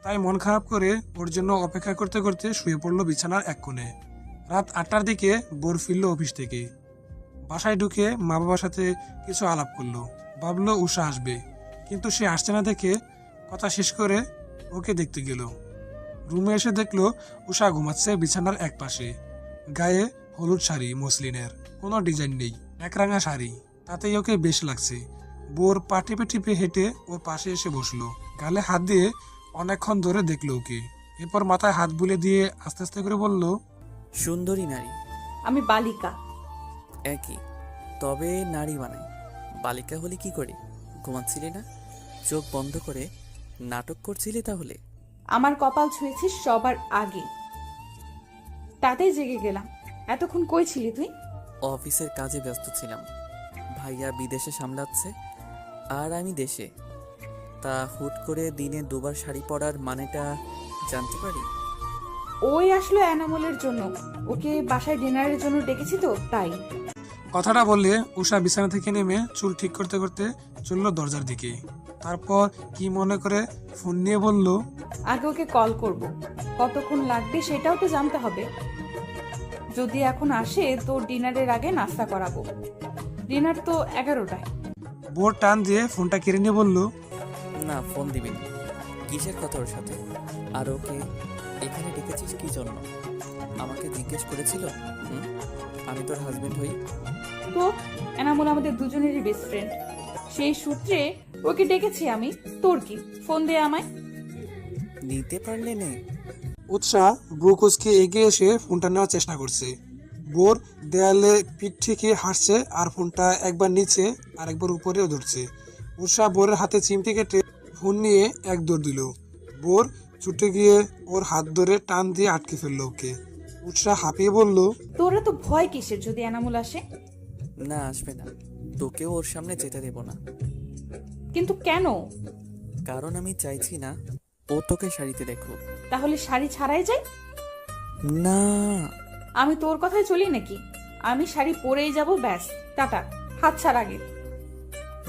তাই মন খারাপ করে ওর জন্য অপেক্ষা করতে করতে শুয়ে পড়লো বিছানার এক কোণে। রাত 8টার দিকে বোর ফিরল অফিস থেকে। বাসায় ঢুকে মা বাবার সাথে কিছু আলাপ করলো, ভাবলো উষা আসবে, কিন্তু সে আসছে না দেখে কথা শেষ করে ওকে দেখতে গেল। রুমে এসে দেখলো উষা ঘুমাচ্ছে বিছানার এক পাশে। গায়ে হলুদ শাড়ি, মসলিনের, কোনো ডিজাইন নেই, একরাঙা শাড়ি, তাতেই ওকে বেশ লাগছে। বোর পা টিপে টিপে হেঁটে ওর পাশে এসে বসলো, গালে হাত দিয়ে অনেকক্ষণ ধরে দেখলো ওকে। এরপর মাথায় হাত বুলে দিয়ে আস্তে আস্তে করে বলল, সুন্দরী নারী। আমি বালিকা। একই, তবে নারী বানাই। বালিকা হলে কি করে? ঘুমাচ্ছিলি না? চোখ বন্ধ করে নাটক করছিলি তাহলে? আমার কপাল ছুঁয়েছিস সবার আগে, তাতেই জেগে গেলাম। এতক্ষণ কই ছিলি তুই? অফিসের কাজে ব্যস্ত ছিলাম, ভাইয়া বিদেশে সামলাচ্ছে আর আমি দেশে। তা হুট করে দিনে 2বার শাড়ি পরার মানেটা জানতে পারি? ওই আসলো এনামলের জন্য, ওকে বাসায় ডিনারের জন্য ডেকেছি তো তাই। কথাটা বললে উষা বিছানা থেকে নেমে চুল ঠিক করতে করতে চলল দরজার দিকে। তারপর কি মনে করে ফোন নিয়ে বলল, আগে ওকে কল করব, কতক্ষণ লাগবে সেটাও তো জানতে হবে। যদি এখন আসে তো ডিনারের আগে নাস্তা করাবো। ডিনার তো 11টায়। বোর টান দিয়ে ফোনটা কেড়ে নিয়ে বলল, না, ফোন দিবি না। কিসের কথা ওর সাথে? আর ওকে এখানে ডেকেছিস কি জন্য? আমাকে জিজ্ঞেস করেছিল? আমি তোর হাজবেন্ড হই। তো এনামুল আমাদের দুজনেরই বেস্ট ফ্রেন্ড, সেই সূত্রে ওকে ডেকেছি আমি। তোর কি? ফোন দে আমায়। নিতে পারলে নে। উৎসাহ ব্রুকুসকে এগিয়ে এসে ফোনটা নেওয়ার চেষ্টা করছে। বোর দেয়ালে পিঠ থেকে হাসছে আর ফোনটা একবার নিচে আর একবার উপরেও ধরছে। উৎসাহ বোরের হাতে চিমটি কেটে ফোন নিয়ে এক দৌড় দিল। বোর ছুটে গিয়ে ওর হাত ধরে টান দিয়ে আটকে ফেললো ওকে। উৎসাহ হাঁপিয়ে বলল, তোরা তো ভয় কিসের যদি এনামুল আসে? না, আসবে না, তোকেও ওর সামনে যেতে দেব না। কিন্তু কেন? কারণ আমি চাইছি না ও তোকে শাড়িতে দেখুক। তাহলে শাড়ি ছাড়াই যাই? না, আমি তোর কথায় চলি নাকি? আমি শাড়ি পরেই যাব, ব্যাস। টাটা, হাত ছাড় আগে।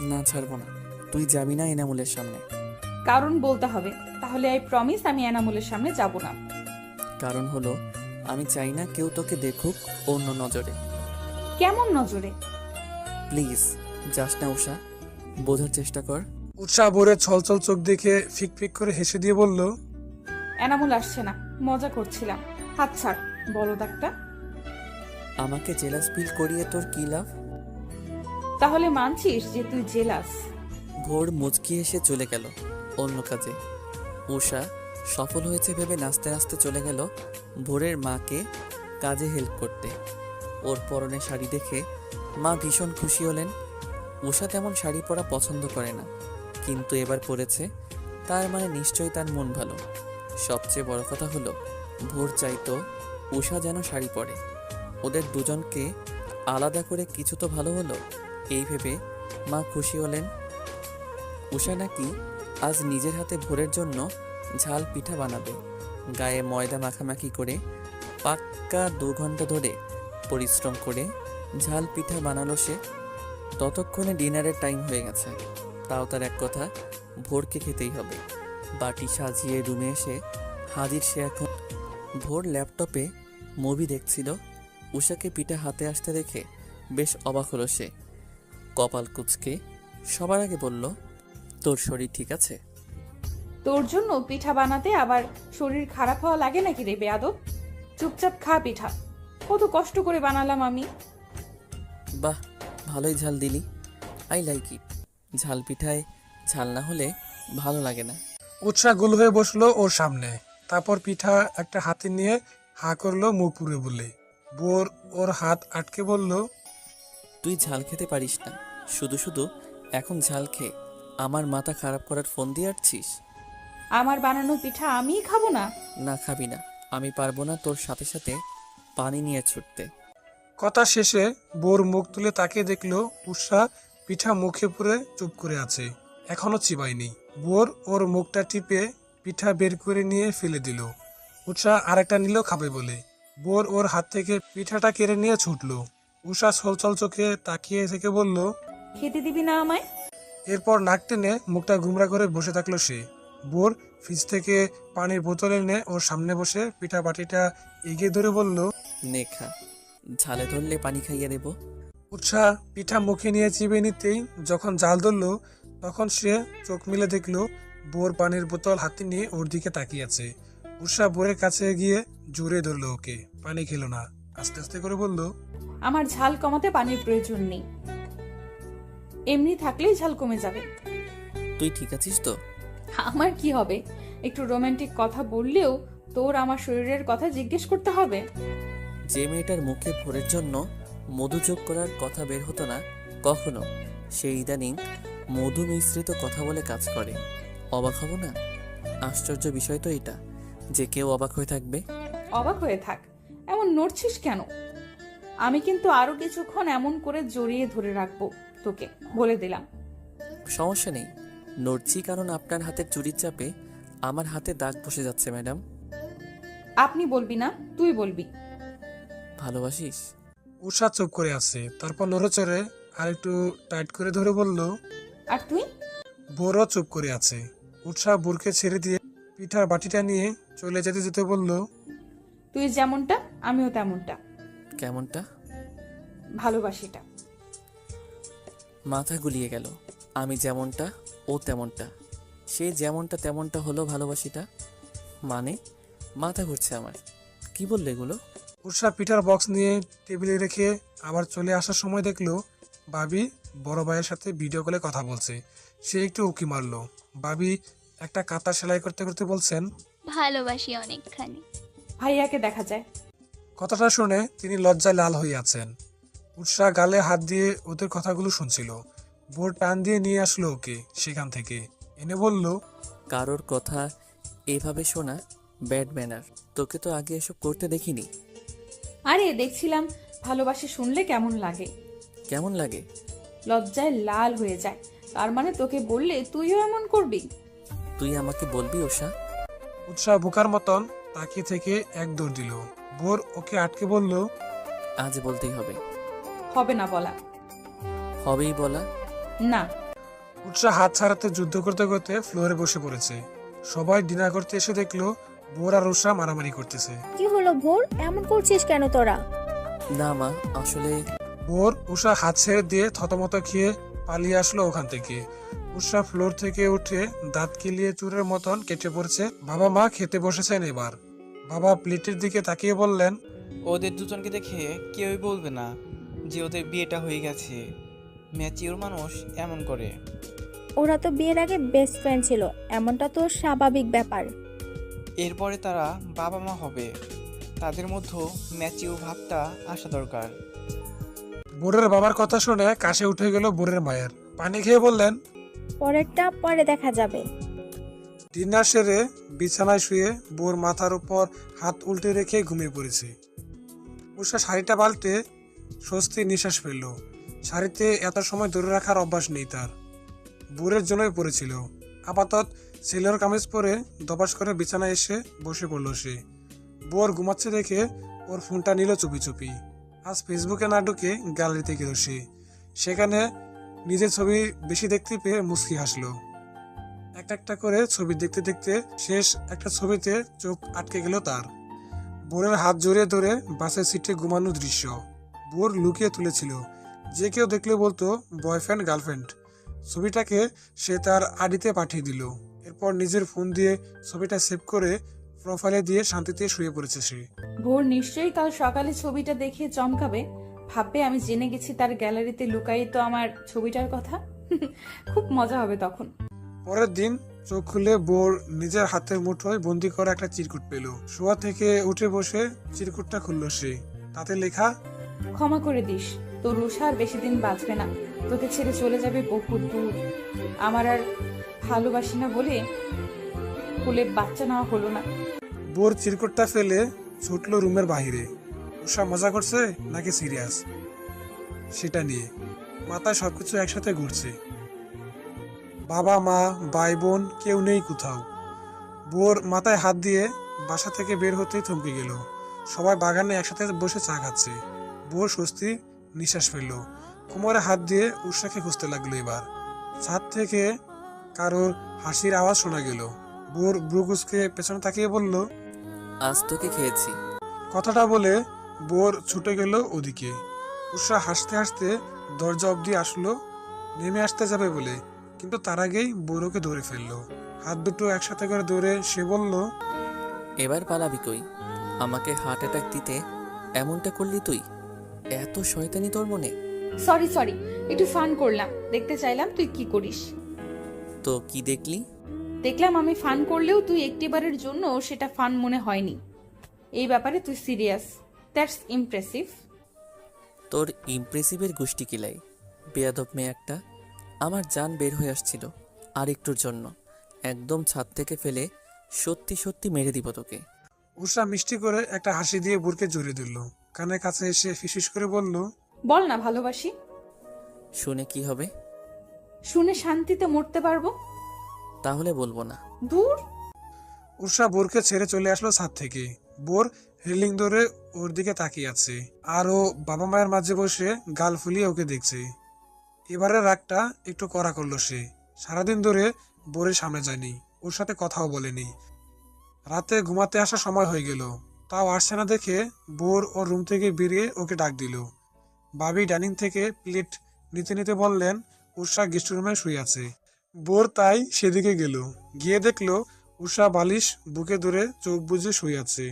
না, ছাড়বো না। তুই যাবি না এনামুলের সামনে। কারণ বলতে হবে, তাহলে আই প্রমিস আমি এনামুলের সামনে যাব না। কারণ হলো আমি চাই না কেউ তোকে দেখুক অন্য নজরে। কেমন নজরে? প্লিজ যাস না উষা, বোঝার চেষ্টা কর। উৎসাহ বোরের ছলছল চোখ দেখে ফিক ফিক করে হেসে দিয়ে বলল, এনামুল আসছে না, মজা করছিলাম। হাত ছাড় বলদ একটা। আমাকে জেলাস ফিল করিয়ে তোর কি লাভ? তাহলে মানছিস যে তুই জেলাস? ভোর মুচকি এসে চলে গেল অন্য কাজে। উষা সফল হয়েছে ভেবে নাচতে নাচতে চলে গেল ভোরের মাকে কাজে হেল্প করতে। ওর পরনে শাড়ি দেখে মা ভীষণ খুশি হলেন। উষা তেমন শাড়ি পরা পছন্দ করে না, কিন্তু এবার পরেছে, তার মানে নিশ্চয়ই তার মন ভালো। সবচেয়ে বড় কথা হলো ভোর চাইতো উষা যেন শাড়ি পরে। ওদের দুজনকে আলাদা করে কিছু তো ভালো হলো, এই ভেবে মা খুশি হলেন। উষা নাকি আজ নিজের হাতে ভোরের জন্য ঝাল পিঠা বানাবে। গায়ে ময়দা মাখামাখি করে পাক্কা 2 ঘন্টা ধরে পরিশ্রম করে ঝাল পিঠা বানালো সে। ততক্ষণে ডিনারের টাইম হয়ে গেছে। তাও তার এক কথা, ভোরকে খেতেই হবে। বাটি সাজিয়ে রুমে এসে হাজির সে এখন। ভোর ল্যাপটপে মুভি দেখছিল। উষাকে পিঠা হাতে আসতে দেখে বেশ অবাক হলো সে। কপাল কুঁচকে সবার আগে বলল, তোর শরীর ঠিক আছে? তোর জন্য পিঠা বানাতে আবার শরীর খারাপ হওয়া লাগে নাকি রে বেয়াদব? চুপচাপ খা পিঠা, কত কষ্ট করে বানালাম আমি। বাহ, ভালোই ঝাল দিলি। I like it. ঝাল পিঠায় ঝাল না হলে ভালো লাগে না। উৎসাহ গোল হয়ে বসলো ওর সামনে, তারপর পিঠা একটা হাতে নিয়ে হা করলো মুখ পুড়ে বলে। বোর ওর হাত আটকে বলল, তুই ঝাল খেতে পারিস না, শুধু শুধু এখন ঝাল খেয়ে আমার মাথা খারাপ করার ফোন দিয়ে আসছিস? আমার বানানো পিঠা আমিই খাবো না? না, খাবি না। আমি পারবো না তোর সাথে সাথে পানি নিয়ে ছুটতে। কথা শেষে বোর মুখ তুলে তাকিয়ে দেখলো উৎসাহ পিঠা মুখে পুরে চুপ করে আছে, এখনো চিবায়নি। বোর ওর মুখটা টিপে পিঠা বের করে নিয়ে ফেলে দিল। উৎসাহ আরেকটা নিল খাবে বলে। বোর ওর হাত থেকে পিঠাটা কেড়ে নিয়ে ছুটলো। উষা ছলছল চোখে তাকিয়ে থেকে বলল, খেতে দিবি না আমায়? এরপর নাক টেনে মুখটা গুমরা করে বসে থাকলো সে। বোর ফ্রিজ থেকে পানির বোতল এনে ওর সামনে বসে পিঠা বাটিটা এগিয়ে ধরে বলল, নে খা, ঝালে ধরলে পানি খাইয়ে দেব। উৎসাহ পিঠা মুখে নিয়ে চিবে নিতেই যখন জাল ধরলো তখন সে চোখ মিলে দেখলো বোর পানির বোতল হাতে নিয়ে ওর দিকে তাকিয়ে আছে। উৎসাহ বোরের কাছে গিয়ে জোরে ধরলো ওকে, পানি খেলো না, আস্তে আস্তে করে বলল, আমার ঝাল কমাতে পানির প্রয়োজন নেই, এমনি থাকলেই ঝাল কমে যাবে। তুই ঠিক আছিস তো? আমার কি হবে? একটু রোমান্টিক কথা বললেও তোর আমার শরীরের কথা জিজ্ঞেস করতে হবে? যে মেয়েটার মুখে ভোরের জন্য মধু যোগ করার কথা বের হতো না কখনো, সে ইদানিং মধু মিশ্রিত কথা বলে কাজ করে। অবাক হব না? আশ্চর্য বিষয় তো এটা, যে কেউ অবাক হয়ে থাকবে। অবাক হয়ে থাক, এমন নড়ছিস কেন? আমি কিন্তু আরো কিছুক্ষণ এমন করে জড়িয়ে ধরে রাখবো তোকে, বলে দিলাম। সমস্যা নেই, নড়ছি কারণ আপনার হাতের চুরির চাপে আমার হাতে দাগ বসে যাচ্ছে ম্যাডাম। আপনি বলবি না, তুই বলবি। ভালোবাসিস? উষা চুপ করে আছে, তারপর নড়েচড়ে আর একটু টাইট করে ধরে বলল। আর তুই? বোরও চুপ করে আছে। উৎসাহ বোরকে ছেড়ে দিয়ে পিঠার বাটিটা নিয়ে চলে যেতে যেতে বলল, তুই যেমনটা আমিও তেমনটা। কেমনটা? ভালোবাসিটা। মাথা গুলিয়ে গেল। আমি যেমনটা ও তেমনটা, সে যেমনটা তেমনটা হলো ভালোবাসিটা মানে? মাথা ঘুরছে আমার। কি বললে এগুলো? উৎসাহ পিঠার বক্স নিয়ে টেবিলে রেখে আবার চলে আসার সময় দেখলো বাবি বড় ভাইয়ের সাথে ভিডিও কলে কথা বলছে। সে একটু উকি মারলো। বাবি একটা কাঁথা সেলাই করতে করতে বলছেন, ভালোবাসি অনেকখানি। ভাইয়াকে দেখা যায়। কথাটা শুনে তিনি লজ্জায় লাল হয়ে আছেন। উৎসাহ গালে হাত দিয়ে ওদের কথাগুলো শুনছিল। বোর টান দিয়ে নিয়ে আসলো ওকে সেখান থেকে, এনে বলল, কারোর কথা এভাবে শোনা ব্যাড ম্যানার। তোকে তো আগে এসব করতে দেখিনি। আরে দেখছিলাম ভালোবাসি শুনলে কেমন লাগে। কেমন লাগে? লজ্জায় লাল হয়ে যায়। তার মানে তোকে বললে তুইও এমন করবি? তুই আমাকে বলবি ওষা? উৎসাহ বোকার মতন তাকিয়ে থেকে এক দৌড় দিল। বোর ওকে আটকে বলল, আজ বলতেই হবে। হবে না বলা। হবেই বলা। না। উৎসাহ হাত ছাড়াতে যুদ্ধ করতে করতে ফ্লোরে বসে পড়েছে। সবাই ডিনার করতে এসে দেখলো বোর আর উষা মারামারি করতেছে। কি হলো ভোর, এমন করছিস কেন তোরা? না মা, আসলে বোর উষা হাত ছেড়ে দিয়ে থতমত খেয়ে পালিয়ে আসলো ওখান থেকে। উষা ফ্লোর থেকে উঠে দাঁত কিলিয়ে চুরের মতন কেটে পড়ছে। বাবা মা খেতে বসেছেন এবার। বাবা প্লেটের দিকে তাকিয়ে বললেন, ওদের দুজনকে দেখে কেউই বলবে না যে ওদের বিয়েটা হয়ে গেছে। ম্যাচিওর মানুষ এমন করে। ওরা তো বিয়ের আগে বেস্ট ফ্রেন্ড ছিল, এমনটা তো স্বাভাবিক ব্যাপার। এরপরে তারা বাবা মা হবে, তাদের মধ্যে ম্যাচিওর ভাবটা আসা দরকার। বোরের বাবার কথা শুনে কাশে উঠে গেল বোরের মায়ের। পানি খেয়ে বললেন, পরেরটা পরে দেখা যাবে। ডিনার সেরে বিছানায় শুয়ে বোর মাথার উপর হাত উল্টে রেখে ঘুমিয়ে পড়েছে। উষা শাড়িটা পাল্টে স্বস্তির নিঃশ্বাস ফেলল। শাড়িতে এত সময় ধরে রাখার অভ্যাস নেই তার। বোরের জন্যই পড়েছিল। আপাতত সেলর কামিজ পরে দপাস করে বিছানায় এসে বসে পড়ল সে। বোর ঘুমাচ্ছে দেখে ওর ফোনটা নিল চুপি চুপি। আজ ফেসবুকে না ঢুকে গ্যালারিতে গেল সে। সেখানে নিজের ছবি বেশি দেখতে পেয়ে মুচকি হাসলো। একটা একটা করে ছবি দেখতে দেখতে শেষ একটা ছবিতে চোখ আটকে গেল তার। বোরের হাত জড়িয়ে ধরে বাসের সিটে ঘুমানোর দৃশ্য বোর লুকিয়ে তুলেছিল। যে কেউ দেখলে বলতো বয়ফ্রেন্ড গার্লফ্রেন্ড। ছবিটাকে সে তার আইডিতে পাঠিয়ে দিল। এরপর নিজের ফোন দিয়ে ছবিটা সেভ করে প্রোফাইলে দিয়ে শান্তিতে শুয়ে পড়েছে সে। ভোর নিশ্চয়ই কাল সকালে ছবিটা দেখে চমকাবে, ভাববে আমি জেনে গেছি তার গ্যালারিতে লুকায়িত আমার ছবিটার কথা। খুব মজা হবে তখন। পরের দিন চোখ খুলে বোর নিজের হাতের মুঠোয় বন্দি করা একটা চিরকুট পেল। শোয়া থেকে উঠে বসে চিরকুটটা খুলল সে। তাতে লেখা, ক্ষমা করে দিস, তোর রুষা আর বেশি দিন বাঁচবে না, তোকে ছেড়ে চলে যাবে বহু দূর। আমার আর ভালোবাসি না বলে কোলে বাচ্চা নেওয়া হলো না। বোর চিরকুটটা ফেলে ছুটলো রুমের বাহিরে। উষা মজা করছে নাকি সিরিয়াস সেটা নিয়ে মাথায় সবকিছু একসাথে ঘুরছে। বাবা মা ভাই বোন কেউ নেই কোথাও। বোর মাথায় হাত দিয়ে বাসা থেকে বের হতেই থমকে গেল। সবাই বাগানে একসাথে বসে চা খাচ্ছে। বোর স্বস্তি নিঃশ্বাস ফেললো। কোমরে হাত দিয়ে উষাকে খুঁজতে লাগলো। এবার ছাদ থেকে কারোর হাসির আওয়াজ শোনা গেল। বোর ব্রুকুসকে পেছনে তাকিয়ে বলল, আজ তোকে খেয়েছি। কথাটা বলে বোর ছুটে গেল ওদিকে। উষা হাসতে হাসতে দরজা অবধি আসলো নেমে আসতে যাবে বলে, কিন্তু তার আগেই বোর ওকে ধরে ফেললো। হাত দুটো একসাথে করে ধরে সে বলল, এবার পালাবি কই? আমাকে হার্ট অ্যাটাক দিতে এমনটা করলি তুই? এত শয়তানি তোর মনে? সরি, একটু ফান করলাম, দেখতে চাইলাম তুই কি করিস। তো কি দেখলি? দেখলাম আমি ফান করলেও তুই একটিবারের জন্য সেটা ফান মনে হয়নি। এই ব্যাপারে তুই সিরিয়াস, দ্যাটস ইমপ্রেসিভ। তোর ইমপ্রেসিভের গোষ্ঠী কিলাই, বেয়াদব মেয়ে একটা। আমার জান বের হয়ে আসছিল আর একটুর জন্য একদম ছাদ থেকে ফেলে সত্যি সত্যি মেরে দিব তোকে। উষা মিষ্টি করে একটা হাসি দিয়ে বোরকে জড়িয়ে দিল। কানের কাছে এসে ফিসফিস করে বলল, বল না ভালোবাসি। শুনে কি হবে? শুনে শান্তিতে মরতে পারবো। তাহলে বলবো না। দূর। উষা বোরকে ছেড়ে চলে আসলো ছাদ থেকে। বোর রেলিং ধরে ওর দিকে তাকিয়ে আছে, আর ও বাবা মায়ের মাঝে বসে গাল ফুলিয়ে ওকে দেখছে। এবারে রাগটা একটু কড়া করলো সে। সারাদিন ধরে বোরের সামনে যায়নি, ওর সাথে কথাও বলেনি। রাতে ঘুমাতে আসার সময় হয়ে গেল, তাও আসছে না দেখে বোর ওর রুম থেকে বেরিয়ে ওকে ডাক দিল। ভাবি ডাইনিং থেকে প্লেট নিতে নিতে বললেন, উষা গেস্ট রুমে শুয়ে আছে। বোর তাই সেদিকে গেল। গিয়ে দেখলো উষা বালিশ বুকে ধরে চোখ বুজে শুয়ে আছে।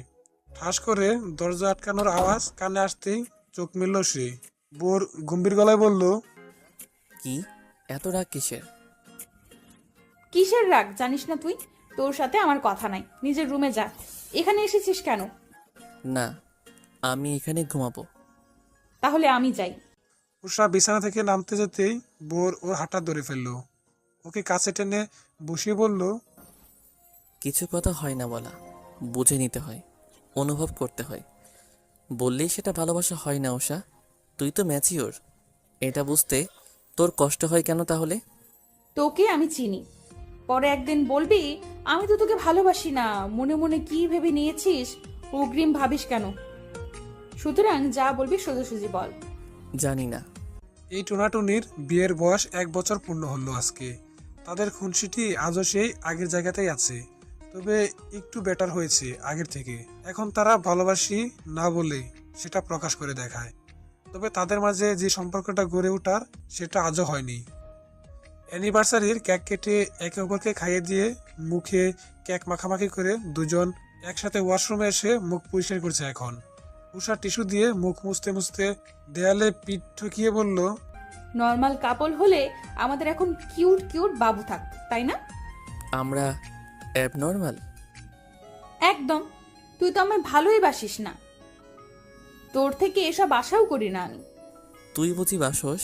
ঠাস করে দরজা আটকানোর আওয়াজ কানে আসতেই চোখ মেলল সে। বোর গম্ভীর গলায় বলল, কি এত রাগ কিসের? কিসের রাগ জানিস না তুই? তোর সাথে আমার কথা নাই, নিজের রুমে যা। এখানে এসেছিস কেন? না, আমি এখানে ঘুমাবো। তাহলে আমি যাই। উষা বিছানা থেকে নামতে যেতেই বোর ওর হাঁটা ধরে ফেললো। ওকে কাছে টেনে বসিয়ে বলল, কিছু কথা হয় না বলা, বুঝে নিতে হয়, অনুভব করতে হয়। বললেই সেটা ভালোবাসা হয় না উষা। তুই তো ম্যাচিওর, এটা বুঝতে তোর কষ্ট হয় কেন তাহলে? তোকে আমি চিনি, পরে একদিন বলবি আমি তো তোকে ভালোবাসি না। মনে মনে কি ভেবে নিয়েছিস, অগ্রিম ভাবিস কেন? সুতরাং যা বলবি সোজাসুজি বল। জানি না। এই টোনাটুনির বিয়ের বয়স 1 বছর পূর্ণ হলো আজকে। তাদের খুনসিটি আজও সেই আগের জায়গাতেই আছে, তবে একটু বেটার হয়েছে আগের থেকে। এখন তারা ভালোবাসি না বলে সেটা প্রকাশ করে দেখায়, তবে তাদের মাঝে যে সম্পর্কটা গড়ে ওঠার সেটা আজও হয়নি। অ্যানিভার্সারির কেক কেটে একে অপরকে খাইয়ে দিয়ে মুখে কেক মাখামাখি করে দুজন একসাথে ওয়াশরুমে এসে মুখ পরিষ্কার করছে এখন। উষা টিস্যু দিয়ে মুখ মুছতে মুছতে দেয়ালে পিঠ ঠকিয়ে বলল, নর্মাল কাপল হলে আমাদের এখন কিউট কিউট বাবু থাক, তাই না? আমরা অ্যাবনর্মাল? একদম। তুই তো আমায় ভালোই বাসিস না, তোর থেকে এসব আশাও করি না আমি। তুই বুঝি বাসস?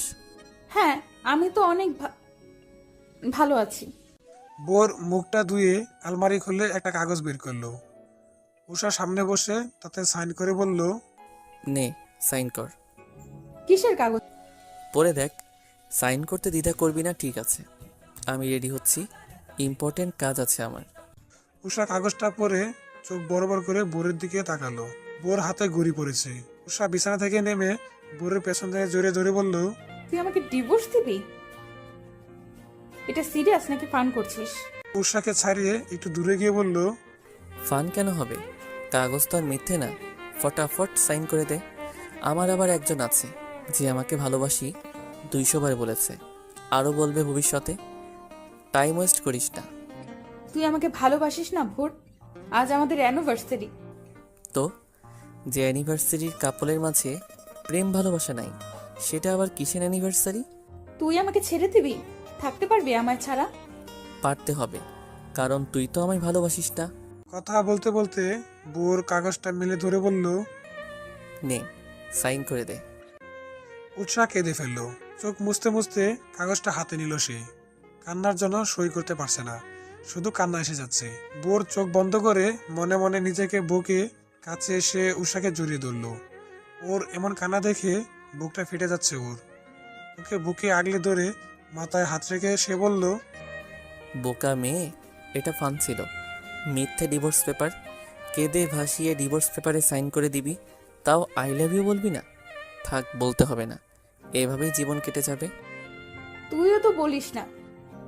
হ্যাঁ, আমি তো অনেক ভালো আছি। বোর মুখটা ধুয়ে আলমারি খুলে একটা কাগজ বের করলো। উষা সামনে বসে তাতে সাইন করে বলল, নে সাইন কর। কিসের কাগজ? পরে দেখ, সাইন করতে দ্বিধা করবি না, ঠিক আছে? আমি রেডি হচ্ছি, ইম্পর্টেন্ট কাজ আছে আমার। উষা কাগজটা পরে চোখ বড় বড় করে বোরের দিকে তাকালো। বোর হাতে ঘড়ি পড়েছে। উষা বিছানা থেকে নেমে বোরের পেছন থেকে জোরে জোরে বলল, তুই আমাকে ডিভোর্স দিবি? এটা সিরিয়াস নাকি ফান করছিস? উষাকে ছাড়িয়ে একটু দূরে গিয়ে বলল, ফান কেন হবে? কাগজ তো আর মিথ্যে না, ফটাফট সাইন করে দে। আমার আবার একজন আছে যে আমাকে ভালোবাসি 200 বার বলেছে, আরও বলবে ভবিষ্যতে। টাইম ওয়েস্ট করিস না। তুই আমাকে ভালোবাসিস না ভোর? আজ আমাদের অ্যানিভার্সারি। তো যে অ্যানিভার্সারির কাপলের মাঝে প্রেম ভালোবাসা নাই, সেটা আবার কিসের অ্যানিভার্সারি? তুই আমাকে ছেড়ে দিবি? থাকতে পারবি আমায় ছাড়া? পারতে হবে, কারণ তুই তো আমায় ভালোবাসিস না। কথা বলতে বলতে বোর কাগজটা মেলে ধরে বলল, নে, সাইন করে দে। উৎসাহ কেঁদে ফেললো। চোখ মুছতে মুছতে কাগজটা হাতে নিল সে। কান্নার জন্য সই করতে পারছে না, শুধু কান্না এসে যাচ্ছে। বোর চোখ বন্ধ করে মনে মনে নিজেকে বুকে কাছে এসে উষাকে জড়িয়ে ধরল। ওর এমন কান্না দেখে বুকটা ফেটে যাচ্ছে ওর। ওকে বুকে আগলে ধরে মাথায় হাত রেখে সে বলল, বোকা মেয়ে, এটা ফান ছিল। মিথ্যে ডিভোর্স পেপার কেঁদে ভাসিয়ে ডিভোর্স পেপারে সাইন করে দিবি, তাও আই লাভ ইউ বলবি না? থাক, বলতে হবে না, এভাবেই জীবন কেটে যাবে। তুইও তো বলিস না,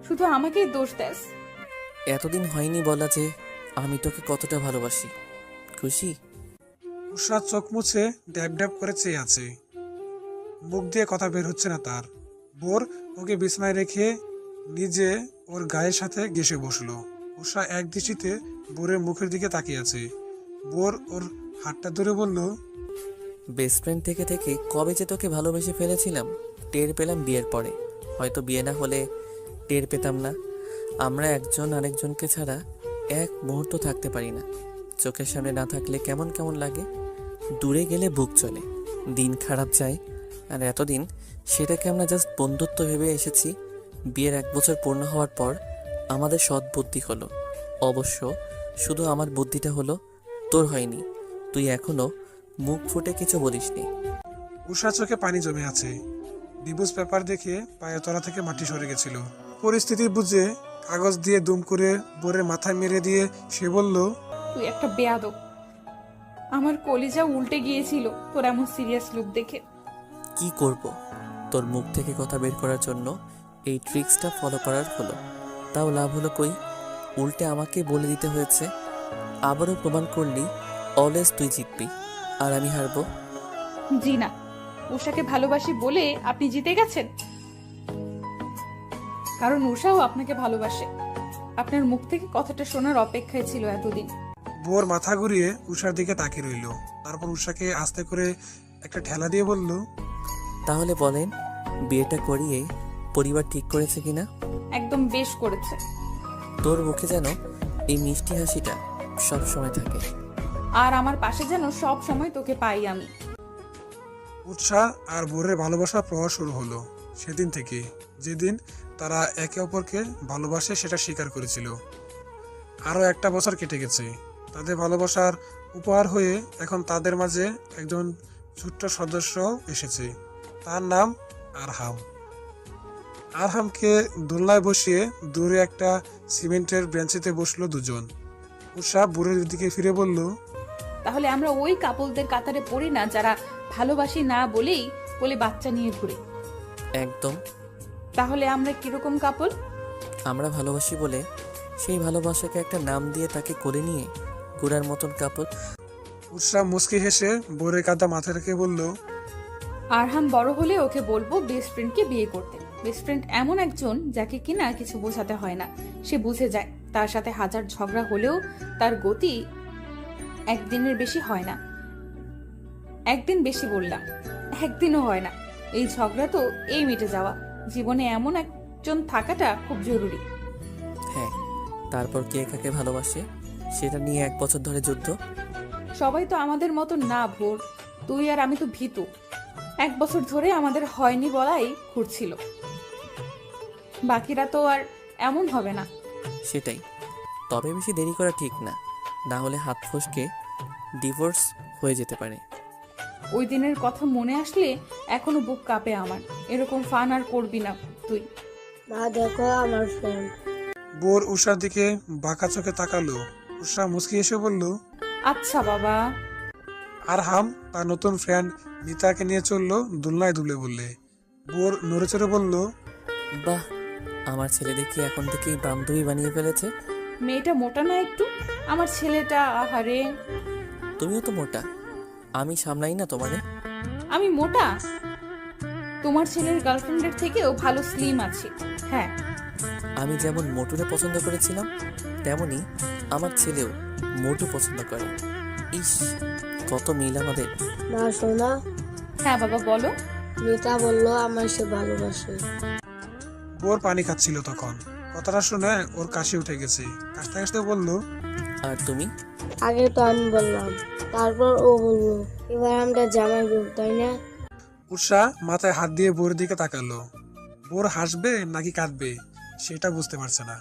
শুধু আমাকেই দোষ দেস। এতদিন হয়নি বলা যে আমি তোকে কতটা ভালোবাসি। খুশি? উষা চোখ মুছে ড্যাব ড্যাব করে চেয়ে আছে। মুখ দিয়ে কথা বের হচ্ছে না তার। বোর ওকে বিছানায় রেখে নিজে ওর গায়ের সাথে ঘেঁষে বসলো। উষা এক দৃষ্টিতে বোরের মুখের দিকে তাকিয়ে আছে। বোর ওর হাতটা ধরে বলল, বেস্ট ফ্রেন্ড থেকে থেকে কবে যে তোকে ভালোবেসে ফেলেছিলাম, টের পেলাম বিয়ের পরে। হয়তো বিয়ে না হলে টের পেতাম না। আমরা একজন আরেকজনকে ছাড়া এক মুহূর্ত থাকতে পারি না। চোখের সামনে না থাকলে কেমন কেমন লাগে, দূরে গেলে বুক চলে, দিন খারাপ যায়। আর এতদিন সেটাকে আমরা জাস্ট বন্ধুত্ব ভেবে এসেছি। বিয়ের 1 বছর পূর্ণ হওয়ার পর আমাদের সৎ বুদ্ধি হলো। অবশ্য শুধু আমার বুদ্ধিটা হলো, তোর হয়নি। তুই এখনো মুখ ফুটে কিছু বলিসনি। উষা চোখে পানি জমে আছে। ডিভোর্স পেপার দেখে পায়ের তলা থেকে মাটি সরে গেছিল। পরিস্থিতি বুঝে কাগজ দিয়ে দুম করে বোরের মাথায় মেরে দিয়ে সে বলল, তুই একটা বেয়াদব। আমার কলিজা উল্টে গিয়েছিল তোর এমন সিরিয়াস লুক দেখে। কি করব? তোর মুখ থেকে কথা বের করার জন্য এই ট্রিক্সটা ফলো করার হলো, তাও লাভ হলো কই? উল্টে আমাকে বলে দিতে হয়েছে। আবারও প্রমাণ করলি অলওয়েজ তুই জিতবি আর আমি হারবো। জি না, উষাকে ভালোবাসি বলে আপনি জিতে গেছেন, কারণ উষাও আপনাকে ভালোবাসে। আপনার মুখ থেকে কথাটা শোনার অপেক্ষায় ছিল এতদিন। বোর মাথা ঘুরিয়ে উষার দিকে তাকিয়ে রইল। তারপর উষাকে আস্তে করে একটা ঠেলা দিয়ে বলল, তাহলে বলেন, বিয়েটা করিয়ে পরিবার ঠিক করেছে কিনা? একদম বেশ করেছে। তোর মুখে যেন এই মিষ্টি হাসিটা সব সময় থাকে, আর আমার পাশে যেন সব সময় তোকে পাই আমি। উৎসাহ আর বোরের ভালোবাসা প্রবাহ শুরু হলো সেদিন থেকে, যেদিন তারা একে অপরকে ভালোবাসে সেটা স্বীকার করেছিল। আরও 1টা বছর কেটে গেছে। তাদের ভালোবাসার উপহার হয়ে এখন তাদের মাঝে একজন ছোট্ট সদস্য এসেছে। তার নাম আরহাম। আরহামকে দোলনায় বসিয়ে দূরে একটা সিমেন্টের বেঞ্চিতে বসলো দুজন। উষা বোরের দিকে ফিরে বলল, তাহলে আমরা ওই কাপলদের কাতারে পড়ি না যারা ভালোবাসি না বলেই বলে বাচ্চা নিয়ে ঘুরে? একদম। তাহলে আমরা কিরকম কাপল? আমরা ভালোবাসি বলে সেই ভালোবাসাকে একটা নাম দিয়ে তাকে কোলে নিয়ে ঘোরার মতন কাপড়। উষা মুচকি হেসে বোরের কাঁধে মাথা রেখে বলল, আরহাম বড় হলে ওকে বলবো বেস্ট ফ্রেন্ডকে বিয়ে করতে। বেস্ট ফ্রেন্ড এমন একজন যাকে কিনা কিছু বোঝাতে হয় না, সে বুঝে যায়। তার সাথে হাজার ঝগড়া হলেও তার গতি একদিনের বেশি হয় না। একদিন বেশি বললাম, একদিনও হয় না। এই ঝগড়া তো এই মিটে যাওয়া। জীবনে এমন একজন থাকাটা খুব জরুরি। হ্যাঁ, তারপর কে কাকে ভালোবাসে সেটা নিয়ে 1 বছর ধরে যুদ্ধ। সবাই তো আমাদের মতো না ভোর, তুই আর আমি তো ভীতু। 1 বছর ধরে আমাদের হয়নি বলাই ঘুরছিল, বাকিরা তো আর এমন হবে না। সেটাই, তবে বেশি দেরি করা ঠিক না, না হলে হাত ফসকে ডিভোর্স হয়ে যেতে পারে। ওই দিনের কথা মনে আসলে এখনো বুক কাঁপে আমার। এরকম ফান আর করবি না তুই। মা দেখো আমার ফ্রেন্ড। বোর উষার দিকে বাঁকা চোখে তাকালো। উষা মুচকি এসে বলল, আচ্ছা বাবা। আরহাম তার নতুন ফ্রেন্ড মিতাকে নিয়ে চললো দোলনায় দুলে বললে। বোর নড়ে চড়ে বলল, বাহ, আমার ছেলে দেখি এখন থেকেই বান্ধবী বানিয়ে ফেলেছে। মেয়েটা মোটা না একটু? আমার ছেলেটা, আহারে। তুমিও তো মোটা, আমি সামলাই না তোমারে। আমি মোটা? তোমার ছেলের গার্লফ্রেন্ডের থেকেও ভালো স্লিম আছে। হ্যাঁ, আমি যেমন মোটুরে পছন্দ করেছিলাম তেমনি আমার ছেলেও মোটু পছন্দ করে। ইস, কত মিল আমাদের। মা শোনা, হ্যাঁ বাবা বলো। মিতা বললো আমায় সে ভালোবাসে। বোর পানি খাচ্ছিল তখন। কথাটা শুনে ওর কাশি উঠে গেছে। কাশতে কাশতে বলল, আর তুমি? আগে তো আমি বললাম, তারপর ও বললো। এবার আমরা জামাই বউ, তাই না? উষা মাথায় হাত দিয়ে বোর দিকে তাকালো। বোর হাসবে নাকি কাঁদবে সেটা বুঝতে পারছে না।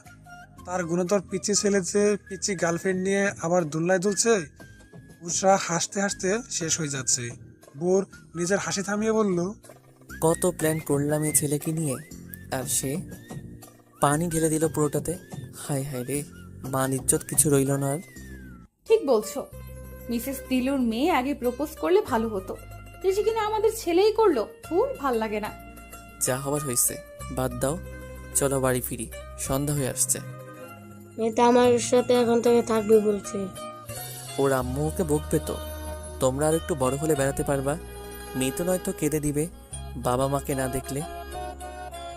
তার গুণধর পিচ্ছি ছেলে যে পিচ্ছি গার্লফ্রেন্ড নিয়ে আবার দোলনায় দুলছে। উষা হাসতে হাসতে শেষ হয়ে যাচ্ছে। বোর নিজের হাসি থামিয়ে বলল, কত প্ল্যান করলাম এই ছেলেকে নিয়ে, আর সে পানি ঢেলে দিল পুরোটাতে। হায় হায় রে, মান ইজ্জত কিছু রইল না আর। ঠিক বলছো। মিসেস দিলুর মেয়ে আগে প্রপোজ করলে ভালো হতো, যে কিনা আমাদের ছেলেই করলো। খুব ভাল লাগে না। যা হবার হয়েছে, বাদ দাও, চলো বাড়ি ফিরি, সন্ধ্যা হয়ে আসছে। মিতা আমার সাথে এখন থেকে থাকবে বলছে। ওর আম্মু ওকে বকবে তো। তোমরা আর একটু বড় হলে বেড়াতে পারবা। মেয়ে তো নয়তো কেঁদে দিবে বাবা মাকে না দেখলে।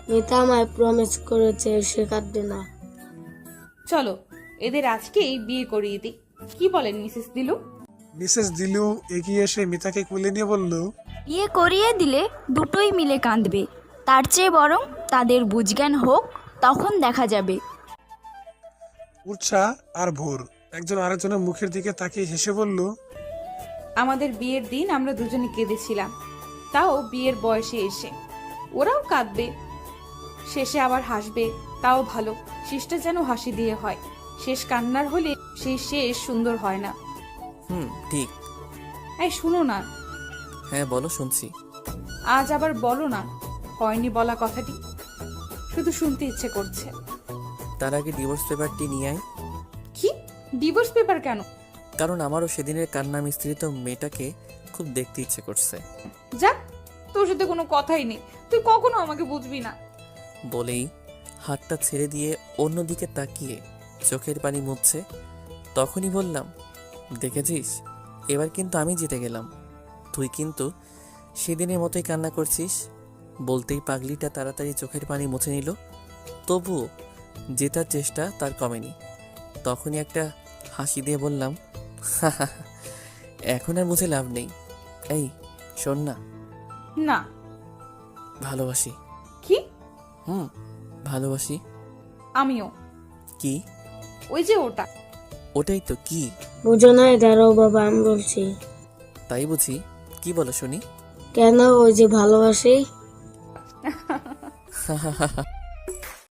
মিতা আমায় প্রমিস করেছে সে কাঁদবে না। চলো এদের আজকেই বিয়ে করিয়ে দিই, কি বলেন মিসেস দিলু? মিসেস দিলু এগিয়ে এসে মিতাকে কোলে নিয়ে বলল, বিয়ে করিয়ে দিলে দুটোই মিলে কাঁদবে, তার চেয়ে বরং তাদের বুঝজ্ঞান হোক, তখন দেখা যাবে। উৎসাহ আর ভোর একজন আরেকজনের মুখের দিকে তাকিয়ে হেসে বলল, আমাদের বিয়ের দিন আমরা দুজনে কেঁদেছিলাম, তাও বিয়ের বয়সে এসে। ওরাও কাঁদবে, শেষে আবার হাসবে, তাও ভালো। শেষটা যেন হাসি দিয়ে হয়। শেষ কান্নার হলে সেই শেষ সুন্দর হয় না। ঠিক। এই শুনো না। হ্যাঁ বলো, শুনছি। আজ আবার বলো না হয়নি বলা কথাটি, শুধু শুনতে ইচ্ছে করছে। তার আগে ডিভোর্স পেপারটি নিয়ে আয়। কি ডিভোর্স পেপার কেন? কারণ আমারও সেদিনের কান্না মিস্ত্রিত মেয়েটাকে খুব দেখতে ইচ্ছে করছে। যাক, তোর সাথে কোনো কথাই নেই, তুই কখনো আমাকে বুঝবি না। বলেই হাতটা ছেড়ে দিয়ে অন্যদিকে তাকিয়ে চোখের পানি মুছছে। তখনই বললাম, দেখেছিস, এবার কিন্তু আমি জিতে গেলাম। তুই কিন্তু সেদিনের মতোই কান্না করছিস। বলতেই পাগলিটা তাড়াতাড়ি চোখের পানি মুছে নিল। তবুও জেতার চেষ্টা তার কমেনি। তখনই একটা হাসি দিয়ে বললাম, এখন আর মুছে লাভ নেই। এই শোন না। না। ভালোবাসি। কি? ভালোবাসি। আমিও। কি? ওই যে ওটা। ওটাই তো। কি বুঝো না? দাঁড়াও বাবা, আমি বলছি। তাই বুঝি? কি বলো শুনি। কেন? ওই যে ভালোবাসি।